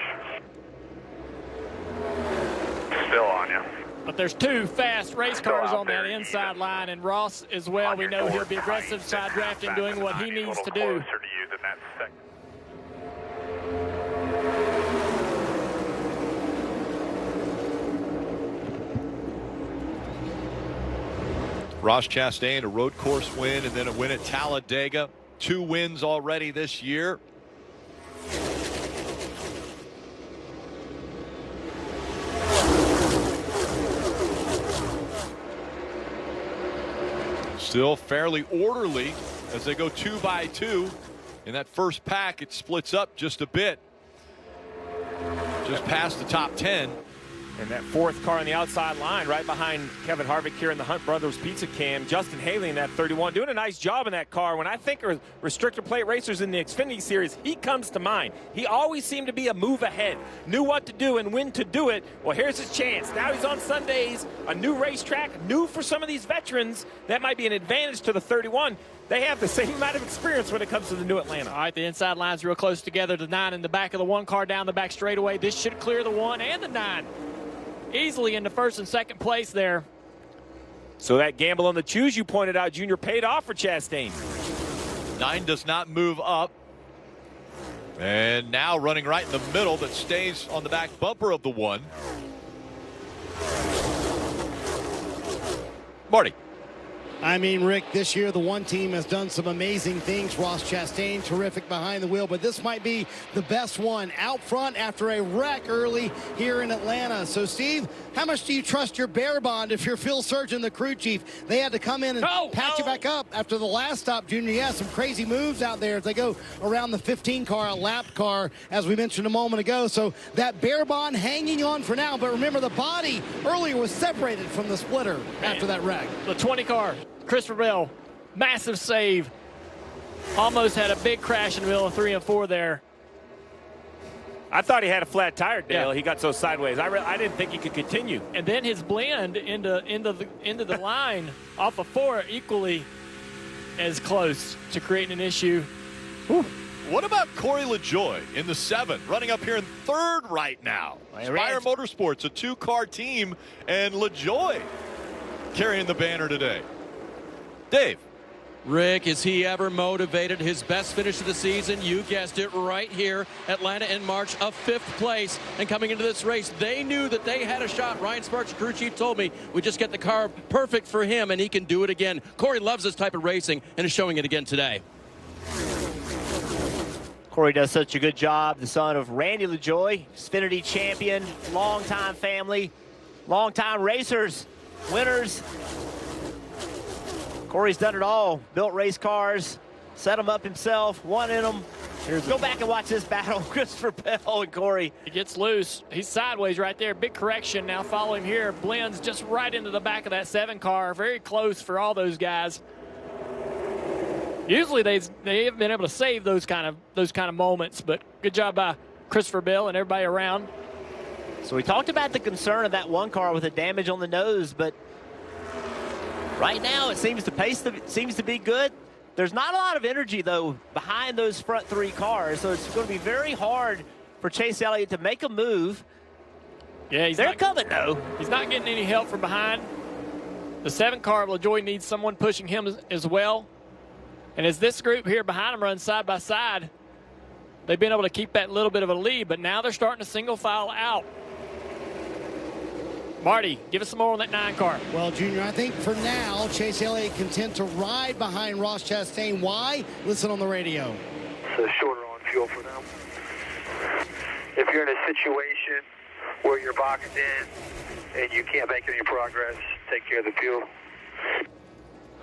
Speaker 21: Still on you.
Speaker 9: But there's 2 fast race cars on that inside line, and Ross as well. We know he'll be aggressive, side drafting, doing what he needs to do.
Speaker 1: Ross Chastain, a road course win and then a win at Talladega. 2 wins already this year. Still fairly orderly as they go 2 by 2. In that first pack, it splits up just a bit. Just past the top 10.
Speaker 8: And that fourth car on the outside line right behind Kevin Harvick here in the Hunt Brothers Pizza Cam. Justin Haley in that 31 doing a nice job in that car. When I think of restrictor plate racers in the Xfinity Series, he comes to mind. He always seemed to be a move ahead, knew what to do and when to do it. Well, here's his chance. Now he's on Sundays, a new racetrack, new for some of these veterans. That might be an advantage to the 31. They have the same amount of experience when it comes to the new Atlanta.
Speaker 9: All right, the inside line's real close together. The 9 in the back of the 1 car down the back straightaway. This should clear the 1 and the 9. Easily into first and second place there.
Speaker 8: So that gamble on the choose you pointed out, Junior, paid off for Chastain.
Speaker 1: 9 does not move up. And now running right in the middle, but stays on the back bumper of the 1. Marty.
Speaker 13: I mean, Rick, this year the 1 team has done some amazing things. Ross Chastain, terrific behind the wheel, but this might be the best one out front after a wreck early here in Atlanta. So, Steve, how much do you trust your bear bond if you're Phil Surgeon, the crew chief? They had to come in and patch you back up after the last stop, Junior. Yeah, some crazy moves out there as they go around the 15 car, a lap car, as we mentioned a moment ago. So that bear bond hanging on for now. But remember, the body earlier was separated from the splitter after that wreck.
Speaker 9: The 20 car. Christopher Bell, massive save. Almost had a big crash in the middle of 3 and 4 there.
Speaker 8: I thought he had a flat tire, Dale.
Speaker 9: Yeah.
Speaker 8: He got so sideways. I didn't think he could continue.
Speaker 9: And then his blend into the line off of 4 equally as close to creating an issue.
Speaker 1: Whew. What about Corey LaJoie in the 7, running up here in 3rd right now? Spire Motorsports, a 2-car team, and LaJoie carrying the banner today. Dave.
Speaker 11: Rick, is he ever motivated? His best finish of the season, you guessed it, right here, Atlanta in March, of 5th place. And coming into this race, they knew that they had a shot. Ryan Sparks, the crew chief, told me we just get the car perfect for him, and he can do it again. Corey loves this type of racing and is showing it again today.
Speaker 10: Corey does such a good job. The son of Randy LaJoie, Xfinity champion, longtime family, longtime racers, winners. Corey's done it all. Built race cars, set them up himself, won in them. Go back and watch this battle. Christopher Bell and Corey.
Speaker 9: He gets loose. He's sideways right there. Big correction. Now follow him here. Blends just right into the back of that 7 car. Very close for all those guys. Usually they have been able to save those kind of moments, but good job by Christopher Bell and everybody around.
Speaker 10: So we talked about the concern of that 1 car with the damage on the nose, but right now it seems the pace seems to be good. There's not a lot of energy though behind those front 3 cars, so it's going to be very hard for Chase Elliott to make a move.
Speaker 9: Yeah,
Speaker 10: they're coming though.
Speaker 9: He's not getting any help from behind. The 7 car of LaJoie needs someone pushing him as well. And as this group here behind him runs side by side, they've been able to keep that little bit of a lead, but now they're starting to single file out. Marty, give us some more on that 9 car.
Speaker 13: Well, Junior, I think for now, Chase Elliott can tend to ride behind Ross Chastain. Why? Listen on the radio.
Speaker 21: So shorter on fuel for them. If you're in a situation where you're boxed in and you can't make any progress, take care of the fuel.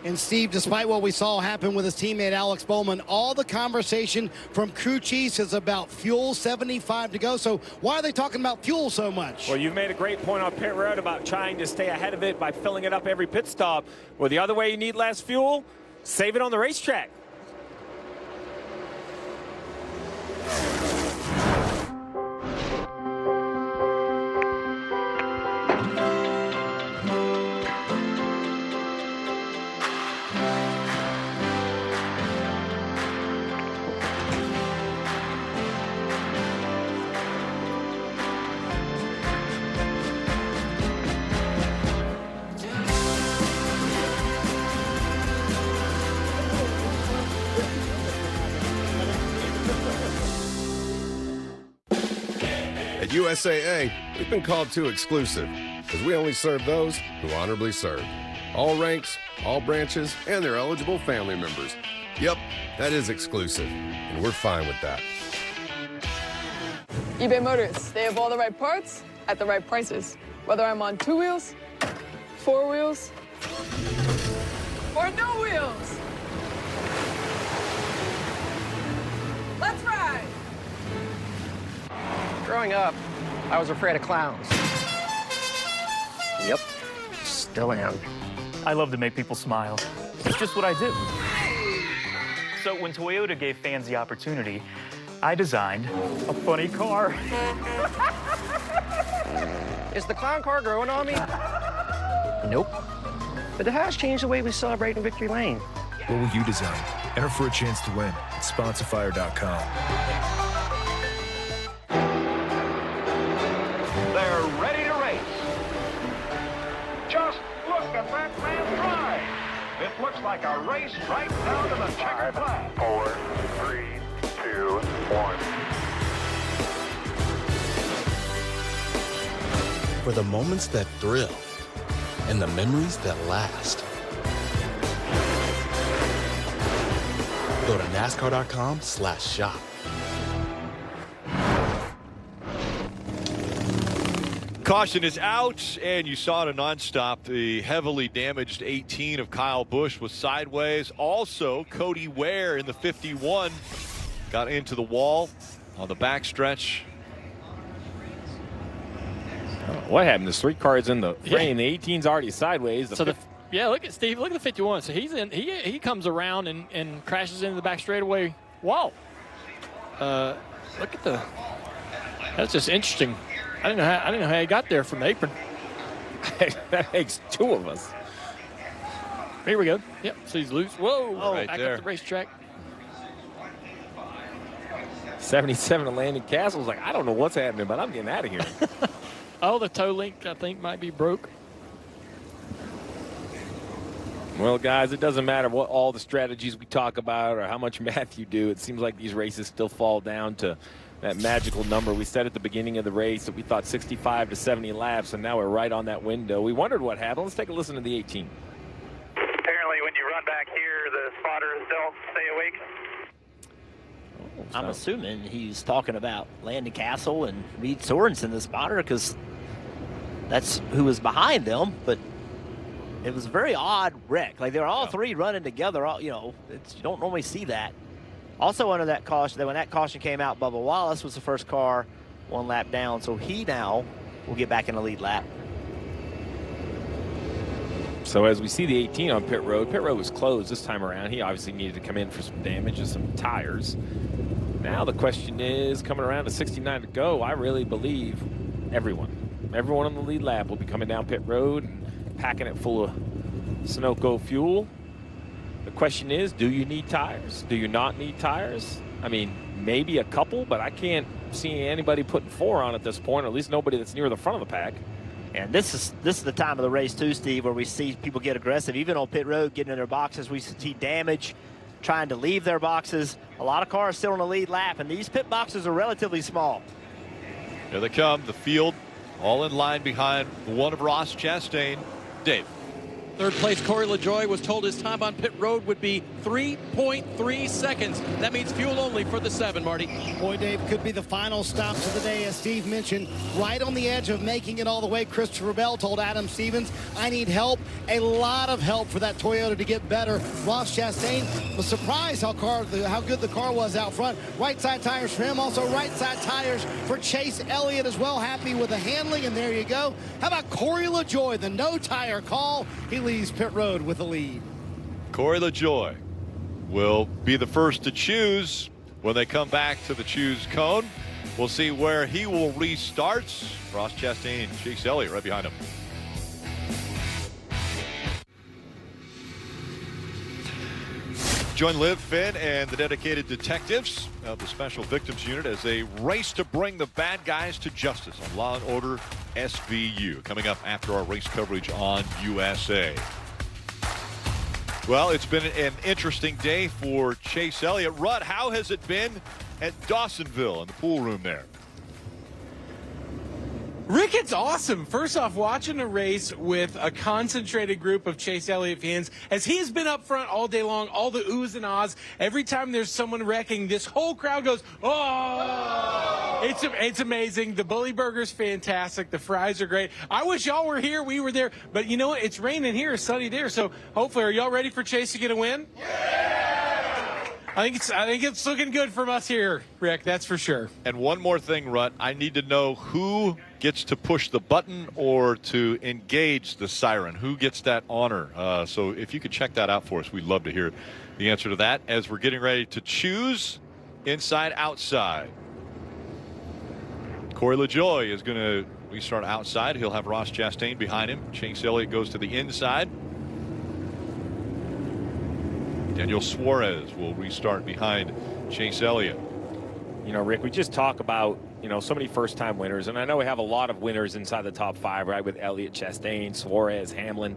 Speaker 13: And Steve, despite what we saw happen with his teammate Alex Bowman, all the conversation from crew chiefs is about fuel, 75 to go. So why are they talking about fuel so much?
Speaker 8: Well, you've made a great point on pit road about trying to stay ahead of it by filling it up every pit stop. Well, the other way you need less fuel, save it on the racetrack.
Speaker 2: At USAA, we've been called too exclusive because we only serve those who honorably serve. All ranks, all branches, and their eligible family members. Yep, that is exclusive, and we're fine with that.
Speaker 12: eBay Motors, they have all the right parts at the right prices. Whether I'm on 2 wheels, 4 wheels, or or no wheels? Let's ride.
Speaker 6: Growing up, I was afraid of clowns.
Speaker 10: Yep, still am.
Speaker 14: I love to make people smile. It's just what I do. So when Toyota gave fans the opportunity, I designed a funny car.
Speaker 6: Is the clown car growing on me? Nope. But it has changed the way we celebrate in Victory Lane.
Speaker 15: What will you design? Enter for a chance to win at SponsorFire.com.
Speaker 16: They're ready to race. Just look at that man drive. It looks like a race right down to the checkered flag. 4, 3, 2, 1.
Speaker 17: For the moments that thrill and the memories that last, go to NASCAR.com/shop.
Speaker 1: Caution is out, and you saw it a nonstop. The heavily damaged 18 of Kyle Busch was sideways. Also, Cody Ware in the 51 got into the wall on the backstretch.
Speaker 8: What happened? There's 3 cars in the frame. The 18's already sideways.
Speaker 9: Look at Steve. Look at the 51. So he's in. He comes around and crashes into the back straightaway wall. Look at the. That's just interesting. I didn't know how he got there from the apron.
Speaker 8: That makes 2 of us.
Speaker 9: Here we go. Yep. So he's loose. Whoa!
Speaker 1: Right
Speaker 9: back
Speaker 1: there.
Speaker 9: up the racetrack.
Speaker 8: 77 to Landon Castle's like, I don't know what's happening, but I'm getting out of here.
Speaker 9: Oh, the toe link I think might be broke.
Speaker 8: Well, guys, it doesn't matter what all the strategies we talk about or how much math you do. It seems like these races still fall down to that magical number. We said at the beginning of the race that we thought 65 to 70 laps, and now we're right on that window. We wondered what happened. Let's take a listen to the 18.
Speaker 21: Apparently, when you run back here, the spotters don't stay awake.
Speaker 10: I'm assuming he's talking about Landon Castle and Reed Sorensen, the spotter, because that's who was behind them. But it was a very odd wreck. Like, they were all 3 running together. You don't normally see that. Also under that caution, when that caution came out, Bubba Wallace was the first car 1 lap down. So he now will get back in the lead lap.
Speaker 8: So as we see the 18 on pit road was closed this time around. He obviously needed to come in for some damage and some tires. Now the question is, coming around to 69 to go, I really believe everyone on the lead lap will be coming down pit road and packing it full of Sunoco fuel. The question is, do you need tires? Do you not need tires? I mean, maybe a couple, but I can't see anybody putting 4 on at this point, or at least nobody that's near the front of the pack.
Speaker 10: And this is the time of the race too, Steve, where we see people get aggressive, even on pit road, getting in their boxes. We see damage, trying to leave their boxes. A lot of cars still on the lead lap, and these pit boxes are relatively small.
Speaker 1: Here they come, the field all in line behind one of Ross Chastain. Dave.
Speaker 11: Third place, Corey LaJoie was told his time on pit road would be 3.3 seconds. That means fuel only for the 7, Marty.
Speaker 13: Boy, Dave, could be the final stops of the day, as Steve mentioned. Right on the edge of making it all the way, Christopher Bell told Adam Stevens, I need help, a lot of help for that Toyota to get better. Ross Chastain was surprised how good the car was out front. Right side tires for him, also right side tires for Chase Elliott as well. Happy with the handling, and there you go. How about Corey LaJoie, the no tire call? He leaves pit road with the lead.
Speaker 1: Corey LaJoie will be the first to choose when they come back to the choose cone. We'll see where he will restart. Ross Chastain and Chase Elliott right behind him. Join Liv, Finn, and the dedicated detectives of the Special Victims Unit as they race to bring the bad guys to justice on Law and Order SVU. Coming up after our race coverage on USA. Well, it's been an interesting day for Chase Elliott. Rudd, how has it been at Dawsonville in the pool room there?
Speaker 4: Rick, it's awesome. First off, watching a race with a concentrated group of Chase Elliott fans, as he's been up front all day long, all the oohs and ahs. Every time there's someone wrecking, this whole crowd goes, oh! It's amazing. The Bully Burger's fantastic. The fries are great. I wish y'all were here. We were there. But you know what? It's raining here, sunny there. So hopefully, are y'all ready for Chase to get a win? I think it's looking good from us here, Rick. That's for sure.
Speaker 1: And one more thing, Rut. I need to know who gets to push the button or to engage the siren. Who gets that honor? So if you could check that out for us, we'd love to hear the answer to that as we're getting ready to choose inside, outside. Corey LaJoie is going to restart outside. He'll have Ross Chastain behind him. Chase Elliott goes to the inside. Daniel Suarez will restart behind Chase Elliott.
Speaker 8: You know, Rick, we just talk about, so many first-time winners, and I know we have a lot of winners inside the top 5, right, with Elliott, Chastain, Suarez, Hamlin.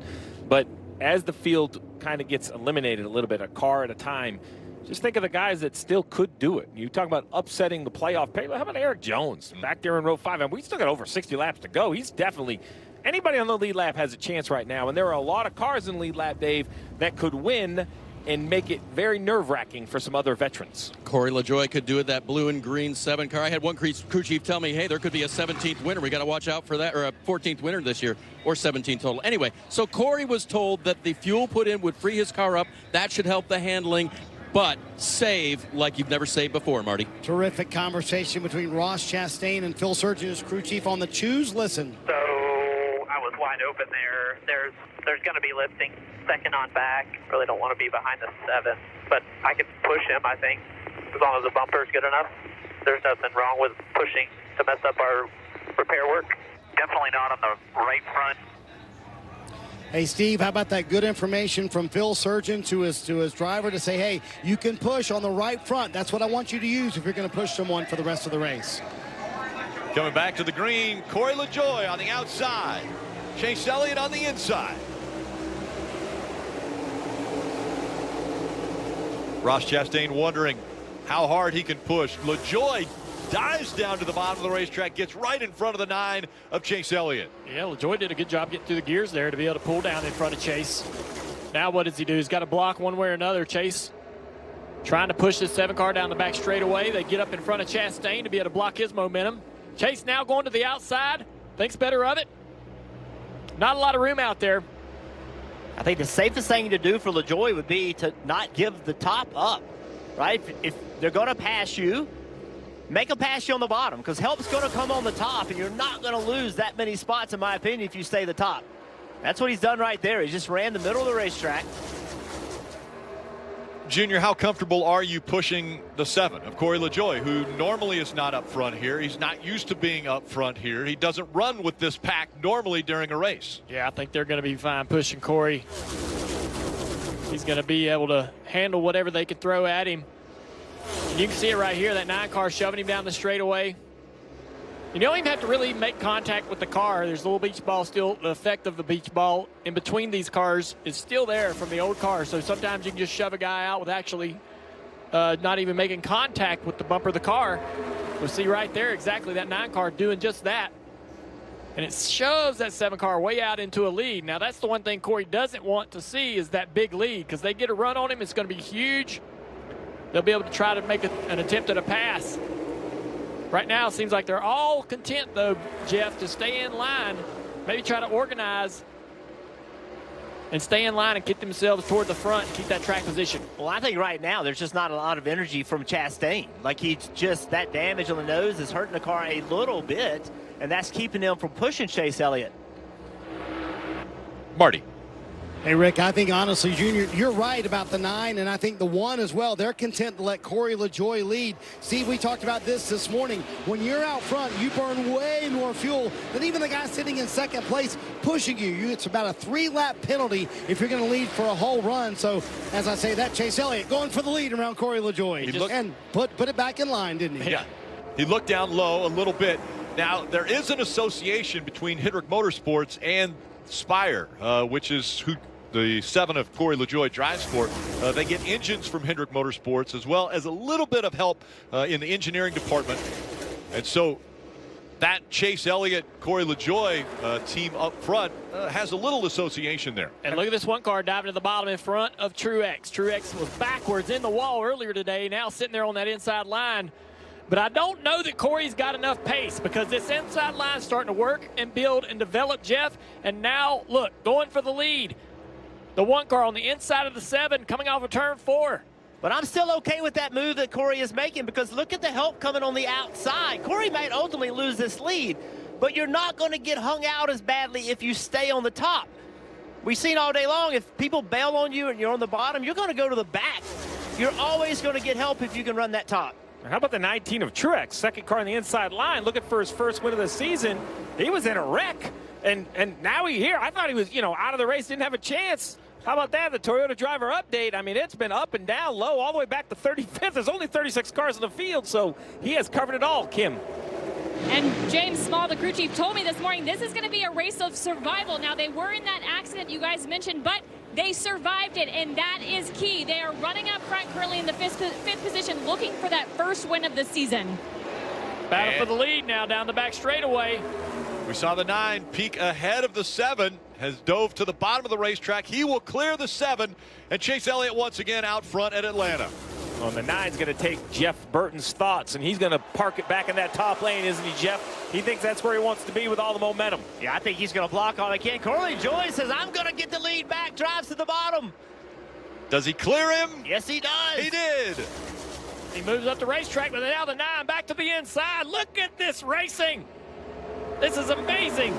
Speaker 8: But as the field kind of gets eliminated a little bit, a car at a time, just think of the guys that still could do it. You talk about upsetting the playoff pace. How about Eric Jones back there in row 5? And we still got over 60 laps to go. He's definitely – anybody on the lead lap has a chance right now, and there are a lot of cars in lead lap, Dave, that could win and make it very nerve-wracking for some other veterans.
Speaker 11: Corey LaJoie could do it, that blue and green 7 car. I had one crew chief tell me, hey, there could be a 17th winner. We got to watch out for that, or a 14th winner this year, or 17 total. Anyway, so Corey was told that the fuel put in would free his car up. That should help the handling, but save like you've never saved before, Marty.
Speaker 13: Terrific conversation between Ross Chastain and Phil Surgeon, his crew chief, on the choose. Listen.
Speaker 21: So I was wide open there. There's going to be lifting second on back. Really don't want to be behind the 7, but I can push him, I think, as long as the bumper's good enough. There's nothing wrong with pushing to mess up our repair work. Definitely not on the right front.
Speaker 13: Hey, Steve, how about that good information from Phil Surgeon to his driver to say, hey, you can push on the right front. That's what I want you to use if you're going to push someone for the rest of the race.
Speaker 1: Coming back to the green, Corey LaJoie on the outside. Chase Elliott on the inside. Ross Chastain wondering how hard he can push. LaJoie dives down to the bottom of the racetrack, gets right in front of the 9 of Chase Elliott.
Speaker 9: Yeah, LaJoie did a good job getting through the gears there to be able to pull down in front of Chase. Now what does he do? He's got to block one way or another. Chase trying to push this 7 car down the back straightaway. They get up in front of Chastain to be able to block his momentum. Chase now going to the outside. Thinks better of it. Not a lot of room out there.
Speaker 10: I think the safest thing to do for LaJoie would be to not give the top up, right? If they're going to pass you, make them pass you on the bottom, because help's going to come on the top, and you're not going to lose that many spots, in my opinion, if you stay the top. That's what he's done right there. He just ran the middle of the racetrack.
Speaker 1: Junior, how comfortable are you pushing the 7 of Corey LaJoie, who normally is not up front here? He's not used to being up front here. He doesn't run with this pack normally during a race.
Speaker 9: Yeah, I think they're going to be fine pushing Corey. He's going to be able to handle whatever they can throw at him. You can see it right here, that 9 car shoving him down the straightaway. You don't even have to really make contact with the car. There's a little beach ball still. The effect of the beach ball in between these cars is still there from the old car. So sometimes you can just shove a guy out with actually not even making contact with the bumper of the car. We'll see right there exactly that 9 car doing just that. And it shoves that 7 car way out into a lead. Now that's the one thing Corey doesn't want to see, is that big lead, because they get a run on him, it's going to be huge. They'll be able to try to make an attempt at a pass. Right now, it seems like they're all content, though, Jeff, to stay in line, maybe try to organize and stay in line and get themselves toward the front and keep that track position.
Speaker 10: Well, I think right now there's just not a lot of energy from Chastain. Like, he's just, that damage on the nose is hurting the car a little bit, and that's keeping him from pushing Chase Elliott.
Speaker 1: Marty.
Speaker 13: Hey, Rick, I think, honestly, Junior, you're right about the 9, and I think the 1 as well. They're content to let Corey LaJoie lead. Steve, we talked about this morning. When you're out front, you burn way more fuel than even the guy sitting in second place pushing you. It's about a 3-lap penalty if you're going to lead for a whole run. So, as I say, that Chase Elliott going for the lead around Corey LaJoie. And put it back in line, didn't he?
Speaker 1: Yeah. He looked down low a little bit. Now, there is an association between Hendrick Motorsports and Spire, which is who the 7 of Corey LaJoie drives for. They get engines from Hendrick Motorsports, as well as a little bit of help in the engineering department. And so that Chase Elliott, Corey LaJoie team up front has a little association there.
Speaker 9: And look at this one car diving to the bottom in front of Truex. Truex was backwards in the wall earlier today, now sitting there on that inside line. But I don't know that Corey's got enough pace because this inside line is starting to work and build and develop, Jeff. And now, look, going for the lead. The one car on the inside of the 7 coming off of turn 4.
Speaker 10: But I'm still okay with that move that Corey is making because look at the help coming on the outside. Corey might ultimately lose this lead, but you're not going to get hung out as badly if you stay on the top. We've seen all day long, if people bail on you and you're on the bottom, you're going to go to the back. You're always going to get help if you can run that top.
Speaker 8: How about the 19 of Truex, second car on the inside line, looking for his first win of the season. He was in a wreck, and now he's here. I thought he was, out of the race, didn't have a chance. How about that, the Toyota driver update? I mean, it's been up and down, low, all the way back to 35th. There's only 36 cars in the field, so he has covered it all, Kim.
Speaker 3: And James Small, the crew chief, told me this morning this is going to be a race of survival. Now, they were in that accident you guys mentioned, but they survived it, and that is key. They are running up front currently in the fifth position, looking for that first win of the season.
Speaker 9: Battle for the lead now down the back straightaway.
Speaker 1: We saw the 9 peak ahead of the 7, has dove to the bottom of the racetrack. He will clear the 7, and Chase Elliott once again out front at Atlanta.
Speaker 8: Well, the 9's going to take Jeff Burton's thoughts, and he's going to park it back in that top lane, isn't he, Jeff? He thinks that's where he wants to be with all the momentum.
Speaker 10: Yeah, I think he's going to block on again. Corey LaJoie says, I'm going to get the lead back, drives to the bottom.
Speaker 1: Does he clear him?
Speaker 10: Yes, he does.
Speaker 1: He did.
Speaker 9: He moves up the racetrack, but now the 9 back to the inside. Look at this racing. This is amazing.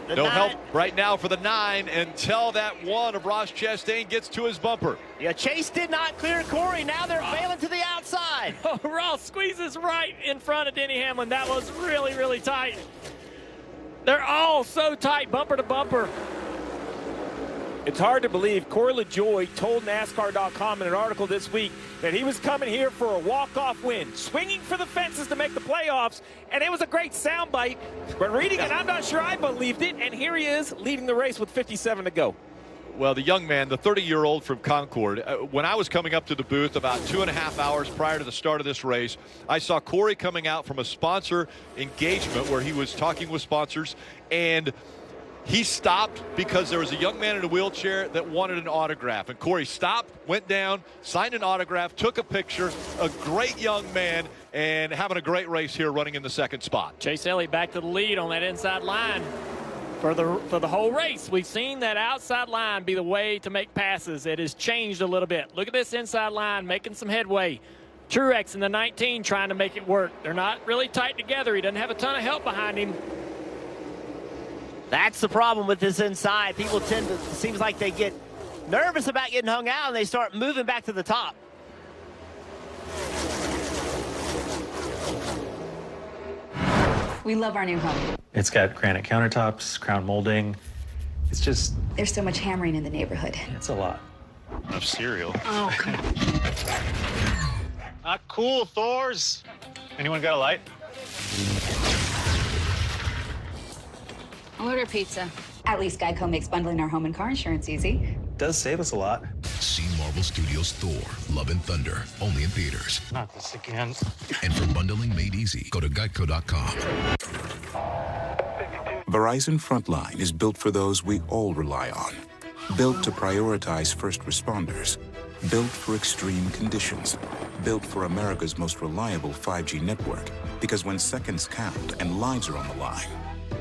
Speaker 1: No help right now for the 9 until that 1 of Ross Chastain gets to his bumper.
Speaker 10: Yeah, Chase did not clear Corey. Now they're bailing to the outside.
Speaker 9: Oh, Ross squeezes right in front of Denny Hamlin. That was really, really tight. They're all so tight, bumper to bumper.
Speaker 8: It's hard to believe Corey LaJoie told NASCAR.com in an article this week that he was coming here for a walk-off win, swinging for the fences to make the playoffs, and it was a great soundbite. But reading it, I'm not sure I believed it, and here he is leading the race with 57 to go.
Speaker 1: Well, the young man, the 30-year-old from Concord, when I was coming up to the booth about 2.5 hours prior to the start of this race, I saw Corey coming out from a sponsor engagement where he was talking with sponsors, and he stopped because there was a young man in a wheelchair that wanted an autograph. And Corey stopped, went down, signed an autograph, took a picture. A great young man and having a great race here running in the 2nd spot.
Speaker 9: Chase Elliott back to the lead on that inside line for the whole race. We've seen that outside line be the way to make passes. It has changed a little bit. Look at this inside line making some headway. Truex in the 19 trying to make it work. They're not really tight together. He doesn't have a ton of help behind him.
Speaker 10: That's the problem with this inside. People tend to, it seems like they get nervous about getting hung out and they start moving back to the top.
Speaker 18: We love our new home.
Speaker 14: It's got granite countertops, crown molding. It's just...
Speaker 18: There's so much hammering in the neighborhood.
Speaker 14: It's a lot.
Speaker 19: Of cereal.
Speaker 18: Oh, come on.
Speaker 19: Not cool, Thors. Anyone got a light?
Speaker 18: I'll order pizza. At least Geico makes bundling our home and car insurance easy.
Speaker 14: Does save us a lot.
Speaker 20: See Marvel Studios' Thor, Love and Thunder, only in theaters.
Speaker 19: Not this again.
Speaker 20: And for bundling made easy, go to geico.com.
Speaker 22: Verizon Frontline is built for those we all rely on. Built to prioritize first responders. Built for extreme conditions. Built for America's most reliable 5G network. Because when seconds count and lives are on the line,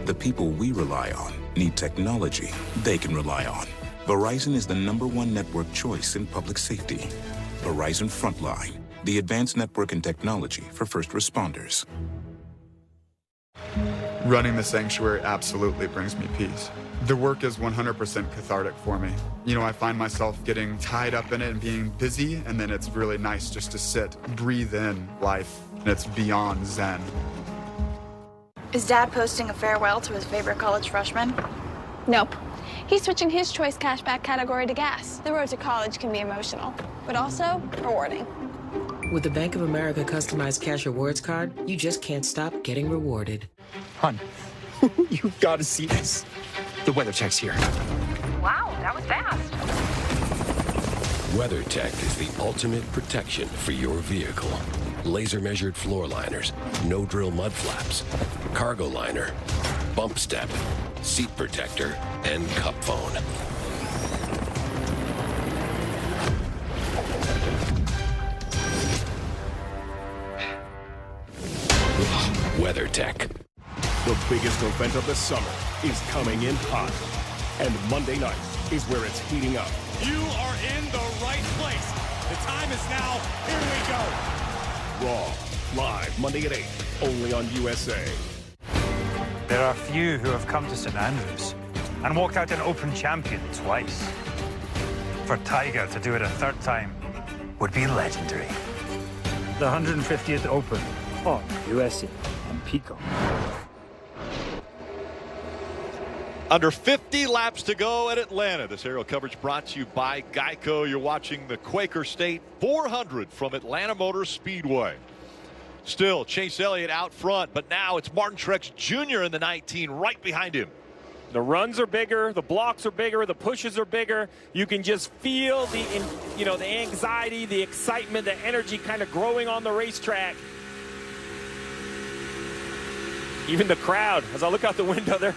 Speaker 22: the people we rely on need technology they can rely on. Verizon is the #1 network choice in public safety. Verizon Frontline, the advanced network and technology for first responders.
Speaker 23: Running the sanctuary absolutely brings me peace. The work is 100% cathartic for me. You know, I find myself getting tied up in it and being busy, and then it's really nice just to sit, breathe in life, and it's beyond zen.
Speaker 24: Is Dad posting a farewell to his favorite college freshman?
Speaker 25: Nope. He's switching his choice cashback category to gas. The road to college can be emotional, but also rewarding.
Speaker 26: With the Bank of America customized cash rewards card, you just can't stop getting rewarded.
Speaker 27: Hun, you've got to see this. The weather check's here.
Speaker 12: Wow, that was fast.
Speaker 29: WeatherTech is the ultimate protection for your vehicle.
Speaker 20: laser-measured floor liners, no-drill mud flaps, cargo liner, bump step, seat protector, and cup phone. WeatherTech.
Speaker 2: The biggest event of the summer is coming in hot. And Monday night is where it's heating up.
Speaker 4: You are in the right place. The time is now. Here we go.
Speaker 2: Raw, live Monday at 8, only on USA.
Speaker 5: There are few who have come to St Andrews and walked out an Open champion twice. For Tiger to do it a third time would be legendary. The 150th Open on USA and Peacock.
Speaker 1: Under 50 laps to go at Atlanta. This aerial coverage brought to you by Geico. You're watching the Quaker State 400 from Atlanta Motor Speedway. Still, Chase Elliott out front, but now it's Martin Truex Jr. in the 19 right behind him.
Speaker 8: The runs are bigger, the blocks are bigger, the pushes are bigger. You can just feel the anxiety, the excitement, the energy kind of growing on the racetrack. Even the crowd, as I look out the window, they're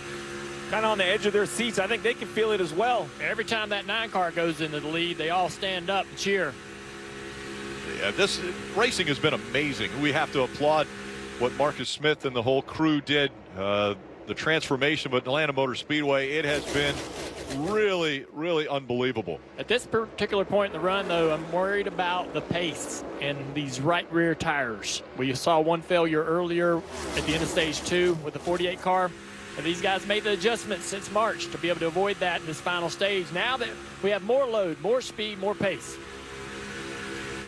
Speaker 8: kind of on the edge of their seats. I think they can feel it as well.
Speaker 9: Every time that 9 car goes into the lead, they all stand up and cheer.
Speaker 1: Yeah, this racing has been amazing. We have to applaud what Marcus Smith and the whole crew did. The transformation of Atlanta Motor Speedway, it has been really, really unbelievable.
Speaker 9: At this particular point in the run, though, I'm worried about the pace and these right rear tires. We saw one failure earlier at the end of stage 2 with the 48 car. And these guys made the adjustment since March to be able to avoid that in this final stage. Now that we have more load, more speed, more pace.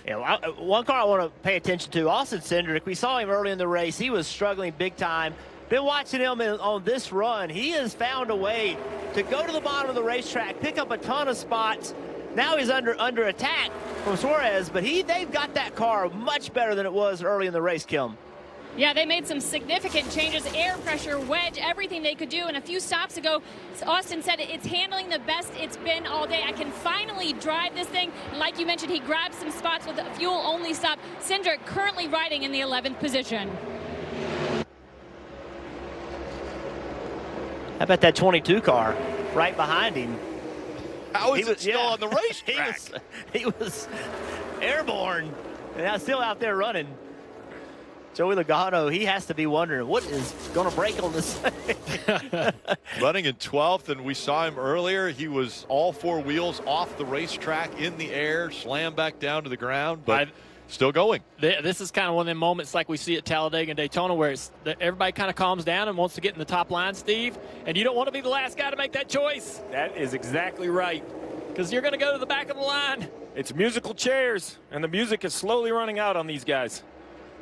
Speaker 10: Yeah, one car I want to pay attention to, Austin Cindric. We saw him early in the race. He was struggling big time. Been watching him on this run. He has found a way to go to the bottom of the racetrack, pick up a ton of spots. Now he's under attack from Suarez, but they've got that car much better than it was early in the race, Kim.
Speaker 3: Yeah, they made some significant changes, air pressure, wedge, everything they could do. And a few stops ago, Austin said it's handling the best it's been all day. I can finally drive this thing. Like you mentioned, he grabbed some spots with a fuel-only stop. Cindric currently riding in the 11th position.
Speaker 10: How about that 22 car right behind him?
Speaker 1: How is it still on the racetrack?
Speaker 10: He was airborne and now still out there running. Joey Logano, he has to be wondering what is going to break on this thing.
Speaker 1: Running in 12th, and we saw him earlier. He was all 4 wheels off the racetrack in the air, slammed back down to the ground, but still going.
Speaker 9: This is kind of one of them moments like we see at Talladega and Daytona where everybody kind of calms down and wants to get in the top line, Steve, and you don't want to be the last guy to make that choice.
Speaker 8: That is exactly right.
Speaker 9: Because you're going to go to the back of the line.
Speaker 8: It's musical chairs, and the music is slowly running out on these guys.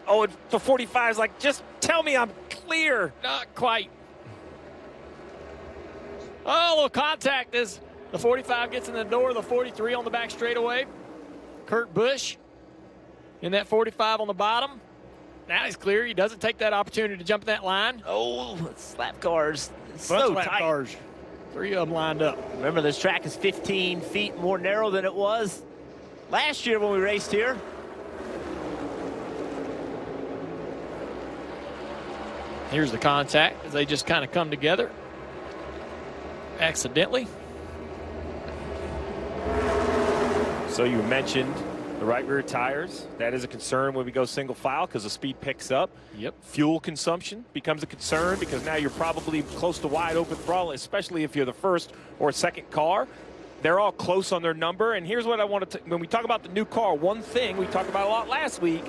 Speaker 8: Oh, the 45 is like, just tell me I'm clear.
Speaker 9: Not quite. Oh, a little contact as the 45 gets in the door, the 43 on the back straightaway. Kurt Busch in that 45 on the bottom. Now he's clear. He doesn't take that opportunity to jump in that line.
Speaker 10: Oh, slap cars.
Speaker 9: So tight. Cars. 3 of them lined up.
Speaker 10: Remember, this track is 15 feet more narrow than it was last year when we raced here.
Speaker 9: Here's the contact as they just kind of come together accidentally.
Speaker 8: So you mentioned the right rear tires. That is a concern when we go single file because the speed picks up.
Speaker 9: Yep.
Speaker 8: Fuel consumption becomes a concern because now you're probably close to wide open throttle, especially if you're the first or second car. They're all close on their number. And here's what I want to, when we talk about the new car, one thing we talked about a lot last week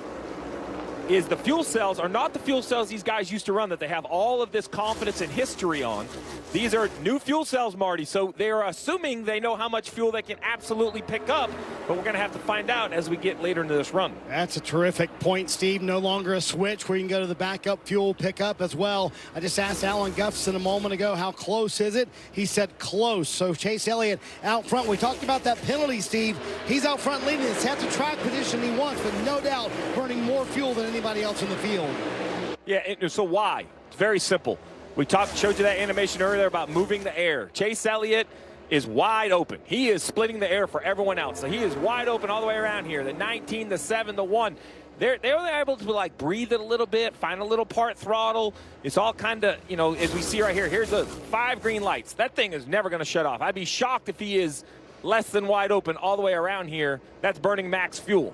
Speaker 8: is the fuel cells are not the fuel cells these guys used to run that they have all of this confidence and history on. These are new fuel cells, Marty, so they're assuming they know how much fuel they can absolutely pick up, but we're going to have to find out as we get later into this run.
Speaker 13: That's a terrific point, Steve. No longer a switch where you can go to the backup fuel pickup as well. I just asked Alan Gustafson a moment ago, how close is it? He said close. So Chase Elliott out front. We talked about that penalty, Steve. He's out front leading this. Have the track position he wants, but no doubt burning more fuel than anybody else in the field.
Speaker 8: Yeah, so why? It's very simple. We showed you that animation earlier about moving the air. Chase Elliott is wide open. He is splitting the air for everyone else. So he is wide open all the way around here. The 19, the 7, the 1. They're only able to like breathe it a little bit, find a little part throttle. It's all kind of, you know, as we see right here, here's the 5 green lights. That thing is never going to shut off. I'd be shocked if he is less than wide open all the way around here. That's burning max fuel.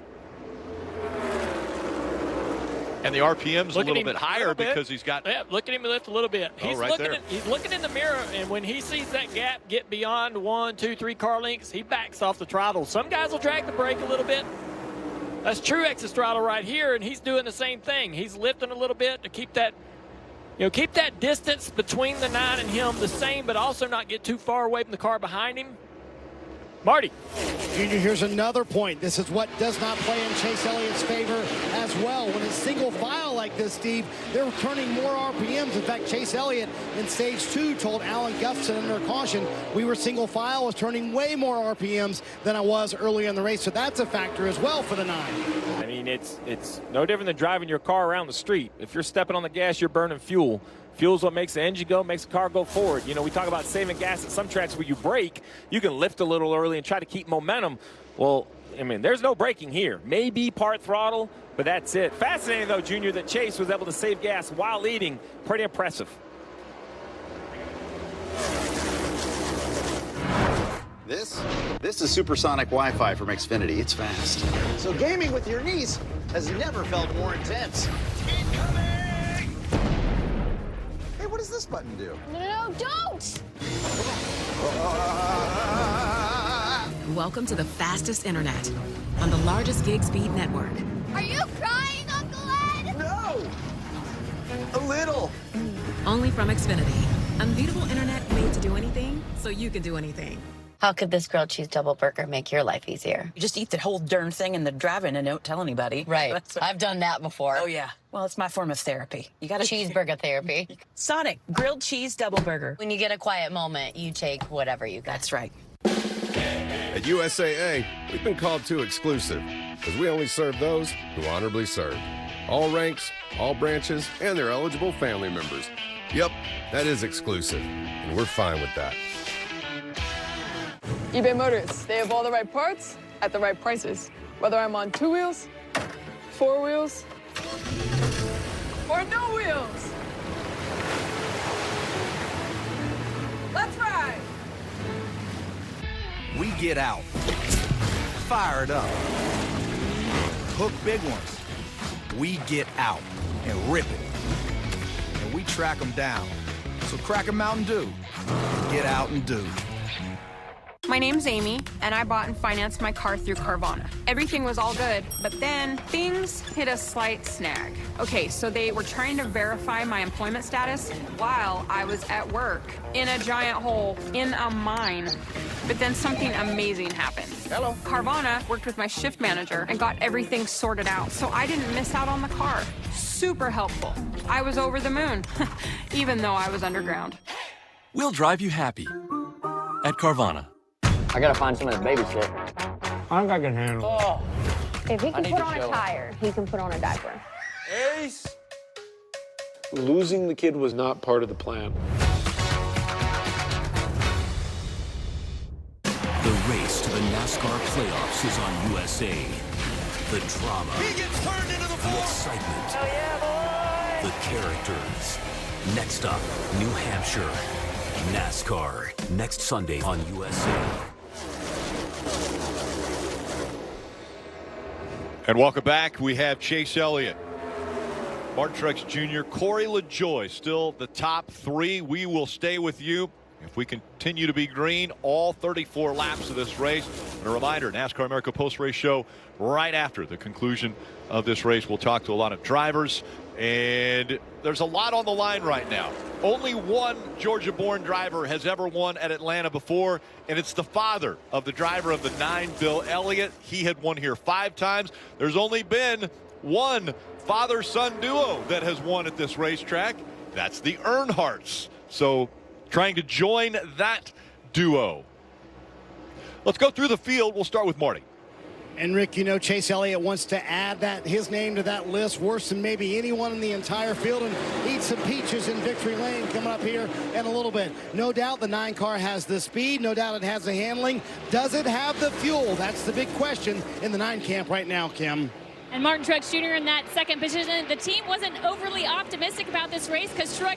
Speaker 1: And the RPM's a little bit higher because he's got...
Speaker 9: Yeah, look at him lift a little bit. He's looking in the mirror, and when he sees that gap get beyond 1, 2, 3 car lengths, he backs off the throttle. Some guys will drag the brake a little bit. That's Truex's throttle right here, and he's doing the same thing. He's lifting a little bit to keep that, keep that distance between the 9 and him the same, but also not get too far away from the car behind him. Marty.
Speaker 13: Junior, here's another point. This is what does not play in Chase Elliott's favor as well. When it's single file like this, Steve, they're turning more RPMs. In fact, Chase Elliott in stage 2 told Alan Gustafson under caution, we were single file, was turning way more RPMs than I was earlier in the race. So that's a factor as well for the 9.
Speaker 8: I mean, it's no different than driving your car around the street. If you're stepping on the gas, you're burning fuel. Fuel's what makes the engine go, makes the car go forward. You know, we talk about saving gas at some tracks where you brake. You can lift a little early and try to keep momentum. Well, I mean, there's no braking here. Maybe part throttle, but that's it. Fascinating, though, Junior, that Chase was able to save gas while leading. Pretty impressive.
Speaker 6: This is supersonic Wi-Fi from Xfinity. It's fast.
Speaker 7: So gaming with your niece has never felt more intense. Hey, what does this button do?
Speaker 25: No, don't!
Speaker 26: Welcome to the fastest internet on the largest gig speed network.
Speaker 25: Are you crying, Uncle Ed?
Speaker 7: No! A little.
Speaker 26: Only from Xfinity. Unbeatable internet made to do anything, so you can do anything.
Speaker 11: How could this grilled cheese double burger make your life easier?
Speaker 15: You just eat the whole darn thing in the drive-in and don't tell anybody.
Speaker 11: Right. I've done that before.
Speaker 15: Oh, yeah. Well, it's my form of therapy. You got
Speaker 11: cheeseburger therapy.
Speaker 15: Sonic grilled cheese double burger.
Speaker 11: When you get a quiet moment, you take whatever you got.
Speaker 15: That's right.
Speaker 16: At USAA, we've been called too exclusive because we only serve those who honorably serve. All ranks, all branches, and their eligible family members. Yep, that is exclusive, and we're fine with that.
Speaker 17: eBay Motors, they have all the right parts at the right prices. Whether I'm on 2 wheels, 4 wheels, or no wheels. Let's ride.
Speaker 7: We get out, fired up, hook big ones. We get out and rip it. And we track them down. So crack a Mountain Dew. Get out and do.
Speaker 18: My name's Amy, and I bought and financed my car through Carvana. Everything was all good, but then things hit a slight snag. Okay, so they were trying to verify my employment status while I was at work in a giant hole in a mine. But then something amazing happened.
Speaker 7: Hello.
Speaker 18: Carvana worked with my shift manager and got everything sorted out, so I didn't miss out on the car. Super helpful. I was over the moon, even though I was underground.
Speaker 29: We'll drive you happy at Carvana.
Speaker 10: I gotta find someone to babysit.
Speaker 21: I think I can handle it.
Speaker 10: Oh.
Speaker 25: If he
Speaker 10: I
Speaker 25: can
Speaker 10: need
Speaker 25: put
Speaker 10: to
Speaker 25: on a
Speaker 10: show
Speaker 25: tire, he can put on a diaper.
Speaker 21: Ace! Losing the kid was not part of the plan.
Speaker 28: The race to the Nascar playoffs is on USA. The drama.
Speaker 4: He gets turned into the
Speaker 28: The excitement. Hell yeah, boy! The characters. Next up, New Hampshire. NASCAR. Next Sunday on USA.
Speaker 1: And welcome back. We have Chase Elliott, Martin Truex Jr., Corey LaJoie, still the top 3. We will stay with you if we continue to be green all 34 laps of this race. And a reminder, NASCAR America post-race show right after the conclusion of this race. We'll talk to a lot of drivers, and there's a lot on the line right now. Only one Georgia-born driver has ever won at Atlanta before, and it's the father of the driver of the 9, Bill Elliott. He had won here 5 times. There's only been one father-son duo that has won at this racetrack. That's the Earnhardts. So trying to join that duo. Let's go through the field. We'll start with Marty.
Speaker 13: And Rick, you know, Chase Elliott wants to add his name to that list worse than maybe anyone in the entire field, and eat some peaches in victory lane coming up here in a little bit. No doubt the 9 car has the speed. No doubt it has the handling. Does it have the fuel? That's the big question in the 9 camp right now, Kim.
Speaker 3: And Martin Truex Jr. in that second position. The team wasn't overly optimistic about this race because Truex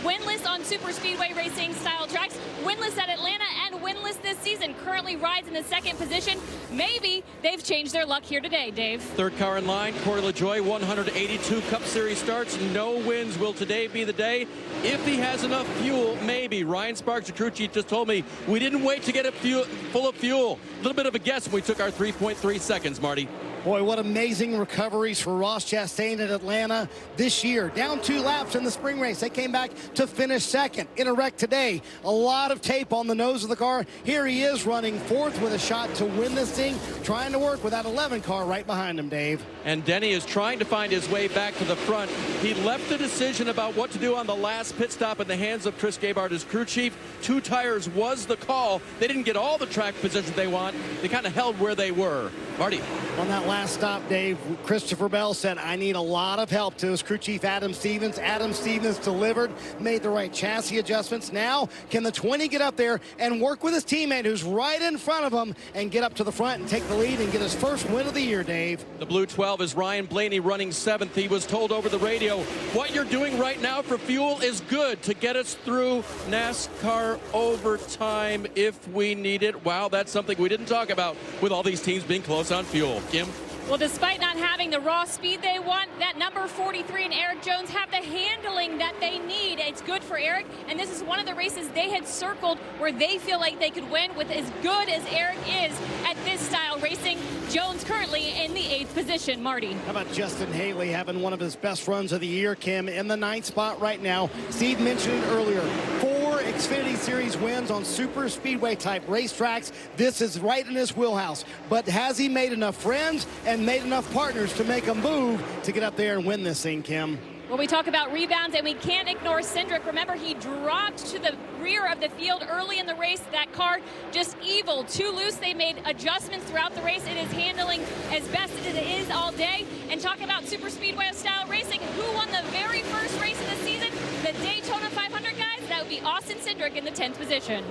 Speaker 3: winless on super speedway racing style tracks, winless at Atlanta, and winless this season. Currently rides in the second position. Maybe they've changed their luck here today, Dave.
Speaker 2: Third car in line, Corey LaJoie, 182 Cup Series starts. No wins. Will today be the day? If he has enough fuel, maybe. Ryan Sparks, the crew chief, just told me we didn't wait to get it full of fuel. A little bit of a guess when we took our 3.3 seconds, Marty.
Speaker 13: Boy, what amazing recoveries for Ross Chastain at Atlanta this year. Down 2 laps in the spring race. They came back to finish second in a wreck today. A lot of tape on the nose of the car. Here he is running fourth with a shot to win this thing, trying to work with that 11 car right behind him, Dave.
Speaker 2: And Denny is trying to find his way back to the front. He left the decision about what to do on the last pit stop in the hands of Chris Gabart, his crew chief. 2 tires was the call. They didn't get all the track position they want. They kind of held where they were. Marty.
Speaker 13: On that last stop, Dave, Christopher Bell said, I need a lot of help to his crew chief, Adam Stevens. Adam Stevens delivered, made the right chassis adjustments. Now, can the 20 get up there and work with his teammate who's right in front of him and get up to the front and take the lead and get his first win of the year, Dave?
Speaker 2: The Blue 12 is Ryan Blaney running 7th. He was told over the radio, what you're doing right now for fuel is good to get us through NASCAR overtime if we need it. Wow, that's something we didn't talk about with all these teams being close on fuel. Kim?
Speaker 3: Well, despite not having the raw speed they want, that number 43 and Eric Jones have the handling that they need. It's good for Eric, and this is one of the races they had circled where they feel like they could win with as good as Eric is at this style racing. Jones currently in the 8th position. Marty.
Speaker 13: How about Justin Haley having one of his best runs of the year, Kim, in the 9th spot right now. Steve mentioned it earlier, 4 Xfinity Series wins on super speedway type racetracks. This is right in his wheelhouse. But has he made enough friends and made enough partners to make a move to get up there and win this thing, Kim?
Speaker 3: Well, we talk about rebounds, and we can't ignore Cindric. Remember, he dropped to the rear of the field early in the race. That car just evil, too loose. They made adjustments throughout the race. It is handling as best as it is all day. And talking about super speedway style racing, who won the very first race of the season? The Daytona 500, guys. That would be Austin Cindric in the 10th position.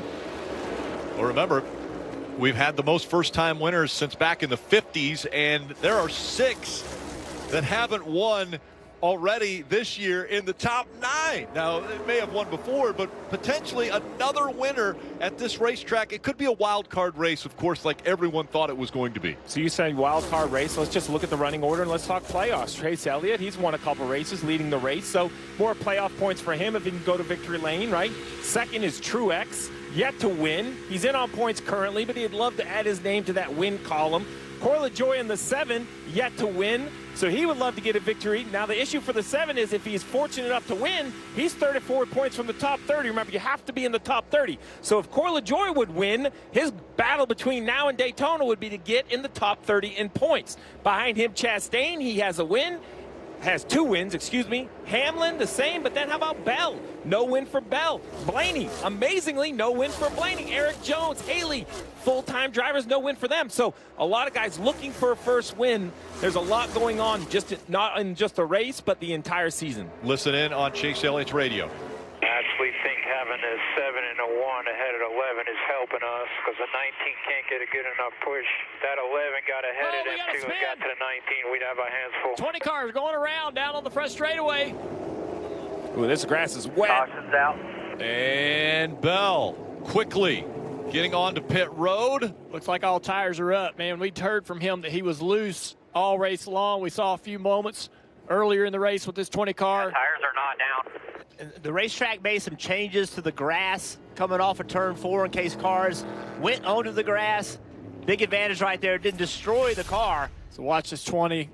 Speaker 1: Well, remember, we've had the most first-time winners since back in the 50s, and there are 6 that haven't won already this year in the top 9. Now, it may have won before, but potentially another winner at this racetrack. It could be a wild card race, of course, like everyone thought it was going to be.
Speaker 8: So you say wild card race. Let's just look at the running order and let's talk playoffs. Chase Elliott, he's won a couple races leading the race, so more playoff points for him if he can go to victory lane, right? Second is Truex, yet to win. He's in on points currently, but he'd love to add his name to that win column. Corey LaJoie in the 7, yet to win. So he would love to get a victory. Now, the issue for the 7 is if he's fortunate enough to win, he's 34 points from the top 30. Remember, you have to be in the top 30. So if Corey LaJoie would win, his battle between now and Daytona would be to get in the top 30 in points. Behind him, Chastain, he has a win. Has 2 wins, excuse me. Hamlin, the same, but then how about Bell? No win for Bell. Blaney, amazingly, no win for Blaney. Eric Jones, Haley, full-time drivers, no win for them. So a lot of guys looking for a first win. There's a lot going on, not in just a race, but the entire season.
Speaker 1: Listen in on Chase Elliott's radio.
Speaker 12: I actually think having a 7 and a 1 ahead of 11 is helping us because the 19 can't get a good enough push. That 11 got ahead of them too and got to the 19. We'd have our hands full.
Speaker 9: 20 cars going around down on the front straightaway.
Speaker 8: Ooh, this grass is wet.
Speaker 12: Caution's out.
Speaker 1: And Bell quickly getting on to pit road.
Speaker 9: Looks like all tires are up, man. We'd heard from him that he was loose all race long. We saw a few moments earlier in the race with this 20 car.
Speaker 12: Yeah, tires are not down.
Speaker 10: The racetrack made some changes to the grass coming off of turn 4 in case cars went onto the grass. Big advantage right there. Didn't destroy the car.
Speaker 9: So watch this 20.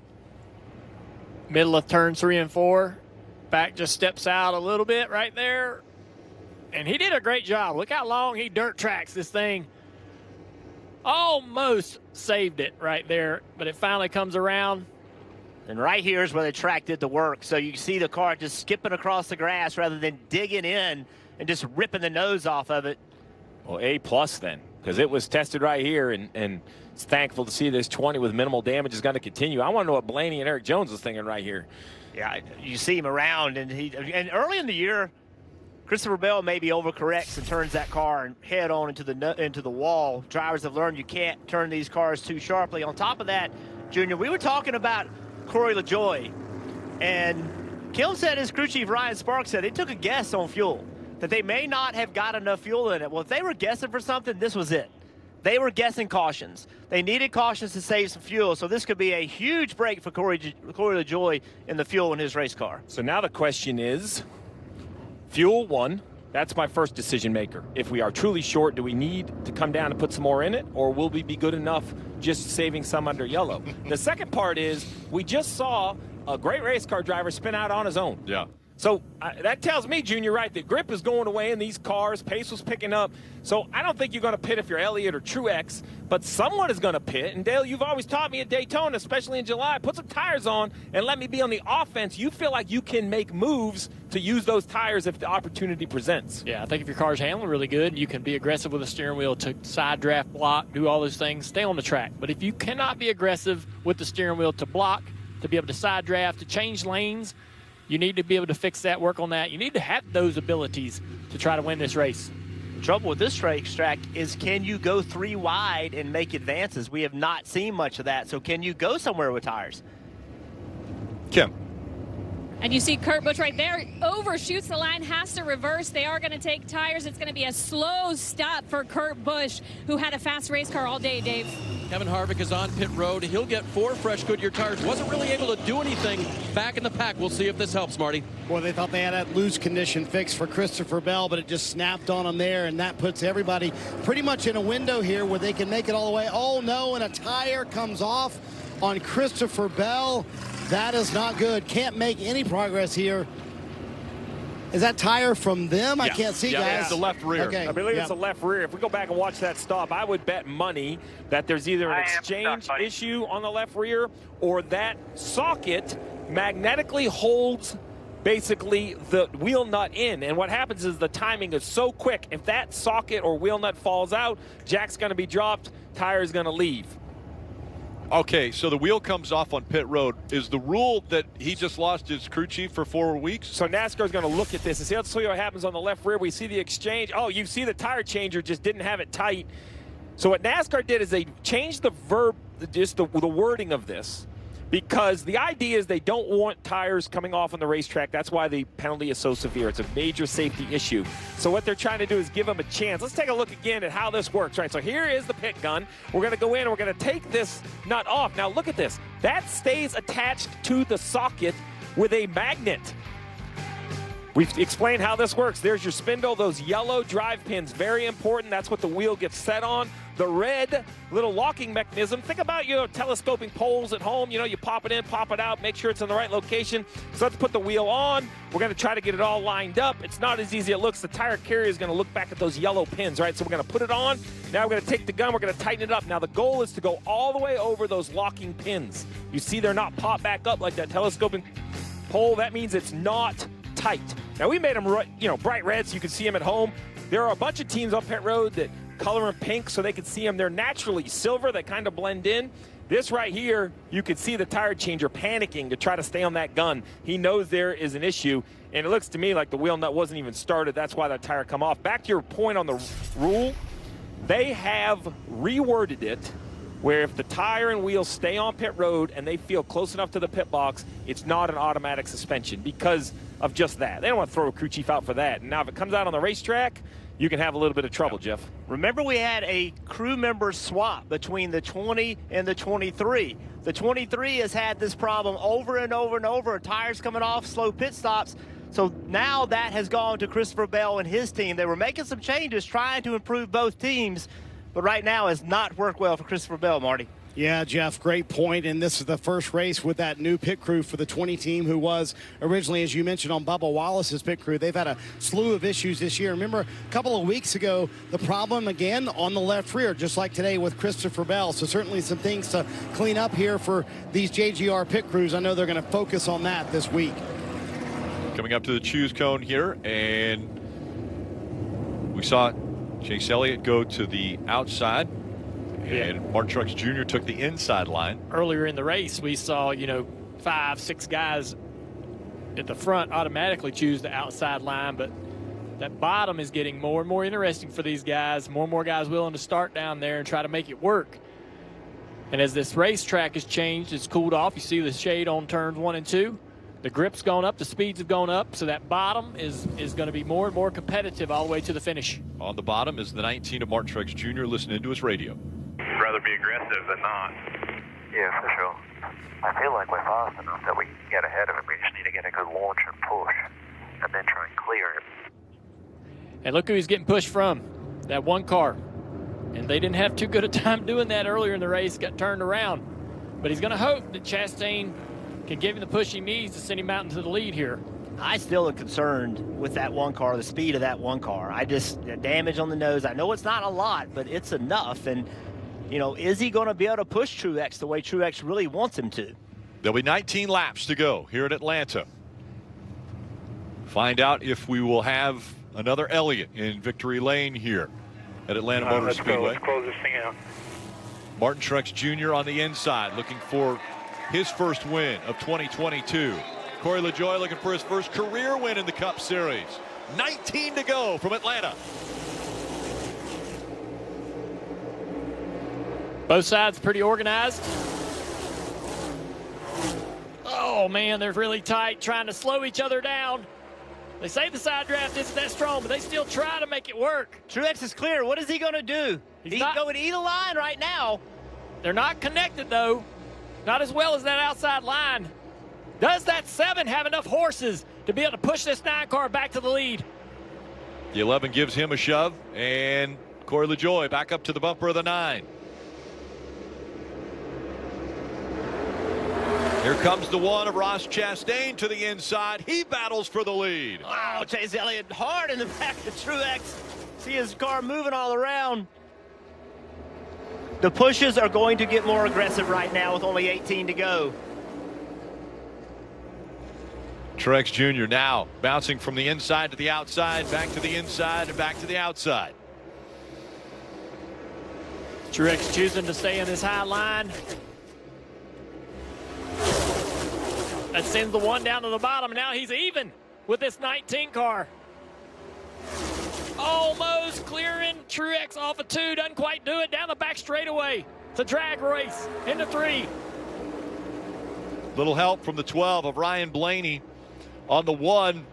Speaker 9: Middle of turn 3 and 4. Back just steps out a little bit right there. And he did a great job. Look how long he dirt tracks this thing. Almost saved it right there, but it finally comes around.
Speaker 10: And right here is where the track did the work. So you see the car just skipping across the grass rather than digging in and just ripping the nose off of it.
Speaker 8: Well, A+ then, because it was tested right here, and it's thankful to see this 20 with minimal damage is going to continue. I want to know what Blaney and Eric Jones was thinking right here.
Speaker 10: Yeah, you see him around, and early in the year, Christopher Bell maybe overcorrects and turns that car and head on into the wall. Drivers have learned you can't turn these cars too sharply. On top of that, Junior, we were talking about Corey LaJoie. And Kim said, his crew chief Ryan Sparks said, they took a guess on fuel, that they may not have got enough fuel in it. Well, if they were guessing for something, this was it. They were guessing cautions. They needed cautions to save some fuel, so this could be a huge break for Corey LaJoie in the fuel in his race car.
Speaker 8: So now the question is, fuel one, that's my first decision maker. If we are truly short, do we need to come down and put some more in it, or will we be good enough just saving some under yellow? The second part is, we just saw a great race car driver spin out on his own.
Speaker 1: Yeah.
Speaker 8: So that tells me, Junior, right, that grip is going away in these cars. Pace was picking up. So I don't think you're going to pit if you're Elliott or Truex, but someone is going to pit. And, Dale, you've always taught me at Daytona, especially in July, put some tires on and let me be on the offense. You feel like you can make moves to use those tires if the opportunity presents.
Speaker 9: Yeah, I think if your car's handling really good, you can be aggressive with the steering wheel to side draft, block, do all those things, stay on the track. But if you cannot be aggressive with the steering wheel to block, to be able to side draft, to change lanes, you need to be able to fix that, work on that. You need to have those abilities to try to win this race.
Speaker 10: The trouble with this racetrack is, can you go 3 wide and make advances? We have not seen much of that. So can you go somewhere with tires?
Speaker 1: Kim.
Speaker 3: And you see Kurt Busch right there, overshoots the line, has to reverse. They are going to take tires. It's going to be a slow stop for Kurt Busch, who had a fast race car all day, Dave.
Speaker 2: Kevin Harvick is on pit road. He'll get 4 fresh Goodyear tires. Wasn't really able to do anything back in the pack. We'll see if this helps, Marty.
Speaker 13: Boy, they thought they had that loose condition fixed for Christopher Bell, but it just snapped on them there, and that puts everybody pretty much in a window here where they can make it all the way. Oh, no, and a tire comes off on Christopher Bell. That is not good. Can't make any progress here. Is that tire from them? Yeah. I can't see, guys.
Speaker 8: Yeah, it's the left rear.
Speaker 13: Okay.
Speaker 8: I believe it's the left rear. If we go back and watch that stop, I would bet money that there's either an exchange issue on the left rear, or that socket magnetically holds basically the wheel nut in. And what happens is the timing is so quick. If that socket or wheel nut falls out, jack's going to be dropped, tire's going to leave.
Speaker 1: Okay, so the wheel comes off on pit road. Is the rule that he just lost his crew chief for 4 weeks?
Speaker 8: So NASCAR's going to look at this and see. Let's see what happens on the left rear. We see the exchange. Oh, you see the tire changer just didn't have it tight. So what NASCAR did is they changed the verb, just the wording of this, because the idea is they don't want tires coming off on the racetrack. That's why the penalty is so severe. It's a major safety issue. So what they're trying to do is give them a chance. Let's take a look again at how this works, right? So here is the pit gun. We're going to go in and we're going to take this nut off. Now look at this. That stays attached to the socket with a magnet. We've explained how this works. There's your spindle, those yellow drive pins, very important. That's what the wheel gets set on. The red little locking mechanism. Think about your telescoping poles at home. You know, you pop it in, pop it out, make sure it's in the right location. So let's put the wheel on. We're going to try to get it all lined up. It's not as easy as it looks. The tire carrier is going to look back at those yellow pins, right? So we're going to put it on. Now we're going to take the gun. We're going to tighten it up. Now the goal is to go all the way over those locking pins. You see they're not popped back up like that telescoping pole. That means it's not tight. Now we made them, bright red so you can see them at home. There are a bunch of teams on pit road that color them pink so they can see them. They're naturally silver. They kind of blend in. This right here, you can see the tire changer panicking to try to stay on that gun. He knows there is an issue, and it looks to me like the wheel nut wasn't even started. That's why that tire come off. Back to your point on the rule, they have reworded it where if the tire and wheels stay on pit road and they feel close enough to the pit box, it's not an automatic suspension because of just that. They don't want to throw a crew chief out for that. And now if it comes out on the racetrack, you can have a little bit of trouble, Jeff.
Speaker 10: Remember, we had a crew member swap between the 20 and the 23. The 23 has had this problem over and over and over, tires coming off, slow pit stops. So now that has gone to Christopher Bell and his team. They were making some changes, trying to improve both teams, but right now has not worked well for Christopher Bell, Marty.
Speaker 13: Yeah, Jeff, great point. And this is the first race with that new pit crew for the 20 team, who was originally, as you mentioned, on Bubba Wallace's pit crew. They've had a slew of issues this year. Remember, a couple of weeks ago, the problem again on the left rear, just like today with Christopher Bell. So certainly some things to clean up here for these JGR pit crews. I know they're going to focus on that this week.
Speaker 1: Coming up to the choose cone here, and we saw Chase Elliott go to the outside. And Martin Truex Jr. took the inside line.
Speaker 9: Earlier in the race, we saw, 5, 6 guys at the front automatically choose the outside line, but that bottom is getting more and more interesting for these guys. More and more guys willing to start down there and try to make it work. And as this racetrack has changed, it's cooled off. You see the shade on turns 1 and 2. The grip's gone up, the speeds have gone up, so that bottom is going to be more and more competitive all the way to the finish.
Speaker 1: On the bottom is the 19 of Martin Truex Jr. listening to his radio.
Speaker 12: I'd rather be aggressive than not.
Speaker 5: Yeah, for sure. I feel like we're fast enough that we can get ahead of him. We just need to get a good launch and push, and then try and clear him.
Speaker 9: And look who he's getting pushed from, that one car. And they didn't have too good a time doing that earlier in the race, got turned around. But he's going to hope that Chastain can give him the push he needs to send him out into the lead here.
Speaker 10: I still am concerned with that one car, the speed of that one car. The damage on the nose, I know it's not a lot, but it's enough. And, you know, is he going to be able to push Truex the way Truex really wants him to?
Speaker 1: There'll be 19 laps to go here at Atlanta. Find out if we will have another Elliott in victory lane here at Atlanta Motor Speedway.
Speaker 12: Let's close this thing out.
Speaker 1: Martin Truex Jr. on the inside, looking for his first win of 2022. Corey LaJoie looking for his first career win in the Cup Series. 19 to go from Atlanta.
Speaker 9: Both sides pretty organized. Oh, man, they're really tight, trying to slow each other down. They say the side draft isn't that strong, but they still try to make it work.
Speaker 10: Truex is clear. What is he going to do? He's going either line right now.
Speaker 9: They're not connected, though. Not as well as that outside line. Does that 7 have enough horses to be able to push this 9 car back to the lead?
Speaker 1: The 11 gives him a shove, and Corey LaJoie back up to the bumper of the 9. Here comes the 1 of Ross Chastain to the inside. He battles for the lead.
Speaker 10: Oh, Chase Elliott hard in the back of Truex. See his car moving all around. The pushes are going to get more aggressive right now with only 18 to go.
Speaker 1: Truex Jr. now bouncing from the inside to the outside, back to the inside, and back to the outside.
Speaker 9: Truex choosing to stay in this high line. That sends the 1 down to the bottom. Now he's even with this 19 car. Almost clearing Truex off of 2. Doesn't quite do it. Down the back straightaway. It's a drag race into 3.
Speaker 1: Little help from the 12 of Ryan Blaney on the 1.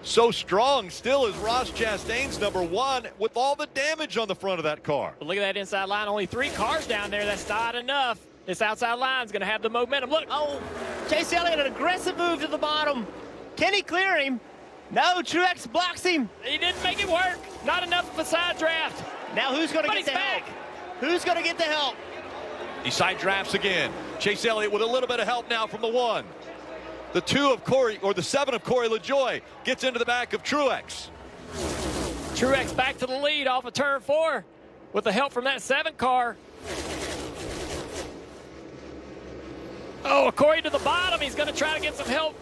Speaker 1: So strong still is Ross Chastain's number 1 with all the damage on the front of that car.
Speaker 9: But look at that inside line. Only 3 cars down there. That's not enough. This outside line's going to have the momentum. Look.
Speaker 10: Oh, Chase Elliott, an aggressive move to the bottom. Can he clear him? No, Truex blocks him.
Speaker 9: He didn't make it work. Not enough of a side draft.
Speaker 10: Now who's going to get the help? Who's going to get the help?
Speaker 1: He side drafts again. Chase Elliott with a little bit of help now from the 1. The 2 of Corey, or the 7 of Corey LaJoie gets into the back of Truex.
Speaker 9: Truex back to the lead off of turn 4 with the help from that 7 car. Oh, Corey to the bottom. He's going to try to get some help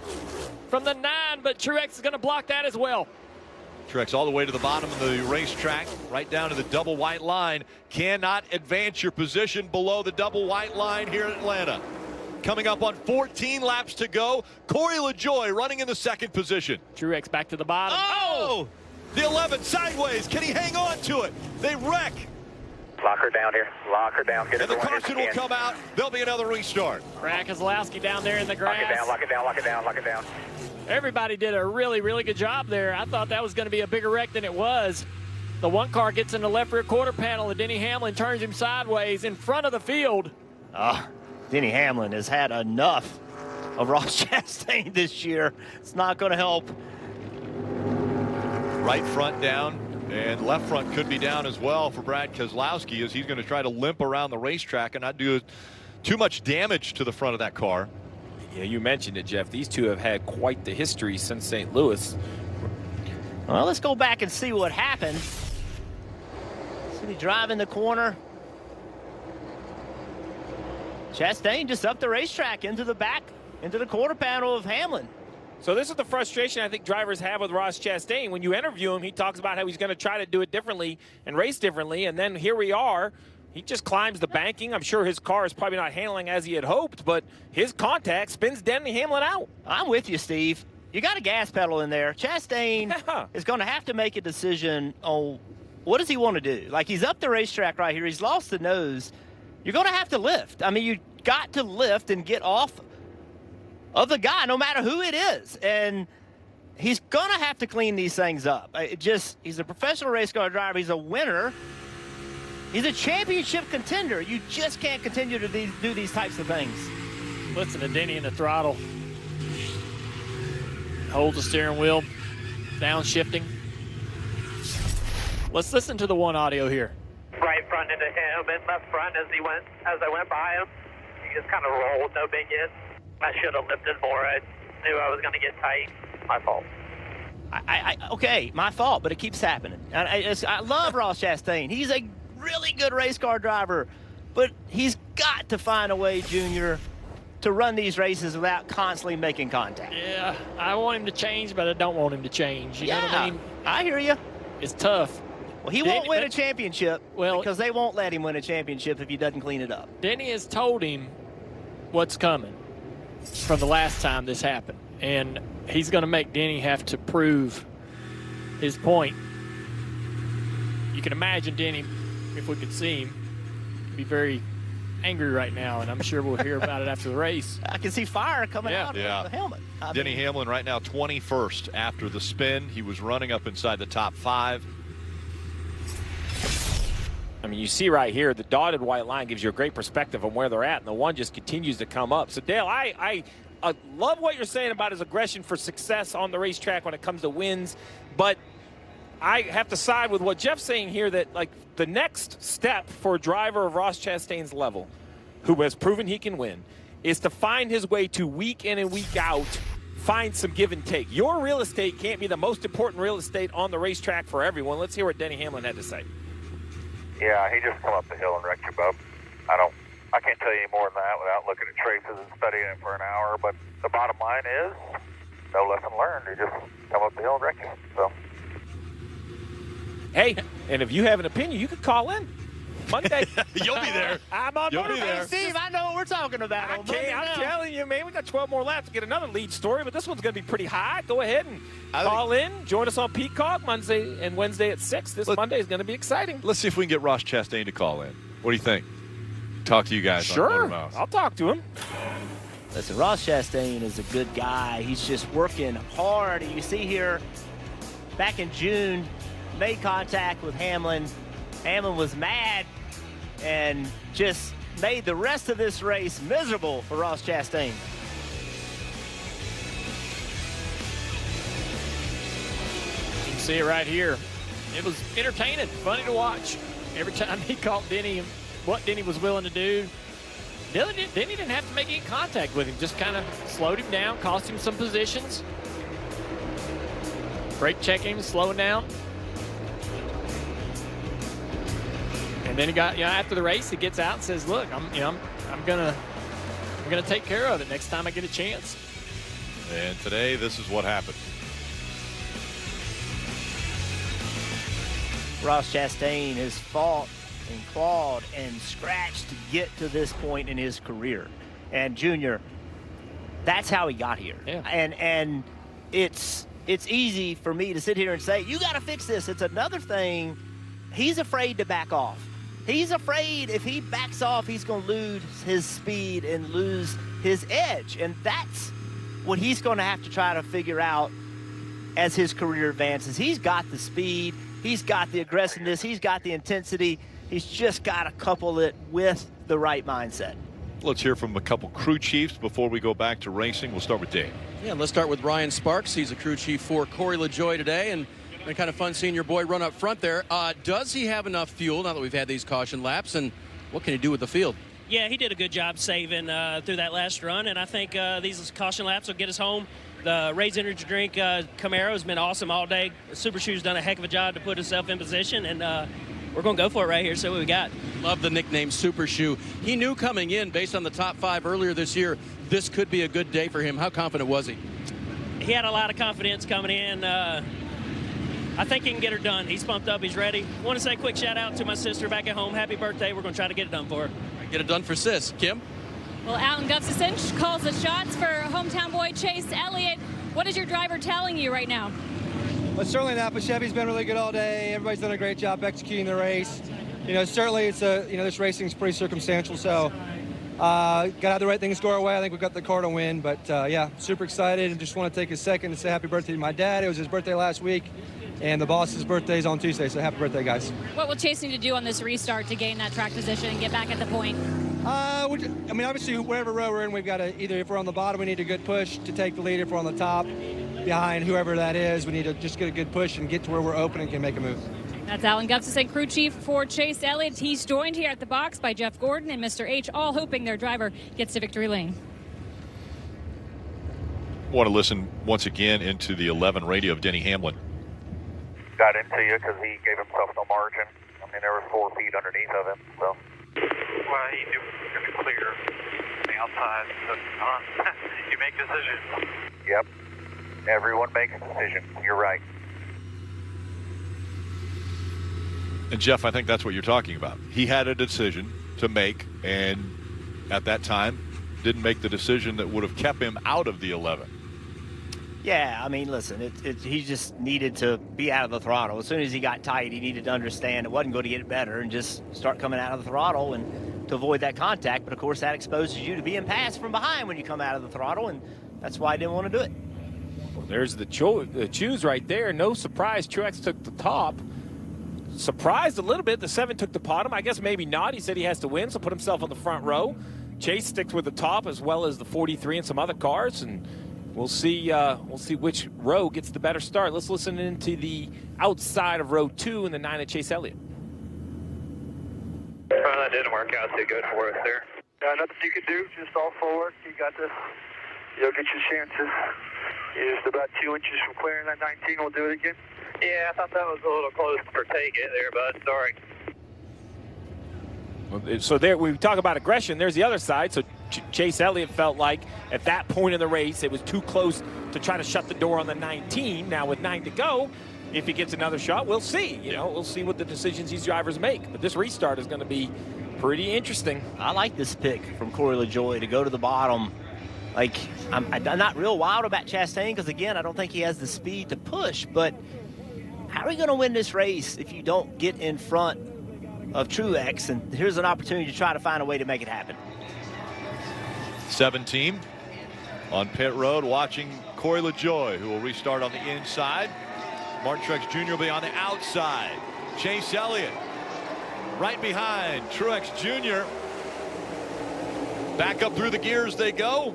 Speaker 9: from the 9, but Truex is going to block that as well.
Speaker 1: Truex all the way to the bottom of the racetrack, right down to the double white line. Cannot advance your position below the double white line here in Atlanta. Coming up on 14 laps to go. Corey LaJoie running in the 2nd position.
Speaker 9: Truex back to the bottom.
Speaker 1: Oh! The 11 sideways. Can he hang on to it? They wreck.
Speaker 5: Lock her down here. Lock her down. Get
Speaker 1: and the caution will come out. There'll be another restart.
Speaker 9: Brad Keselowski down there in the grass.
Speaker 5: Lock it down, lock it down, lock it down, lock it down.
Speaker 9: Everybody did a really, really good job there. I thought that was going to be a bigger wreck than it was. The 1 car gets in the left rear quarter panel, and Denny Hamlin turns him sideways in front of the field.
Speaker 10: Denny Hamlin has had enough of Ross Chastain this year. It's not going to help.
Speaker 1: Right front down, and left front could be down as well for Brad Keselowski, as he's going to try to limp around the racetrack and not do too much damage to the front of that car.
Speaker 8: Yeah, you mentioned it, Jeff. These two have had quite the history since St. Louis.
Speaker 10: Well, let's go back and see what happened. See he drive in the corner. Chastain just up the racetrack into the back, into the quarter panel of Hamlin.
Speaker 8: So this is the frustration I think drivers have with Ross Chastain. When you interview him, he talks about how he's going to try to do it differently and race differently, and then here we are. He just climbs the banking. I'm sure his car is probably not handling as he had hoped, but his contact spins Denny Hamlin out.
Speaker 10: I'm with you, Steve. You got a gas pedal in there. Chastain is going to have to make a decision on what does he want to do. Like, he's up the racetrack right here. He's lost the nose. you're going to have to lift. I mean, you got to lift and get off of the guy, no matter who it is. And he's going to have to clean these things up. He's a professional race car driver. He's a winner. He's a championship contender. You just can't continue to do these types of things.
Speaker 9: Listen to Denny in the throttle. Holds the steering wheel, downshifting. Let's listen to the one audio here.
Speaker 5: Right front into him and left front as I went by him. He just kind of rolled, no big hit. I should have lifted more. I knew I was going to get tight. My fault.
Speaker 10: Okay, my fault, but it keeps happening. I love Ross Chastain. He's a really good race car driver, but he's got to find a way, Junior, to run these races without constantly making contact.
Speaker 9: Yeah, I want him to change, but I don't want him to change. You know what I mean?
Speaker 10: I hear you.
Speaker 9: It's tough.
Speaker 10: Well, he won't win a championship because they won't let him win a championship if he doesn't clean it up.
Speaker 9: Denny has told him what's coming from the last time this happened, and he's going to make Denny have to prove his point. You can imagine Denny, if we could see him, be very angry right now, and I'm sure we'll hear about it after the race.
Speaker 10: I can see fire coming out of the helmet.
Speaker 1: Denny Hamlin right now 21st after the spin. He was running up inside the top 5.
Speaker 8: I mean, you see right here, the dotted white line gives you a great perspective on where they're at, and the one just continues to come up. So, Dale, I love what you're saying about his aggression for success on the racetrack when it comes to wins, but I have to side with what Jeff's saying here, that, like, the next step for a driver of Ross Chastain's level, who has proven he can win, is to find his way to week in and week out, find some give and take. Your real estate can't be the most important real estate on the racetrack for everyone. Let's hear what Denny Hamlin had to say.
Speaker 5: Yeah, he just come up the hill and wrecked your boat. I can't tell you any more than that without looking at traces and studying it for an hour, but the bottom line is no lesson learned. He just come up the hill and wreck you. So.
Speaker 8: Hey, and if you have an opinion, you could call in Monday.
Speaker 1: You'll be there.
Speaker 8: I'm on
Speaker 1: You'll be there.
Speaker 10: Hey, Steve, I know what we're talking about.
Speaker 8: I'm telling you, man, we got 12 more laps to get another lead story, but this one's going to be pretty high. Go ahead and call in. Join us on Peacock Monday and Wednesday at 6. This Monday is going to be exciting.
Speaker 1: Let's see if we can get Ross Chastain to call in. What do you think? Talk to you guys.
Speaker 8: Sure,
Speaker 1: on Motormouth.
Speaker 8: I'll talk to him.
Speaker 10: Listen, Ross Chastain is a good guy. He's just working hard. You see here, back in June, made contact with Hamlin. Hamlin was mad and just made the rest of this race miserable for Ross Chastain.
Speaker 9: You can see it right here. It was entertaining, funny to watch. Every time he caught Denny and what Denny was willing to do. Denny didn't have to make any contact with him, just kind of slowed him down, cost him some positions. Brake checking him, slowing down. And then he got, after the race, he gets out and says, "Look, I'm gonna take care of it next time I get a chance."
Speaker 1: And today, this is what happened.
Speaker 10: Ross Chastain has fought and clawed and scratched to get to this point in his career. And Junior, that's how he got here.
Speaker 9: Yeah.
Speaker 10: And it's easy for me to sit here and say, you got to fix this. It's another thing. He's afraid to back off. He's afraid if he backs off, he's going to lose his speed and lose his edge. And that's what he's going to have to try to figure out as his career advances. He's got the speed. He's got the aggressiveness. He's got the intensity. He's just got to couple it with the right mindset.
Speaker 1: Let's hear from a couple crew chiefs before we go back to racing. We'll start with Dave.
Speaker 2: Yeah, let's start with Ryan Sparks. He's a crew chief for Corey LaJoie today, and been kind of fun seeing your boy run up front there. Does he have enough fuel now that we've had these caution laps, and what can he do with the field?
Speaker 6: Yeah, he did a good job saving through that last run, and I think these caution laps will get us home. The Ray's Energy Drink Camaro has been awesome all day. Super Shoe's done a heck of a job to put himself in position, and we're going to go for it right here, see what we got.
Speaker 2: Love the nickname Super Shoe. He knew coming in, based on the top 5 earlier this year, this could be a good day for him. How confident was he?
Speaker 6: He had a lot of confidence coming in. I think he can get her done. He's pumped up. He's ready. I want to say a quick shout-out to my sister back at home. Happy birthday. We're going to try to get it done for her.
Speaker 2: Get it done for Sis. Kim?
Speaker 3: Well, Alan Gustafson calls the shots for hometown boy Chase Elliott. What is your driver telling you right now?
Speaker 14: Well, certainly not, but Chevy's been really good all day. Everybody's done a great job executing the race.
Speaker 11: certainly it's this racing is pretty circumstantial, so got to have the right things go our way. I think we've got the car to win, but yeah, super excited, and just want to take a second to say happy birthday to my dad. It was his birthday last week, and the boss's birthday is on Tuesday, so happy birthday, guys.
Speaker 3: What will Chase need to do on this restart to gain that track position and get back at the point?
Speaker 11: Obviously, wherever row we're in, we've got to either, if we're on the bottom, we need a good push to take the lead. If we're on the top, behind whoever that is, we need to just get a good push and get to where we're open and can make a move.
Speaker 3: That's Alan Gustafson, crew chief for Chase Elliott. He's joined here at the box by Jeff Gordon and Mr. H, all hoping their driver gets to victory lane.
Speaker 1: Want to listen once again into the 11 radio of Denny Hamlin.
Speaker 5: Got into you because he gave himself no margin. I mean, there were 4 feet underneath of him, so.
Speaker 12: Well, he knew it was going to clear on the outside, so you make decisions.
Speaker 5: Yep. Everyone makes a decision. You're right.
Speaker 1: And Jeff, I think that's what you're talking about. He had a decision to make, and at that time didn't make the decision that would have kept him out of the 11.
Speaker 10: Yeah, I mean, listen, he just needed to be out of the throttle. As soon as he got tight, he needed to understand it wasn't going to get better and just start coming out of the throttle and to avoid that contact. But, of course, that exposes you to being passed from behind when you come out of the throttle, and that's why I didn't want to do it.
Speaker 8: Well, there's the choose right there. No surprise, Truex took the top. Surprised a little bit, the 7 took the bottom. I guess maybe not. He said he has to win, so put himself on the front row. Chase sticks with the top as well as the 43 and some other cars, and we'll see which row gets the better start. Let's listen into the outside of row 2 in the 9 of Chase Elliott.
Speaker 12: Well, that didn't work out too good for us there. Nothing you can do, just all forward. You got this. You'll get your chances. You're just about 2 inches from clearing that 19. We'll do it again. Yeah, I thought that was a little close for take it there, bud. Sorry.
Speaker 8: Well, so there, we talk about aggression. There's the other side. So Chase Elliott felt like at that point in the race, it was too close to try to shut the door on the 19. Now with 9 to go, if he gets another shot, we'll see. We'll see what the decisions these drivers make. But this restart is going to be pretty interesting.
Speaker 10: I like this pick from Corey LaJoie to go to the bottom. Like, I'm not real wild about Chastain because, again, I don't think he has the speed to push. But how are you going to win this race if you don't get in front of Truex? And here's an opportunity to try to find a way to make it happen.
Speaker 1: 17 on pit road, watching Corey LaJoie, who will restart on the inside. Martin Truex Jr. will be on the outside. Chase Elliott right behind Truex Jr. Back up through the gears they go,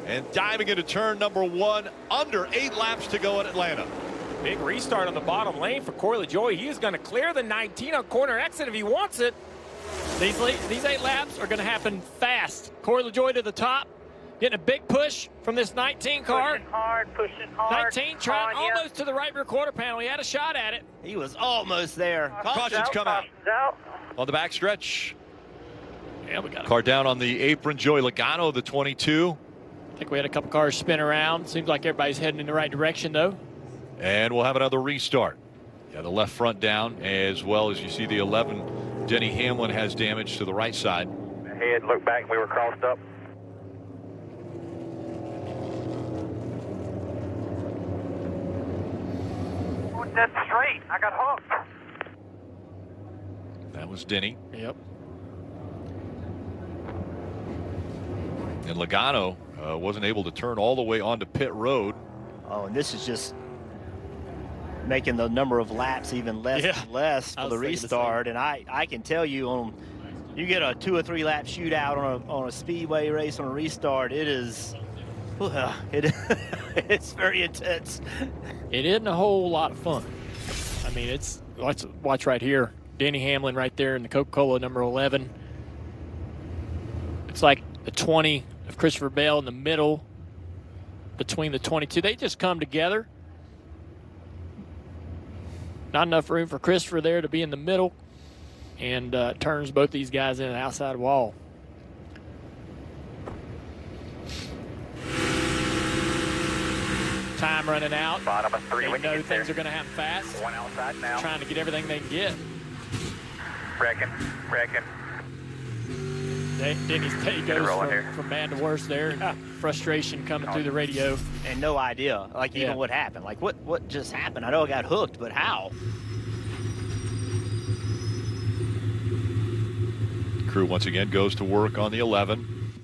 Speaker 1: and diving into turn number 1, under 8 laps to go in Atlanta.
Speaker 8: Big restart on the bottom lane for Corey LaJoie. He is going to clear the 19 on corner exit if he wants it.
Speaker 9: These 8 laps are going to happen fast. Corey LaJoie to the top, getting a big push from this 19 car.
Speaker 12: Pushing hard.
Speaker 9: 19 trying almost to the right rear quarter panel. He had a shot at it.
Speaker 10: He was almost there.
Speaker 1: Cautions come out. On the back stretch.
Speaker 9: Yeah, we got
Speaker 1: car down on the apron. Joey Logano, the 22.
Speaker 9: I think we had a couple cars spin around. Seems like everybody's heading in the right direction, though.
Speaker 1: And we'll have another restart. Yeah, the left front down, as well as you see the 11. Denny Hamlin has damage to the right side.
Speaker 5: Ahead, look back, we were crossed up.
Speaker 12: Dead straight. I got hooked.
Speaker 1: That was Denny.
Speaker 9: Yep.
Speaker 1: And Logano wasn't able to turn all the way onto pit road.
Speaker 10: Oh, and this is just making the number of laps even less and less for the restart. And I can tell you, you get a 2 or 3 lap shootout on a speedway race on a restart, it is, it's very intense.
Speaker 9: It isn't a whole lot of fun. I mean, let's watch right here. Denny Hamlin right there in the Coca-Cola number 11. It's like the 20 of Christopher Bell in the middle between the 22. They just come together. Not enough room for Christopher there to be in the middle, and turns both these guys in the outside wall. Time running out.
Speaker 5: Bottom of 3.
Speaker 9: They know things are going to happen fast.
Speaker 5: 1 outside now.
Speaker 9: Trying to get everything they can get.
Speaker 5: Reckon.
Speaker 9: Denny's day goes from bad to worse there. And frustration coming through the radio.
Speaker 10: And no idea, like, even what happened. Like, what just happened? I know I got hooked, but how?
Speaker 1: crew once again goes to work on the 11.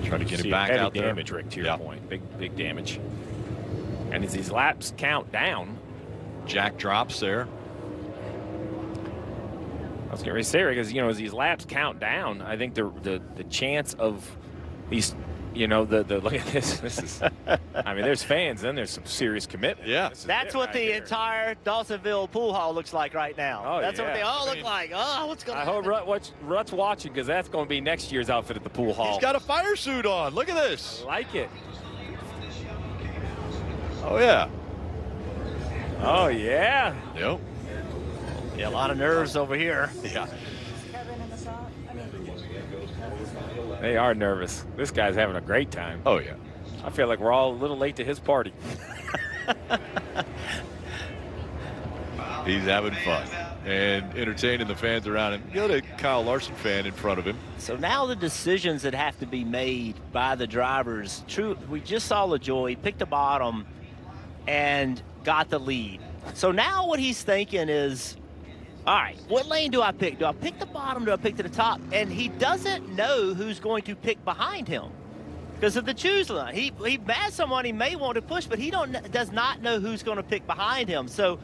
Speaker 1: Trying to get him back out there.
Speaker 8: Damage, Rick, to your point. Big damage. And as these laps count down,
Speaker 1: Jack drops there.
Speaker 8: I was going to say, because, as these laps count down, I think the chance of these, look at this. This is, I mean, there's fans, then there's some serious commitment.
Speaker 1: Yeah.
Speaker 10: That's what the entire Dawsonville pool hall looks like right now.
Speaker 8: Oh,
Speaker 10: that's what they all look like. Oh, what's going on?
Speaker 8: I hope Rut's watching, because that's going to be next year's outfit at the pool hall.
Speaker 1: He's got a fire suit on. Look at this.
Speaker 8: I like it.
Speaker 1: Oh, yeah.
Speaker 8: Oh, yeah.
Speaker 1: Yep.
Speaker 10: Yeah, a lot of nerves over here.
Speaker 1: Yeah.
Speaker 8: They are nervous. This guy's having a great time.
Speaker 1: Oh, yeah.
Speaker 8: I feel like we're all a little late to his party.
Speaker 1: He's having fun and entertaining the fans around him. Got a Kyle Larson fan in front of him.
Speaker 10: So now the decisions that have to be made by the drivers. We just saw LaJoie pick the bottom and got the lead. So now what he's thinking is, all right, what lane do I pick? Do I pick the bottom? Do I pick to the top? And he doesn't know who's going to pick behind him because of the choose line. He has someone he may want to push, but he does not know who's going to pick behind him. So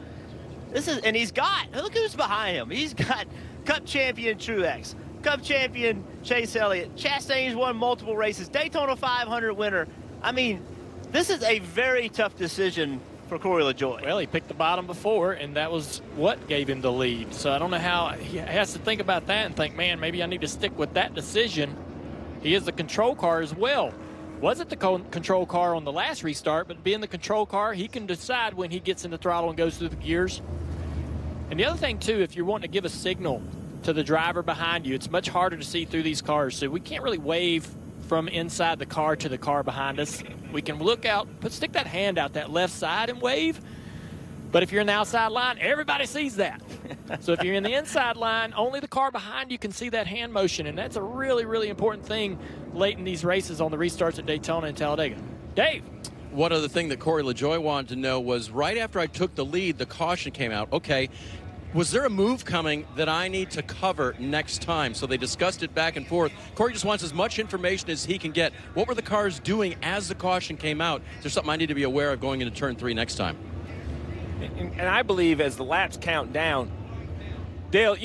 Speaker 10: look who's behind him. He's got Cup champion Truex, Cup champion Chase Elliott. Chastain's won multiple races, Daytona 500 winner. I mean, this is a very tough decision for Corey LaJoie.
Speaker 9: Well, he picked the bottom before, and that was what gave him the lead. So I don't know how he has to think about that and think, man, maybe I need to stick with that decision. He is the control car as well. Wasn't the control car on the last restart, but being the control car, he can decide when he gets in the throttle and goes through the gears. And the other thing, too, if you're wanting to give a signal to the driver behind you, it's much harder to see through these cars. So we can't really wave from inside the car to the car behind us. We can look out, stick that hand out that left side and wave. But if you're in the outside line, everybody sees that. So if you're in the inside line, only the car behind you can see that hand motion. And that's a really, really important thing late in these races on the restarts at Daytona and Talladega. Dave.
Speaker 2: One other thing that Corey LaJoie wanted to know was right after I took the lead, the caution came out. Okay, was there a move coming that I need to cover next time? So they discussed it back and forth. Corey just wants as much information as he can get. What were the cars doing as the caution came out? Is there something I need to be aware of going into turn 3 next time?
Speaker 8: And I believe as the laps count down, Dale,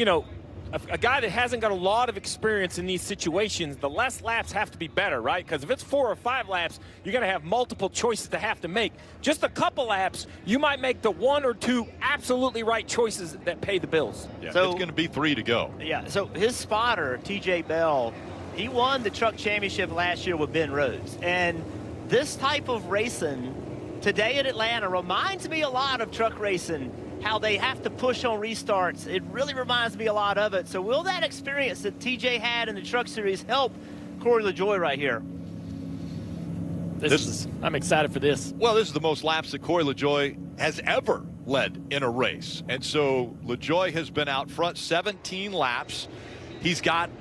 Speaker 8: a guy that hasn't got a lot of experience in these situations, the less laps have to be better, right? Because if it's 4 or 5 laps, you're going to have multiple choices to have to make. Just a couple laps, you might make the 1 or 2 absolutely right choices that pay the bills.
Speaker 1: Yeah, so it's going to be 3 to go.
Speaker 10: Yeah, so his spotter, TJ Bell, he won the truck championship last year with Ben Rhodes. And this type of racing today at Atlanta reminds me a lot of truck racing, how they have to push on restarts. It really reminds me a lot of it. So will that experience that TJ had in the Truck Series help Corey LaJoie right here?
Speaker 9: I'm excited for this.
Speaker 1: Well, this is the most laps that Corey LaJoie has ever led in a race. And so LaJoie has been out front 17 laps. He's got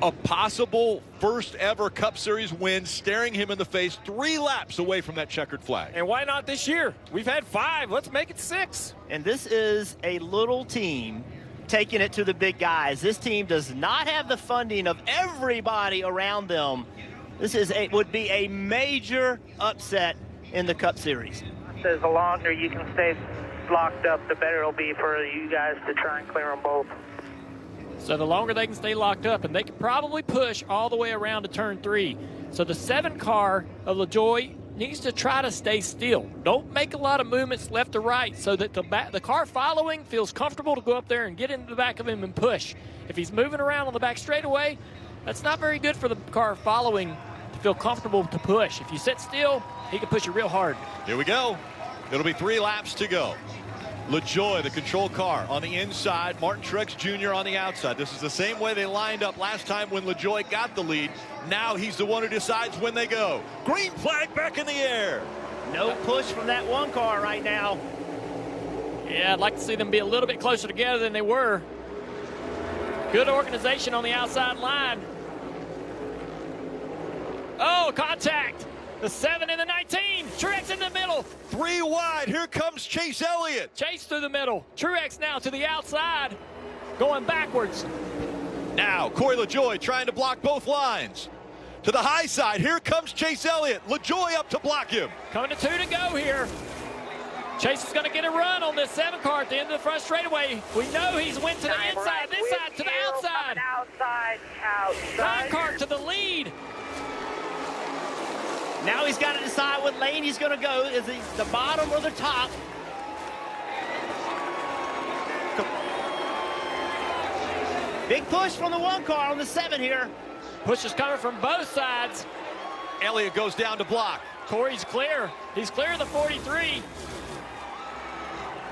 Speaker 1: a possible first ever Cup Series win staring him in the face 3 laps away from that checkered flag.
Speaker 8: And why not this year? We've had 5. Let's make it 6.
Speaker 10: And this is a little team taking it to the big guys. This team does not have the funding of everybody around them. This would be a major upset in the Cup Series.
Speaker 14: The longer you can stay locked up, the better it'll be for you guys to try and clear them both.
Speaker 9: So the longer they can stay locked up, and they can probably push all the way around to turn 3. So the 7 car of LaJoie needs to try to stay still. Don't make a lot of movements left to right so that the car following feels comfortable to go up there and get into the back of him and push. If he's moving around on the back straightaway, that's not very good for the car following to feel comfortable to push. If you sit still, he can push you real hard.
Speaker 1: Here we go. It'll be 3 laps to go. LaJoie, the control car, on the inside. Martin Truex Jr. on the outside. This is the same way they lined up last time when LaJoie got the lead. Now he's the one who decides when they go. Green flag back in the air.
Speaker 10: No push from that one car right now.
Speaker 9: Yeah, I'd like to see them be a little bit closer together than they were. Good organization on the outside line. Oh, contact. The 7 and the 19. Truex in the middle.
Speaker 1: 3 wide. Here comes Chase Elliott.
Speaker 9: Chase through the middle. Truex now to the outside. Going backwards.
Speaker 1: Now, Corey LaJoie trying to block both lines. To the high side, here comes Chase Elliott. LaJoie up to block him.
Speaker 9: Coming to 2 to go here. Chase is going to get a run on this 7 car at the end of the front straightaway. We know he's went to the inside, this side, to the outside.
Speaker 14: Outside.
Speaker 9: 9 car to the lead.
Speaker 10: Now he's got to decide what lane he's going to go. Is he the bottom or the top? Big push from the 1 car on the 7 here.
Speaker 9: Push is coming from both sides.
Speaker 1: Elliott goes down to block.
Speaker 9: Corey's clear. He's clear of the 43.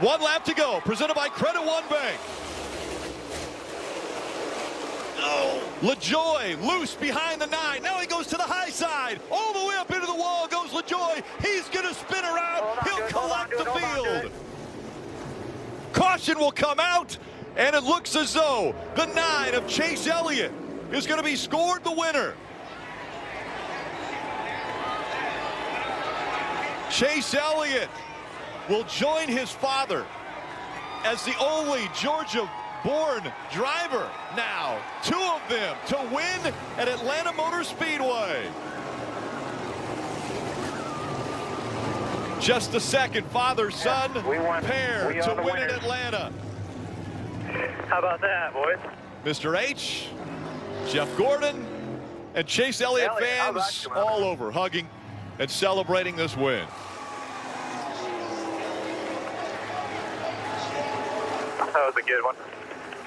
Speaker 1: 1 lap to go. Presented by Credit One Bank. Oh, LaJoie loose behind the 9. Now he goes to the high side. All the way up into the wall goes LaJoie. He's going to spin around. He'll collect the field. Caution will come out, and it looks as though the 9 of Chase Elliott is going to be scored the winner. Chase Elliott will join his father as the only Georgia-born driver now. 2 of them to win at Atlanta Motor Speedway. Just the second father-son pair to win in Atlanta.
Speaker 12: How about that, boys?
Speaker 1: Mr. H, Jeff Gordon, and Chase Elliott fans all over, hugging and celebrating this win.
Speaker 12: That was a good one.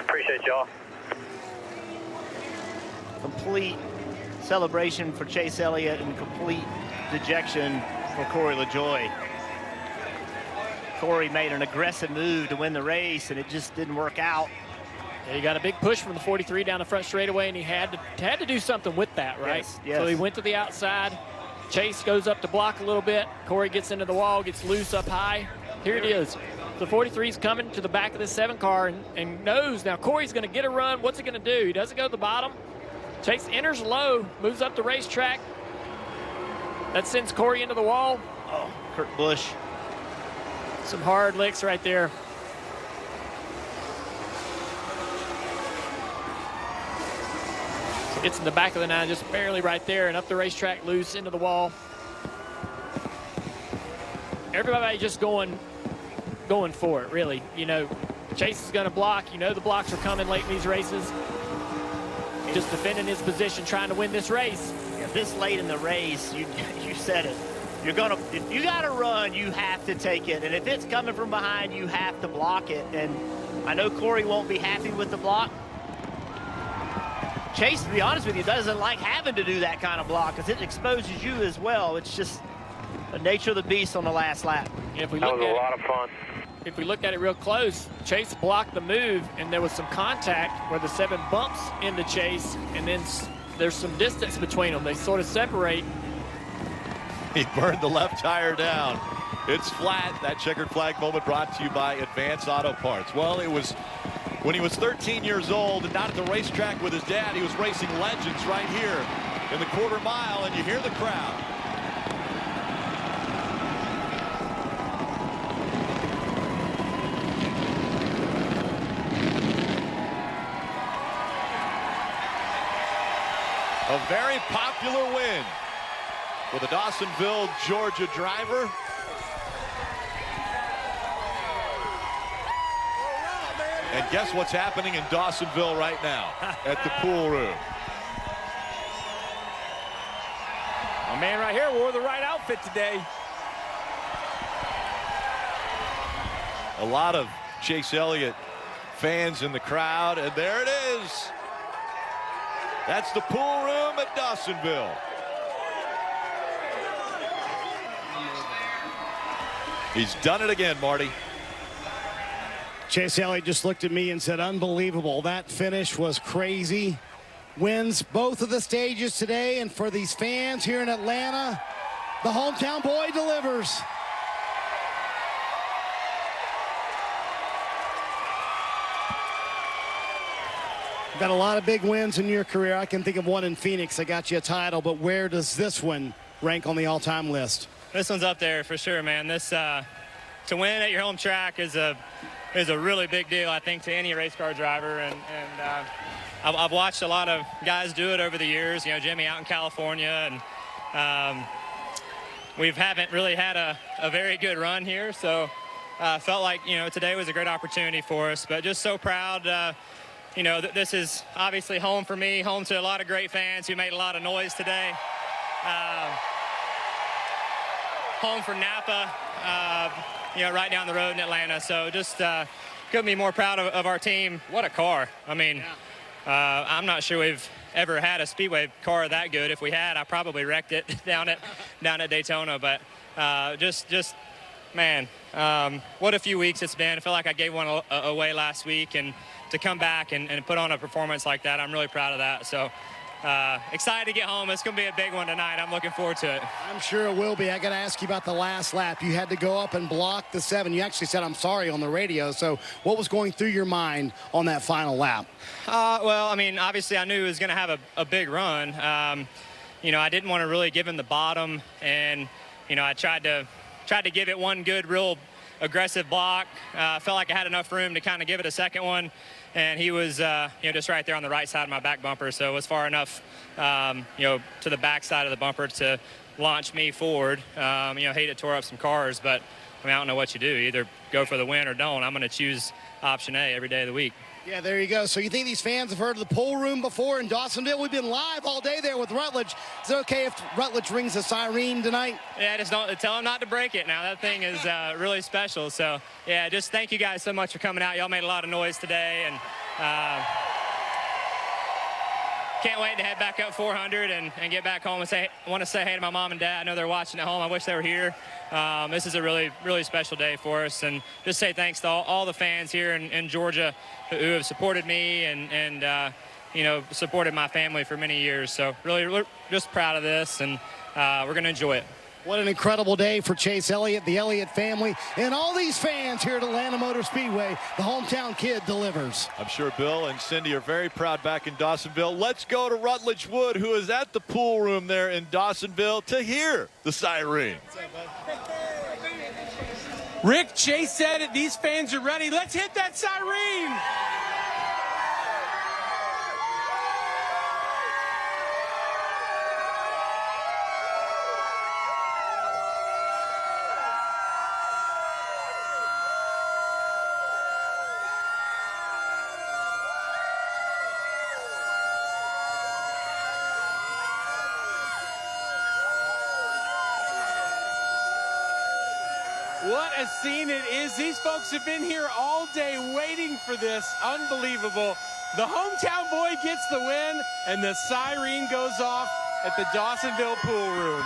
Speaker 12: Appreciate y'all.
Speaker 10: Complete celebration for Chase Elliott and complete dejection for Corey LaJoie. Corey made an aggressive move to win the race, and it just didn't work out.
Speaker 9: Yeah, he got a big push from the 43 down the front straightaway, and he had to do something with that, right?
Speaker 10: Yes.
Speaker 9: So he went to the outside. Chase goes up to block a little bit. Corey gets into the wall, gets loose up high. Here it is. The 43's coming to the back of the 7 car and knows now Corey's going to get a run. What's he going to do? He doesn't go to the bottom. Chase enters low, moves up the racetrack. That sends Corey into the wall.
Speaker 10: Oh, Kurt Busch.
Speaker 9: Some hard licks right there. So gets in the back of the 9, just barely right there, and up the racetrack, loose into the wall. Everybody just going for it, really. You know, Chase is going to block. You know the blocks are coming late in these races. Just defending his position, trying to win this race.
Speaker 10: Yeah, this late in the race, you said it. If you got to run, you have to take it. And if it's coming from behind, you have to block it. And I know Corey won't be happy with the block. Chase, to be honest with you, doesn't like having to do that kind of block because it exposes you as well. It's just the nature of the beast on the last lap.
Speaker 9: Yeah, if we
Speaker 12: That
Speaker 9: look
Speaker 12: was
Speaker 9: at
Speaker 12: a lot of fun.
Speaker 9: If we looked at it real close, Chase blocked the move, and there was some contact where the 7 bumps into Chase, and then there's some distance between them. They sort of separate.
Speaker 1: He burned the left tire down. It's flat. That checkered flag moment brought to you by Advance Auto Parts. Well, it was when he was 13 years old and not at the racetrack with his dad. He was racing legends right here in the quarter mile, and you hear the crowd. A very popular win for the Dawsonville, Georgia driver. And guess what's happening in Dawsonville right now at the pool room?
Speaker 8: My man right here wore the right outfit today.
Speaker 1: A lot of Chase Elliott fans in the crowd, and there it is. That's the pool room at Dawsonville. He's done it again, Marty.
Speaker 13: Chase Elliott just looked at me and said, unbelievable. That finish was crazy. Wins both of the stages today, and for these fans here in Atlanta, the hometown boy delivers. Got a lot of big wins in your career. I can think of one in Phoenix that got you a title, but where does this one rank on the all-time list?
Speaker 15: This one's up there for sure, man. This to win at your home track is a is a really big deal, I think, to any race car driver. And I've watched a lot of guys do it over the years. You know, Jimmy out in California, and we haven't really had a very good run here. So felt like, you know, today was a great opportunity for us. But just so proud. You know, this is obviously home for me, home to a lot of great fans who made a lot of noise today. Home for Napa, you know, right down the road in Atlanta. So just couldn't be more proud of our team. What a car. I mean, I'm not sure we've ever had a Speedway car that good. If we had, I probably wrecked it down at Daytona. But just man, what a few weeks it's been. I feel like I gave one away last week, and to come back and put on a performance like that, I'm really proud of that. So excited to get home. It's going to be a big one tonight. I'm looking forward to it.
Speaker 13: I'm sure it will be. I got to ask you about the last lap. You had to go up and block the 7. You actually said, I'm sorry, on the radio. So what was going through your mind on that final lap?
Speaker 15: Well, I mean, obviously I knew he was going to have a big run. You know, I didn't want to really give him the bottom, and, you know, I tried to give it one good, real aggressive block. Felt like I had enough room to kind of give it a second one. And he was, you know, just right there on the right side of my back bumper. So it was far enough, you know, to the back side of the bumper to launch me forward. You know, hate it tore up some cars, but I mean, I don't know what you do. You either go for the win or don't. I'm going to choose option A every day of the week.
Speaker 13: Yeah, there you go. So you think these fans have heard of the pool room before in Dawsonville? We've been live all day there with Rutledge. Is it okay if Rutledge rings a siren tonight?
Speaker 15: Yeah, just don't tell him not to break it. Now that thing is really special. So yeah, just thank you guys so much for coming out. Y'all made a lot of noise today, and can't wait to head back up 400 and get back home and want to say hey to my mom and dad. I know they're watching at home. I wish they were here. This is a really, really special day for us, and just say thanks to all the fans here in Georgia who have supported me and you know, supported my family for many years. So really, we're just proud of this, and we're going to enjoy it.
Speaker 13: What an incredible day for Chase Elliott, the Elliott family, and all these fans here at Atlanta Motor Speedway. The hometown kid delivers.
Speaker 1: I'm sure Bill and Cindy are very proud back in Dawsonville. Let's go to Rutledge Wood, who is at the pool room there in Dawsonville, to hear the siren.
Speaker 16: Rick, Chase said it. These fans are ready. Let's hit that siren. What a scene it is. These folks have been here all day waiting for this. Unbelievable. The hometown boy gets the win, and the siren goes off at the Dawsonville pool room.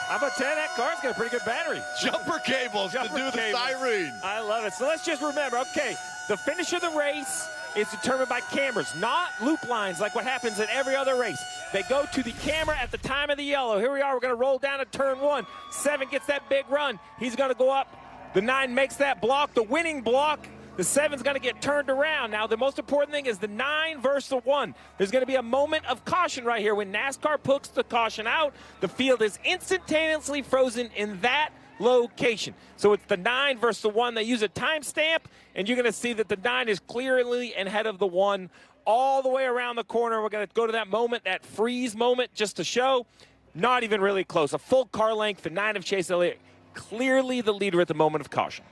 Speaker 8: How about that car's got a pretty good battery.
Speaker 1: Jumper cables to do the siren.
Speaker 8: I love it. So let's just remember, okay, the finish of the race is determined by cameras, not loop lines like what happens in every other race. They go to the camera at the time of the yellow. Here we are. We're going to roll down to turn 1. 7 gets that big run. He's going to go up. The 9 makes that block, the winning block. The 7's going to get turned around. Now, the most important thing is the 9 versus the 1. There's going to be a moment of caution right here. When NASCAR puts the caution out, the field is instantaneously frozen in that location. So it's the 9 versus the 1. They use a timestamp, and you're going to see that the 9 is clearly ahead of the 1 all the way around the corner. We're going to go to that moment, that freeze moment, just to show. Not even really close. A full car length, the 9 of Chase Elliott, clearly the leader at the moment of caution.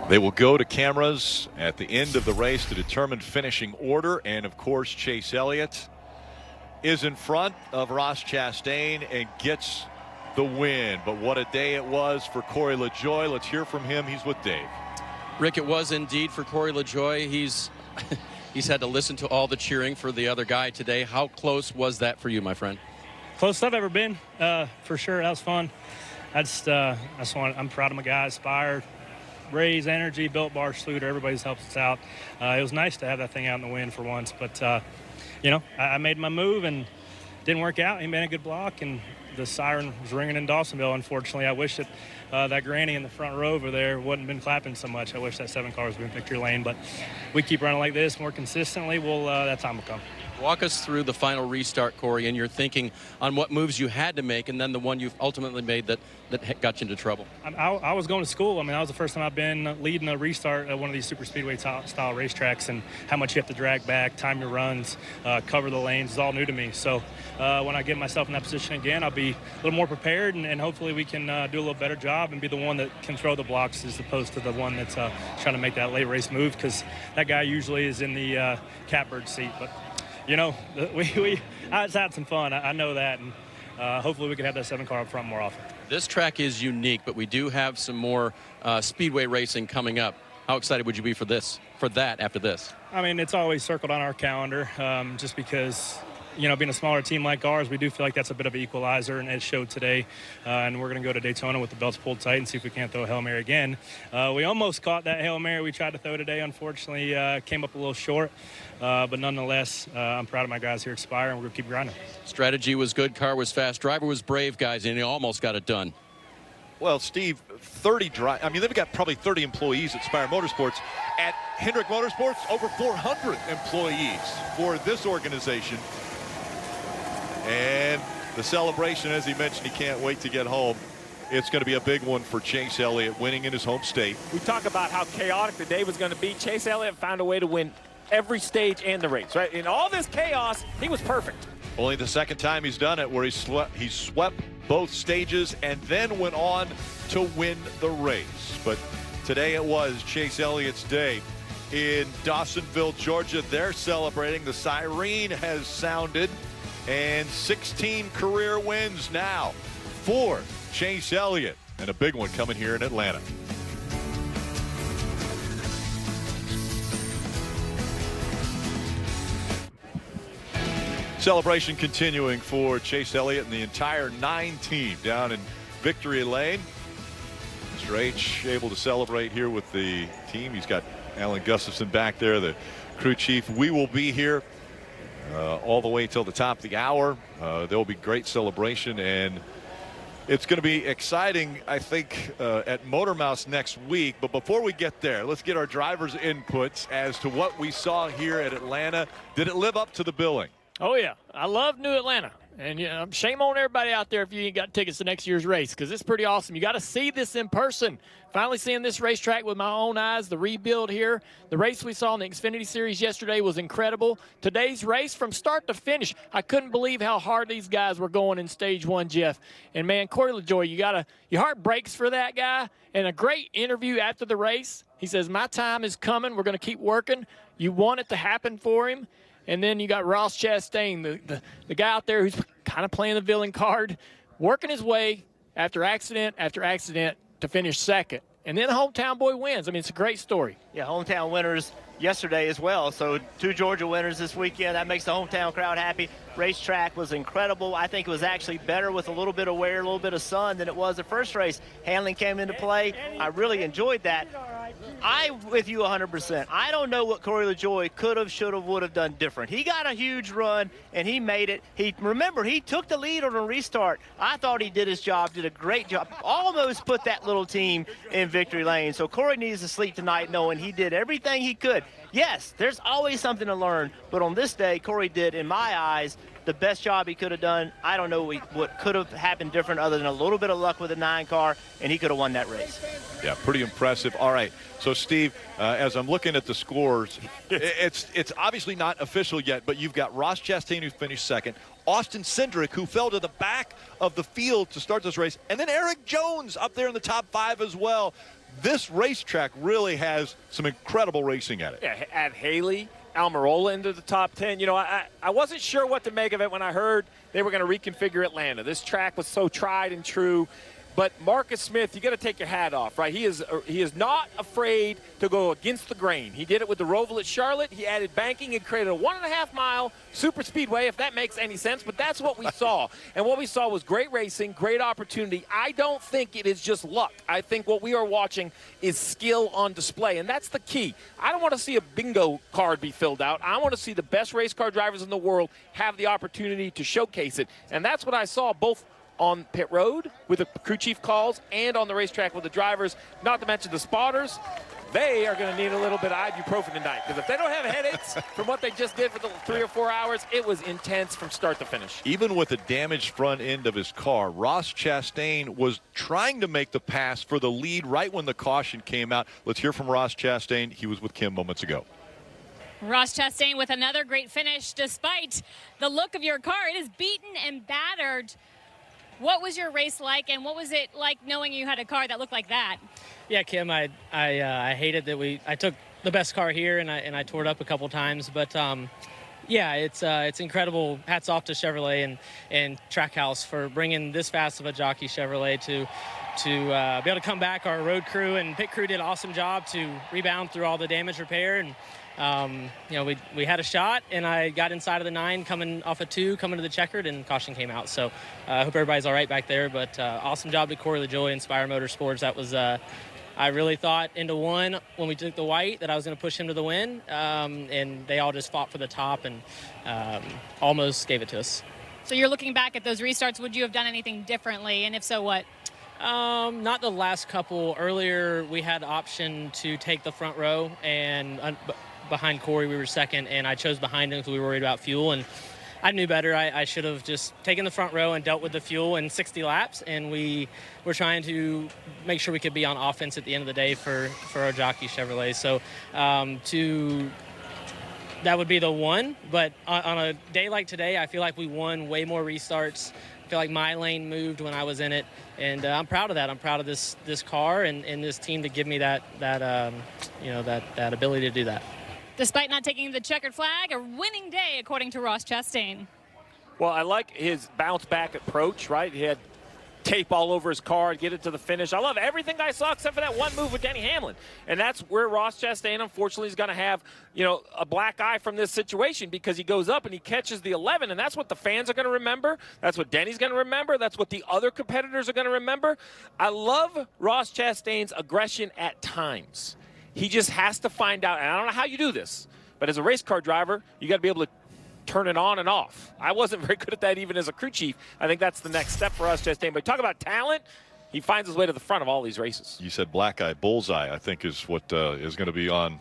Speaker 1: They will go to cameras at the end of the race to determine finishing order. And, of course, Chase Elliott is in front of Ross Chastain and gets the win. But what a day it was for Corey LaJoie. Let's hear from him. He's with Dave.
Speaker 2: Rick, it was indeed for Corey LaJoie. He's had to listen to all the cheering for the other guy today. How close was that for you, my friend?
Speaker 19: Closest I've ever been, for sure. That was fun. I'm proud of my guys. Spire, Ray's Energy, Built Bar, Schluter, everybody's helped us out. It was nice to have that thing out in the wind for once, but you know, I made my move and didn't work out. He made a good block, and the siren was ringing in Dawsonville. Unfortunately, I wish that that granny in the front row over there wouldn't been clapping so much. I wish that 7 car was in victory lane, but we keep running like this more consistently. That time will come.
Speaker 2: Walk us through the final restart, Corey, and your thinking on what moves you had to make and then the one you've ultimately made that got you into trouble.
Speaker 19: I was going to school. I mean, that was the first time I've been leading a restart at one of these super speedway style racetracks, and how much you have to drag back, time your runs, cover the lanes is all new to me. So when I get myself in that position again, I'll be a little more prepared, and hopefully we can do a little better job and be the one that can throw the blocks as opposed to the one that's trying to make that late race move, because that guy usually is in the catbird seat. But you know, it's had some fun. I know that, and hopefully we can have that 7 car up front more often.
Speaker 2: This track is unique, but we do have some more speedway racing coming up. How excited would you be for that after this?
Speaker 19: I mean, it's always circled on our calendar, just because, you know, being a smaller team like ours, we do feel like that's a bit of an equalizer, and it showed today. And we're going to go to Daytona with the belts pulled tight and see if we can't throw a Hail Mary again. We almost caught that Hail Mary we tried to throw today. Unfortunately, came up a little short. But nonetheless, I'm proud of my guys here at Spire, and we're going to keep grinding.
Speaker 2: Strategy was good, car was fast, driver was brave, guys, and he almost got it done.
Speaker 1: Well, Steve, 30 I mean, they've got probably 30 employees at Spire Motorsports. At Hendrick Motorsports, over 400 employees for this organization. And the celebration, as he mentioned, he can't wait to get home. It's going to be a big one for Chase Elliott, winning in his home state.
Speaker 8: We talk about how chaotic the day was going to be. Chase Elliott found a way to win every stage and the race, right? In all this chaos, he was perfect.
Speaker 1: Only the second time he's done it, where he swept both stages and then went on to win the race. But today it was Chase Elliott's day in Dawsonville, Georgia. They're celebrating. The siren has sounded, and 16 career wins now for Chase Elliott, and a big one coming here in Atlanta. Celebration continuing for Chase Elliott and the entire 9 team down in Victory Lane. Mr. H able to celebrate here with the team. He's got Alan Gustafson back there, the crew chief. We will be here all the way till the top of the hour. There will be great celebration, and it's going to be exciting, I think, at Motor Mouse next week. But before we get there, let's get our drivers' inputs as to what we saw here at Atlanta. Did it live up to the billing?
Speaker 9: Oh, yeah. I love New Atlanta. And you know, shame on everybody out there if you ain't got tickets to next year's race, because it's pretty awesome. You got to see this in person. Finally seeing this racetrack with my own eyes, the rebuild here. The race we saw in the Xfinity Series yesterday was incredible. Today's race from start to finish, I couldn't believe how hard these guys were going in Stage 1, Jeff. And, man, Corey LaJoie, your heart breaks for that guy. And a great interview after the race. He says, my time is coming. We're going to keep working. You want it to happen for him. And then you got Ross Chastain, the guy out there who's kind of playing the villain card, working his way after accident to finish second. And then the hometown boy wins. I mean, it's a great story.
Speaker 10: Yeah, hometown winners yesterday as well. So 2 Georgia winners this weekend. That makes the hometown crowd happy. Racetrack was incredible. I think it was actually better with a little bit of wear, a little bit of sun than it was the first race. Handling came into play. I really enjoyed that. I'm with you 100%. I don't know what Corey LaJoie could have, should have, would have done different. He got a huge run, and he made it. Remember, he took the lead on a restart. I thought he did his job, did a great job. Almost put that little team in victory lane. So Corey needs to sleep tonight knowing he did everything he could. Yes, there's always something to learn, but on this day, Corey did, in my eyes, the best job he could have done. I don't know what could have happened different other than a little bit of luck with the 9 car, and he could have won that race.
Speaker 1: Yeah, pretty impressive. All right, so Steve, as I'm looking at the scores, it's obviously not official yet, but you've got Ross Chastain, who finished second, Austin Cindric, who fell to the back of the field to start this race, and then Eric Jones up there in the top 5 as well. This racetrack really has some incredible racing at it.
Speaker 8: Yeah, add Haley, Almirola into the top 10. You know, I wasn't sure what to make of it when I heard they were going to reconfigure Atlanta. This track was so tried and true. But Marcus Smith, you got to take your hat off, right? He is not afraid to go against the grain. He did it with the Roval at Charlotte. He added banking and created a 1.5-mile super speedway, if that makes any sense. But that's what we saw. And what we saw was great racing, great opportunity. I don't think it is just luck. I think what we are watching is skill on display, and that's the key. I don't want to see a bingo card be filled out. I want to see the best race car drivers in the world have the opportunity to showcase it. And that's what I saw both on pit road with the crew chief calls and on the racetrack with the drivers, not to mention the spotters. They are going to need a little bit of ibuprofen tonight, because if they don't have headaches from what they just did for the 3 or 4 hours, it was intense from start to finish.
Speaker 1: Even with the damaged front end of his car, Ross Chastain was trying to make the pass for the lead right when the caution came out. Let's hear from Ross Chastain. He was with Kim moments ago.
Speaker 3: Ross Chastain with another great finish. Despite the look of your car, it is beaten and battered. What was your race like, and what was it like knowing you had a car that looked like that?
Speaker 7: Yeah, Kim, I hated that I took the best car here and I tore it up a couple times, but yeah, it's incredible. Hats off to Chevrolet and Trackhouse for bringing this fast of a jockey Chevrolet to be able to come back. Our road crew and pit crew did an awesome job to rebound through all the damage repair, and you know, we had a shot, and I got inside of the 9 coming off a 2, coming to the checkered, and caution came out. So I hope everybody's all right back there, but awesome job to Corey LaJoy and Spire Motorsports. That was I really thought into 1 when we took the white that I was going to push him to the win, and they all just fought for the top and almost gave it to us.
Speaker 3: So you're looking back at those restarts. Would you have done anything differently, and if so, what?
Speaker 7: Not the last couple. Earlier, we had the option to take the front row, and behind Corey, we were second, and I chose behind him because we were worried about fuel, and I knew better. I should have just taken the front row and dealt with the fuel in 60 laps, and we were trying to make sure we could be on offense at the end of the day for our jockey Chevrolet. So that would be the 1, but on a day like today, I feel like we won way more restarts. I feel like my lane moved when I was in it, and I'm proud of that. I'm proud of this car and this team to give me that ability to do that.
Speaker 3: Despite not taking the checkered flag, a winning day, according to Ross Chastain.
Speaker 8: Well, I like his bounce back approach, right? He had tape all over his car to get it to the finish. I love everything I saw except for that one move with Denny Hamlin. And that's where Ross Chastain, unfortunately, is going to have, a black eye from this situation, because he goes up and he catches the 11, and that's what the fans are going to remember. That's what Denny's going to remember. That's what the other competitors are going to remember. I love Ross Chastain's aggression at times. He just has to find out, and I don't know how you do this, but as a race car driver, you got to be able to turn it on and off. I wasn't very good at that even as a crew chief. I think that's the next step for us, Chastain. But talk about talent, he finds his way to the front of all these races.
Speaker 1: You said black eye, bullseye, I think is what is going to be on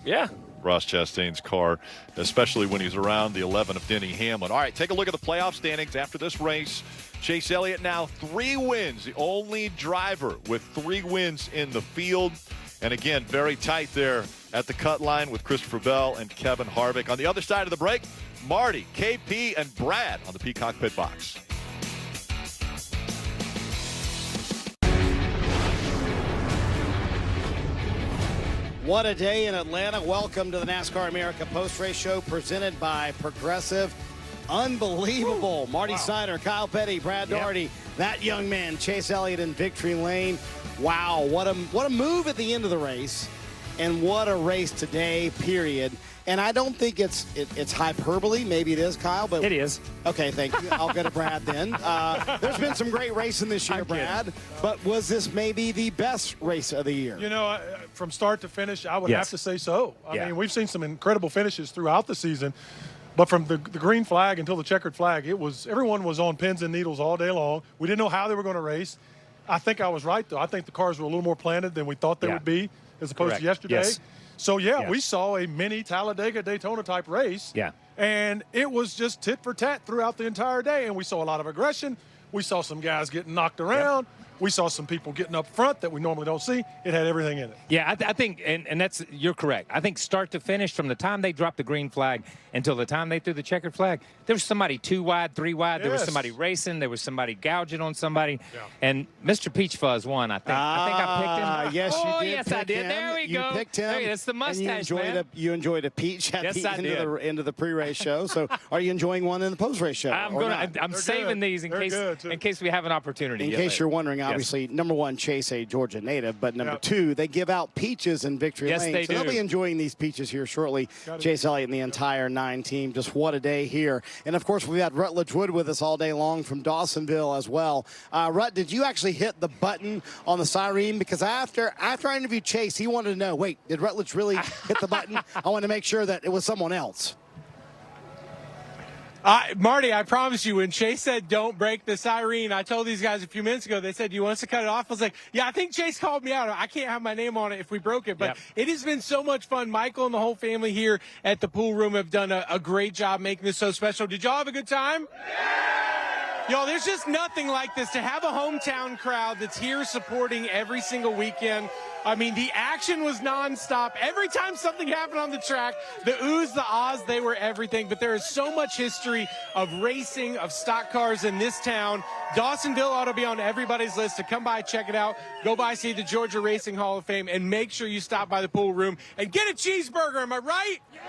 Speaker 1: Ross Chastain's car, especially when he's around the 11 of Denny Hamlin. All right, take a look at the playoff standings after this race. Chase Elliott now 3 wins, the only driver with 3 wins in the field. And again, very tight there at the cut line with Christopher Bell and Kevin Harvick. On the other side of the break, Marty, KP, and Brad on the Peacock Pit Box.
Speaker 13: What a day in Atlanta. Welcome to the NASCAR America post-race show presented by Progressive. Unbelievable. Marty Snyder, Kyle Petty, Brad Daugherty, that young man, Chase Elliott in victory lane. Wow, what a move at the end of the race, and what a race today, period. And I don't think it's hyperbole. Maybe it is, Kyle, but
Speaker 8: it is.
Speaker 13: Okay, thank you. I'll go to Brad then. There's been some great racing this year, Brad, but was this maybe the best race of the year?
Speaker 17: From start to finish, I would have to say so. I mean, we've seen some incredible finishes throughout the season, but from the green flag until the checkered flag, everyone was on pins and needles all day long. We didn't know how they were going to race. I think I was right, though. I think the cars were a little more planted than we thought they would be, as opposed to yesterday.
Speaker 8: Yes.
Speaker 17: So, we saw a mini Talladega-Daytona type race.
Speaker 8: Yeah.
Speaker 17: And it was just tit for tat throughout the entire day. And we saw a lot of aggression. We saw some guys getting knocked around. We saw some people getting up front that we normally don't see. It had everything in it.
Speaker 18: Yeah, I think, and that's, you're correct. I think start to finish, from the time they dropped the green flag until the time they threw the checkered flag, there was somebody 2 wide, 3 wide. There was somebody racing. There was somebody gouging on somebody. Yeah. And Mr. Peach Fuzz won, I think. I think I picked him.
Speaker 13: Yes, you did.
Speaker 18: Yes, I did.
Speaker 13: Him.
Speaker 18: There we go.
Speaker 13: You picked him.
Speaker 18: Hey, that's the mustache,
Speaker 13: you enjoyed a peach at the end of the pre-race show. So are you enjoying one in the post-race show?
Speaker 18: I'm saving these in case we have an opportunity.
Speaker 13: In case you're wondering, obviously, number 1, Chase, a Georgia native, but number 2, they give out peaches in victory lane.
Speaker 18: They
Speaker 13: so
Speaker 18: do.
Speaker 13: They'll be enjoying these peaches here shortly. Chase Elliott and the entire 9 team. Just what a day here. And of course, we've had Rutledge Wood with us all day long from Dawsonville as well. Rut, did you actually hit the button on the siren? Because after I interviewed Chase, he wanted to know, wait, did Rutledge really hit the button? I want to make sure that it was someone else.
Speaker 16: Marty, I promise you, when Chase said don't break the siren, I told these guys a few minutes ago, they said, you want us to cut it off? I was like, yeah, I think Chase called me out. I can't have my name on it if we broke it. But It has been so much fun. Michael and the whole family here at the pool room have done a great job making this so special. Did y'all have a good time? Y'all, there's just nothing like this, to have a hometown crowd that's here supporting every single weekend. I mean, the action was nonstop. Every time something happened on the track, the oohs, the ahs, they were everything. But there is so much history of racing, of stock cars in this town. Dawsonville ought to be on everybody's list to come by, check it out. Go by, see the Georgia Racing Hall of Fame, and make sure you stop by the pool room and get a cheeseburger. Am I right? Yeah!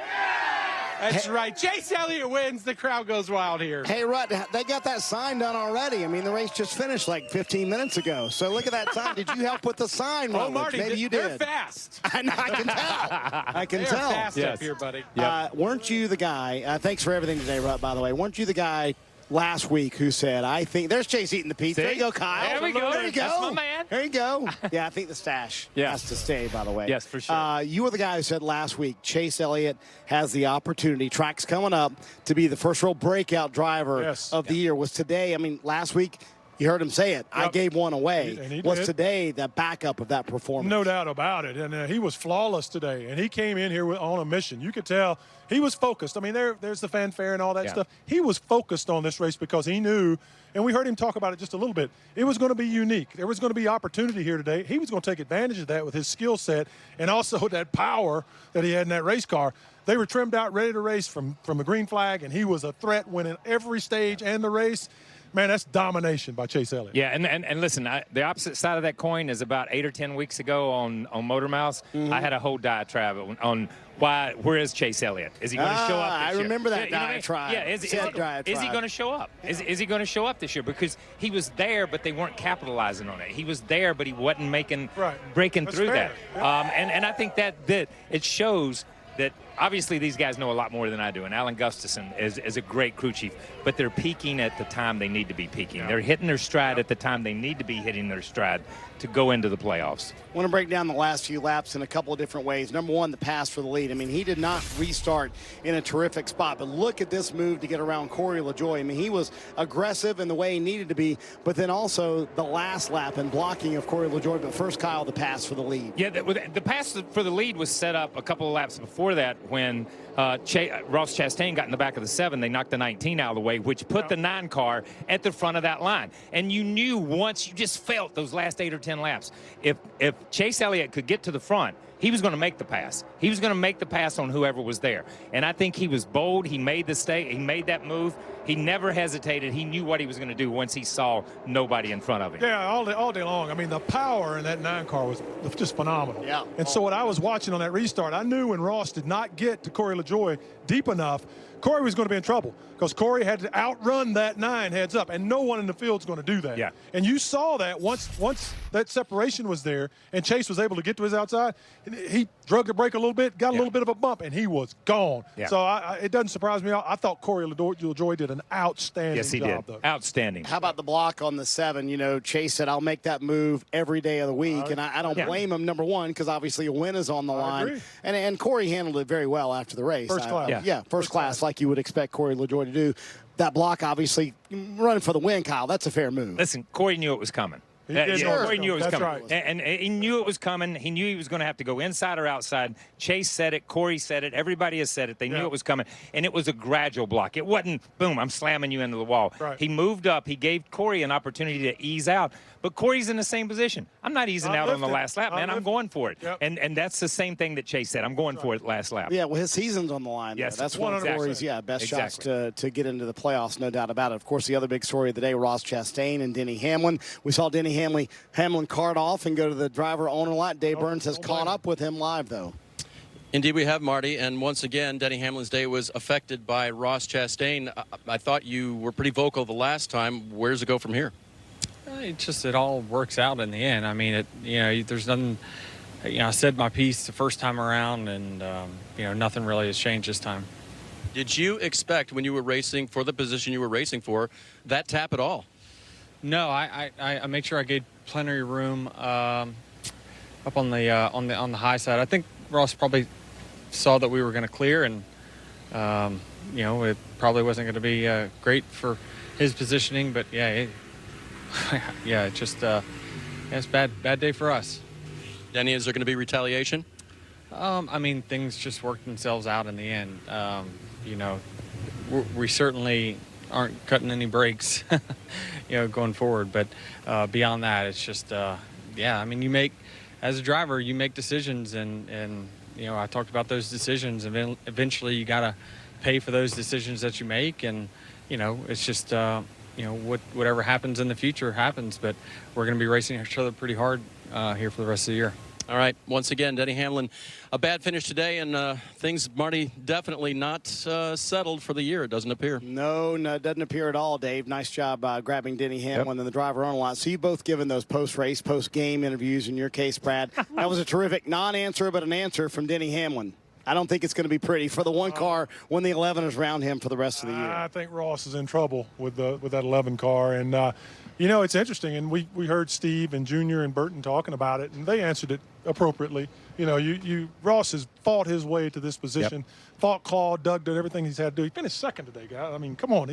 Speaker 16: That's right. Chase Elliott wins. The crowd goes wild here.
Speaker 13: Hey, Rut, they got that sign done already. I mean, the race just finished like 15 minutes ago. So look at that sign. Did you help with the sign?
Speaker 16: Oh, Marty,
Speaker 13: maybe you
Speaker 16: they're
Speaker 13: did.
Speaker 16: Fast.
Speaker 13: I can tell. I can
Speaker 16: they're
Speaker 13: tell.
Speaker 16: Fast up here, buddy.
Speaker 13: Weren't you the guy? Thanks for everything today, Rut, by the way. Weren't you the guy last week who said, I think there's Chase eating the pizza.
Speaker 18: See?
Speaker 13: There you go, Kyle.
Speaker 18: There we go.
Speaker 13: There you go.
Speaker 18: That's my man.
Speaker 13: There you go. Yeah, I think the stash has to stay, by the way.
Speaker 18: Yes, for sure.
Speaker 13: You were the guy who said last week Chase Elliott has the opportunity, track's coming up, to be the first real breakout driver of the year. Was today, I mean, last week, you heard him say it. I gave one away.
Speaker 17: And he
Speaker 13: was
Speaker 17: did.
Speaker 13: today the backup of that performance?
Speaker 17: No doubt about it. And he was flawless today. And he came in here on a mission. You could tell he was focused. I mean, there's the fanfare and all that stuff. He was focused on this race because he knew, and we heard him talk about it just a little bit, it was going to be unique. There was going to be opportunity here today. He was going to take advantage of that with his skill set and also that power that he had in that race car. They were trimmed out, ready to race from the green flag, and he was a threat winning every stage and the race. Man, that's domination by Chase Elliott.
Speaker 18: Yeah, and listen, the opposite side of that coin is about 8 or 10 weeks ago on Motor Mouths. I had a whole diatribe on where is Chase Elliott? Is he going to show up this year?
Speaker 13: I remember that
Speaker 18: You know what I mean?
Speaker 13: diatribe.
Speaker 18: Yeah, is he going to show up? Is he going to show up this year? Because he was there, but they weren't capitalizing on it. He was there, but he wasn't breaking through
Speaker 17: fair.
Speaker 18: that. And I think that it shows that obviously these guys know a lot more than I do, and Alan Gustafson is a great crew chief, but they're peaking at the time they need to be peaking. Yeah. They're hitting their stride at the time they need to be hitting their stride to go into the playoffs.
Speaker 13: I want to break down the last few laps in a couple of different ways. Number one, the pass for the lead. I mean, he did not restart in a terrific spot, but look at this move to get around Corey LaJoie. I mean, he was aggressive in the way he needed to be, but then also the last lap and blocking of Corey LaJoie. But first, Kyle, the pass for the lead.
Speaker 18: Yeah, the pass for the lead was set up a couple of laps before that when Ross Chastain got in the back of the 7. They knocked the 19 out of the way, which put the 9 car at the front of that line. And you knew once, you just felt those last 8 or 10 laps, if Chase Elliott could get to the front, he was going to make the pass. He was going to make the pass on whoever was there. And I think he was bold. He made he made that move. He never hesitated. He knew what he was going to do once he saw nobody in front of him.
Speaker 17: Yeah, all day long. I mean, the power in that 9 car was just phenomenal.
Speaker 13: Yeah.
Speaker 17: And so what I was watching on that restart, I knew when Ross did not get to Corey LaJoie deep enough, Corey was going to be in trouble because Corey had to outrun that 9 heads up, and no one in the field is going to do that.
Speaker 18: Yeah.
Speaker 17: And you saw that once that separation was there and Chase was able to get to his outside, he drug the brake a little bit, got a little bit of a bump, and he was gone. Yeah. So it doesn't surprise me. I thought Corey LaJoie did an outstanding job.
Speaker 18: Yes, he did.
Speaker 17: Though.
Speaker 18: Outstanding.
Speaker 13: How about the block on the 7? You know, Chase said, I'll make that move every day of the week, and I don't blame him, number one, because obviously a win is on the line.
Speaker 17: Agree.
Speaker 13: And Corey handled it very well after the race.
Speaker 17: First class.
Speaker 13: First class, like you would expect Corey LaJoie to do. That block, obviously, running for the win, Kyle, that's a fair move.
Speaker 18: Listen, Corey knew it was coming. Corey knew it was coming. Right. And he knew it was coming. He knew he was going to have to go inside or outside. Chase said it. Corey said it. Everybody has said it. They knew it was coming. And it was a gradual block. It wasn't, boom, I'm slamming you into the wall.
Speaker 17: Right.
Speaker 18: He moved up. He gave Corey an opportunity to ease out. But Corey's in the same position. I'm not easing out on the last lap, man. I'm going for it.
Speaker 17: Yep.
Speaker 18: And that's the same thing that Chase said. I'm going for it last lap.
Speaker 13: Yeah, well, his season's on the line.
Speaker 18: Yes,
Speaker 13: that's one of Corey's best shots to get into the playoffs, no doubt about it. Of course, the other big story of the day, Ross Chastain and Denny Hamlin. We saw Denny Hamlin cart off and go to the driver owner lot. Dave Burns has caught up with him live, though.
Speaker 2: Indeed, we have, Marty. And once again, Denny Hamlin's day was affected by Ross Chastain. I thought you were pretty vocal the last time. Where does it go from here?
Speaker 20: It all works out in the end. I mean, there's nothing. I said my piece the first time around, and nothing really has changed this time.
Speaker 2: Did you expect when you were racing for the position you were racing for that tap at all?
Speaker 20: No, I made sure I gave plenty of room up on the high side. I think Ross probably saw that we were going to clear, and it probably wasn't going to be great for his positioning, but yeah, it's bad day for us.
Speaker 2: Denny, is there going to be retaliation?
Speaker 20: I mean, things just worked themselves out in the end. We certainly aren't cutting any breaks, going forward. But beyond that, it's just, I mean, as a driver, you make decisions, and I talked about those decisions, and eventually you got to pay for those decisions that you make, and it's just, whatever happens in the future happens. But we're going to be racing each other pretty hard here for the rest of the year.
Speaker 2: All right. Once again, Denny Hamlin, a bad finish today, and things, Marty, definitely not settled for the year, it doesn't appear.
Speaker 13: No, it doesn't appear at all, Dave. Nice job grabbing Denny Hamlin and the driver on a lot. So you both given those post-race, post-game interviews. In your case, Brad, that was a terrific non-answer, but an answer from Denny Hamlin. I don't think it's going to be pretty for the one car when the 11 is around him for the rest of the year.
Speaker 17: I think Ross is in trouble with that 11 car. And, it's interesting. And we heard Steve and Junior and Burton talking about it, and they answered it appropriately. Ross has fought his way to this position, fought, clawed, dug, did everything he's had to do. He finished second today, guys. I mean, come on,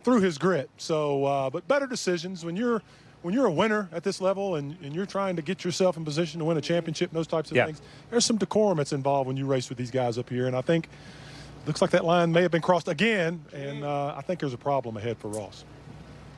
Speaker 17: through his grit. So, but better decisions when you're a winner at this level and you're trying to get yourself in position to win a championship and those types of things, there's some decorum that's involved when you race with these guys up here. And I think looks like that line may have been crossed again, and I think there's a problem ahead for Ross.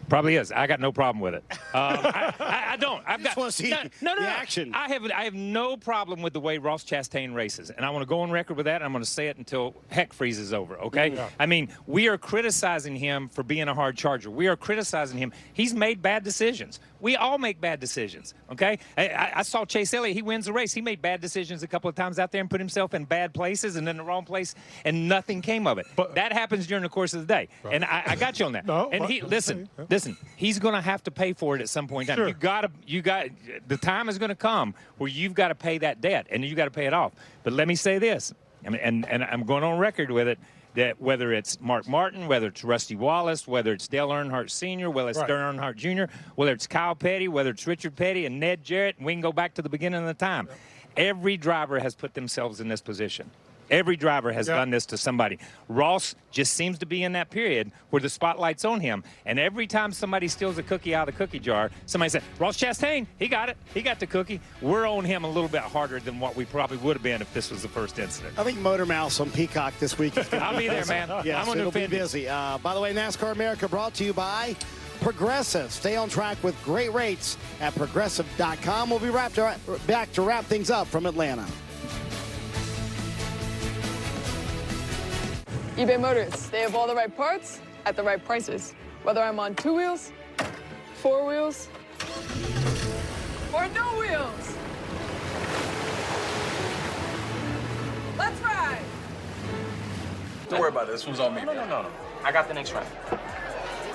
Speaker 18: Probably is. I got no problem with it. I don't. I
Speaker 13: just want to see the action.
Speaker 18: I have no problem with the way Ross Chastain races, and I want to go on record with that. And I'm going to say it until heck freezes over. Okay. Yeah. I mean, we are criticizing him for being a hard charger. We are criticizing him. He's made bad decisions. We all make bad decisions. Okay. I saw Chase Elliott. He wins the race. He made bad decisions a couple of times out there and put himself in bad places and in the wrong place, and nothing came of it. But that happens during the course of the day. Right. And I got you on that. No. And listen. He's going to have to pay for it at some point in time. Sure. You got the time is going to come where you've got to pay that debt, and you got to pay it off. But let me say this, and I'm going on record with it, that whether it's Mark Martin, whether it's Rusty Wallace, whether it's Dale Earnhardt Sr., whether it's Dale Earnhardt Jr., whether it's Kyle Petty, whether it's Richard Petty and Ned Jarrett, and we can go back to the beginning of the time. Yep. Every driver has put themselves in this position. Every driver has done this to somebody. Ross just seems to be in that period where the spotlight's on him. And every time somebody steals a cookie out of the cookie jar, somebody says, Ross Chastain, he got it. He got the cookie. We're on him a little bit harder than what we probably would have been if this was the first incident.
Speaker 13: I think Motor Mouse on Peacock this week.
Speaker 18: I'll be there, man.
Speaker 13: Yes, it'll be busy. By the way, NASCAR America brought to you by Progressive. Stay on track with great rates at Progressive.com. We'll be back to wrap things up from Atlanta.
Speaker 4: eBay Motors, they have all the right parts at the right prices. Whether I'm on 2 wheels, 4 wheels, or no wheels. Let's ride.
Speaker 21: Don't worry about it. This one's on me.
Speaker 22: No. I got the next round.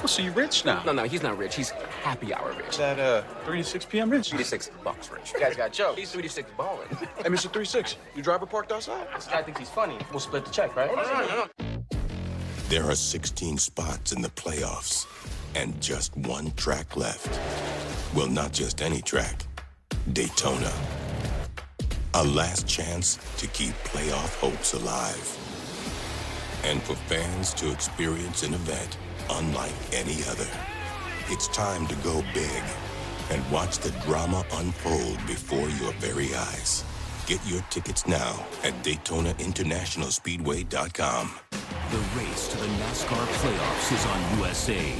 Speaker 21: Oh, so you rich now?
Speaker 22: No, he's not rich. He's happy hour rich.
Speaker 21: That 3 to 6 p.m. rich?
Speaker 22: 3 to 6 bucks rich. You guys got Joe. He's 3 to 6 balling.
Speaker 21: Hey, Mr. 3-6, your driver parked outside?
Speaker 22: This guy thinks he's funny. We'll split the check, right?
Speaker 21: No.
Speaker 23: There are 16 spots in the playoffs and just one track left. Well, not just any track. Daytona. A last chance to keep playoff hopes alive. And for fans to experience an event unlike any other. It's time to go big and watch the drama unfold before your very eyes. Get your tickets now at DaytonaInternationalSpeedway.com.
Speaker 28: The race to the NASCAR playoffs is on USA.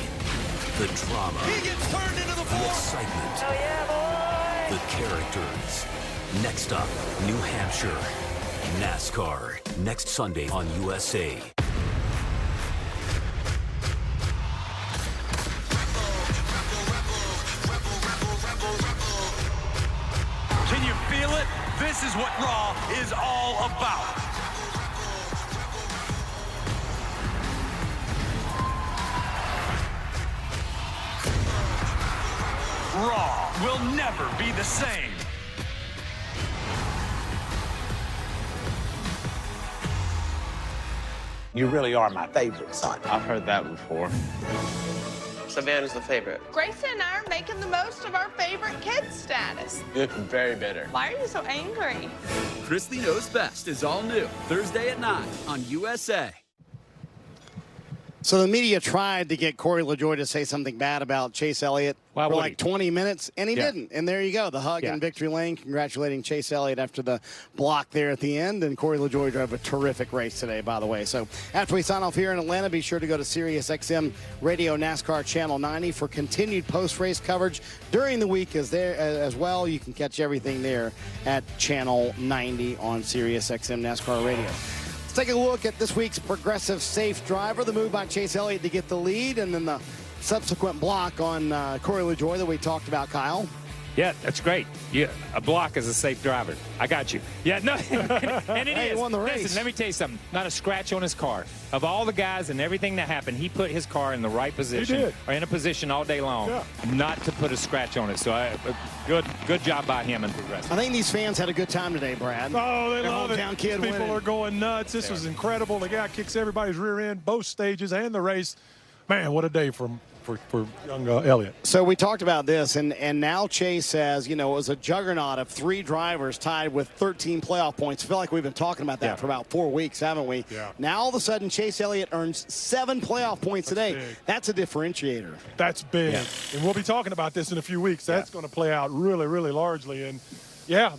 Speaker 28: The drama.
Speaker 24: He gets turned into the
Speaker 28: The excitement.
Speaker 24: Oh, yeah, boy.
Speaker 28: The characters. Next up, New Hampshire. NASCAR. Next Sunday on USA.
Speaker 24: Can you feel it? This is what Raw is all about. Raw will never be the same.
Speaker 25: You really are my favorite son.
Speaker 26: I've heard that before.
Speaker 27: Savannah's the favorite.
Speaker 29: Grayson and I are making the most of our favorite kid status.
Speaker 26: You look very bitter.
Speaker 29: Why are you so angry?
Speaker 30: Christy Knows Best is all new Thursday at 9 on USA.
Speaker 13: So the media tried to get Corey LaJoie to say something bad about Chase Elliott for like 20 minutes, and he didn't. And there you go, the hug in victory lane, congratulating Chase Elliott after the block there at the end. And Corey LaJoie drove a terrific race today, by the way. So after we sign off here in Atlanta, be sure to go to SiriusXM Radio NASCAR Channel 90 for continued post-race coverage during the week as well. You can catch everything there at Channel 90 on SiriusXM NASCAR Radio. Let's take a look at this week's Progressive Safe Driver, the move by Chase Elliott to get the lead, and then the subsequent block on Corey LaJoie that we talked about, Kyle.
Speaker 18: Yeah, that's great. Yeah, a block is a safe driver. I got you. Yeah, no, and it is.
Speaker 13: He won the race.
Speaker 18: Listen, let me tell you something. Not a scratch on his car. Of all the guys and everything that happened, he put his car in the right position.
Speaker 17: He did.
Speaker 18: Or in a position all day long, not to put a scratch on it. So good job by him and Progressive.
Speaker 13: I think these fans had a good time today, Brad.
Speaker 17: Oh, they
Speaker 13: Their
Speaker 17: love it.
Speaker 13: hometown kid
Speaker 17: People
Speaker 13: winning.
Speaker 17: are going nuts. This was incredible. The guy kicks everybody's rear end, both stages and the race. Man, what a day for young Elliott.
Speaker 13: So we talked about this, and now Chase says, you know, it was a juggernaut of 3 drivers tied with 13 playoff points. I feel like we've been talking about that for about 4 weeks, haven't we?
Speaker 17: Yeah.
Speaker 13: Now all of a sudden, Chase Elliott earns 7 playoff points today.
Speaker 17: Big.
Speaker 13: That's a differentiator.
Speaker 17: That's big.
Speaker 13: Yeah.
Speaker 17: And we'll be talking about this in a few weeks. That's going to play out really, really largely. And yeah,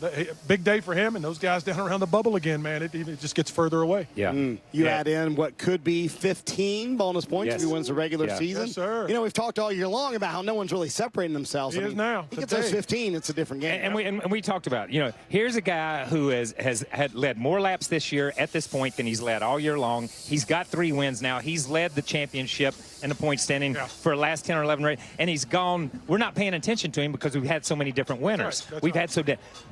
Speaker 17: big day for him and those guys down around the bubble again, man. It just gets further away.
Speaker 18: Yeah.
Speaker 13: You add in what could be 15 bonus points if he wins the regular season.
Speaker 17: Yes, sir.
Speaker 13: You know, we've talked all year long about how no one's really separating themselves.
Speaker 17: He is now.
Speaker 13: He gets those 15, it's a different game.
Speaker 18: And we talked about, you know, here's a guy who had led more laps this year at this point than he's led all year long. He's got 3 wins now. He's led the championship in the point standing for the last 10 or 11 races, and he's gone. We're not paying attention to him because we've had so many different winners.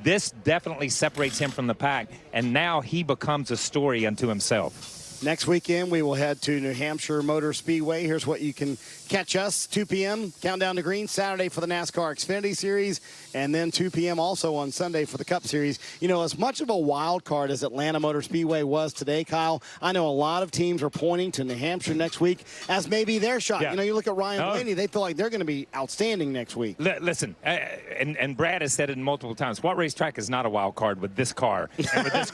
Speaker 18: This definitely separates him from the pack, and now he becomes a story unto himself.
Speaker 13: Next weekend, we will head to New Hampshire Motor Speedway. Here's what you can catch us. 2 p.m., Countdown to Green, Saturday for the NASCAR Xfinity Series, and then 2 p.m. also on Sunday for the Cup Series. You know, as much of a wild card as Atlanta Motor Speedway was today, Kyle, I know a lot of teams are pointing to New Hampshire next week as maybe their shot.
Speaker 18: Yeah.
Speaker 13: You know, you look at Ryan Blaney, they feel like they're going to be outstanding next week.
Speaker 18: Listen, and Brad has said it multiple times, what racetrack is not a wild card with this car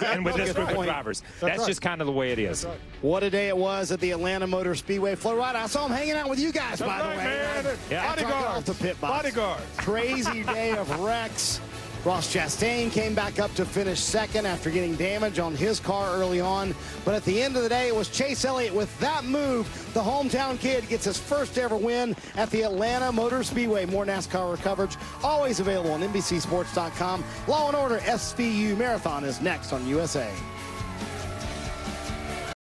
Speaker 18: and with this group of drivers? That's just kind of the way it is.
Speaker 13: What a day it was at the Atlanta Motor Speedway. Flo Rida, I saw him hanging out with you guys, by the way.
Speaker 17: Man.
Speaker 13: After I got off the pit box.
Speaker 17: Bodyguard.
Speaker 13: Crazy day of wrecks. Ross Chastain came back up to finish second after getting damage on his car early on. But at the end of the day, it was Chase Elliott with that move. The hometown kid gets his first ever win at the Atlanta Motor Speedway. More NASCAR coverage always available on NBCSports.com. Law & Order SVU Marathon is next on USA.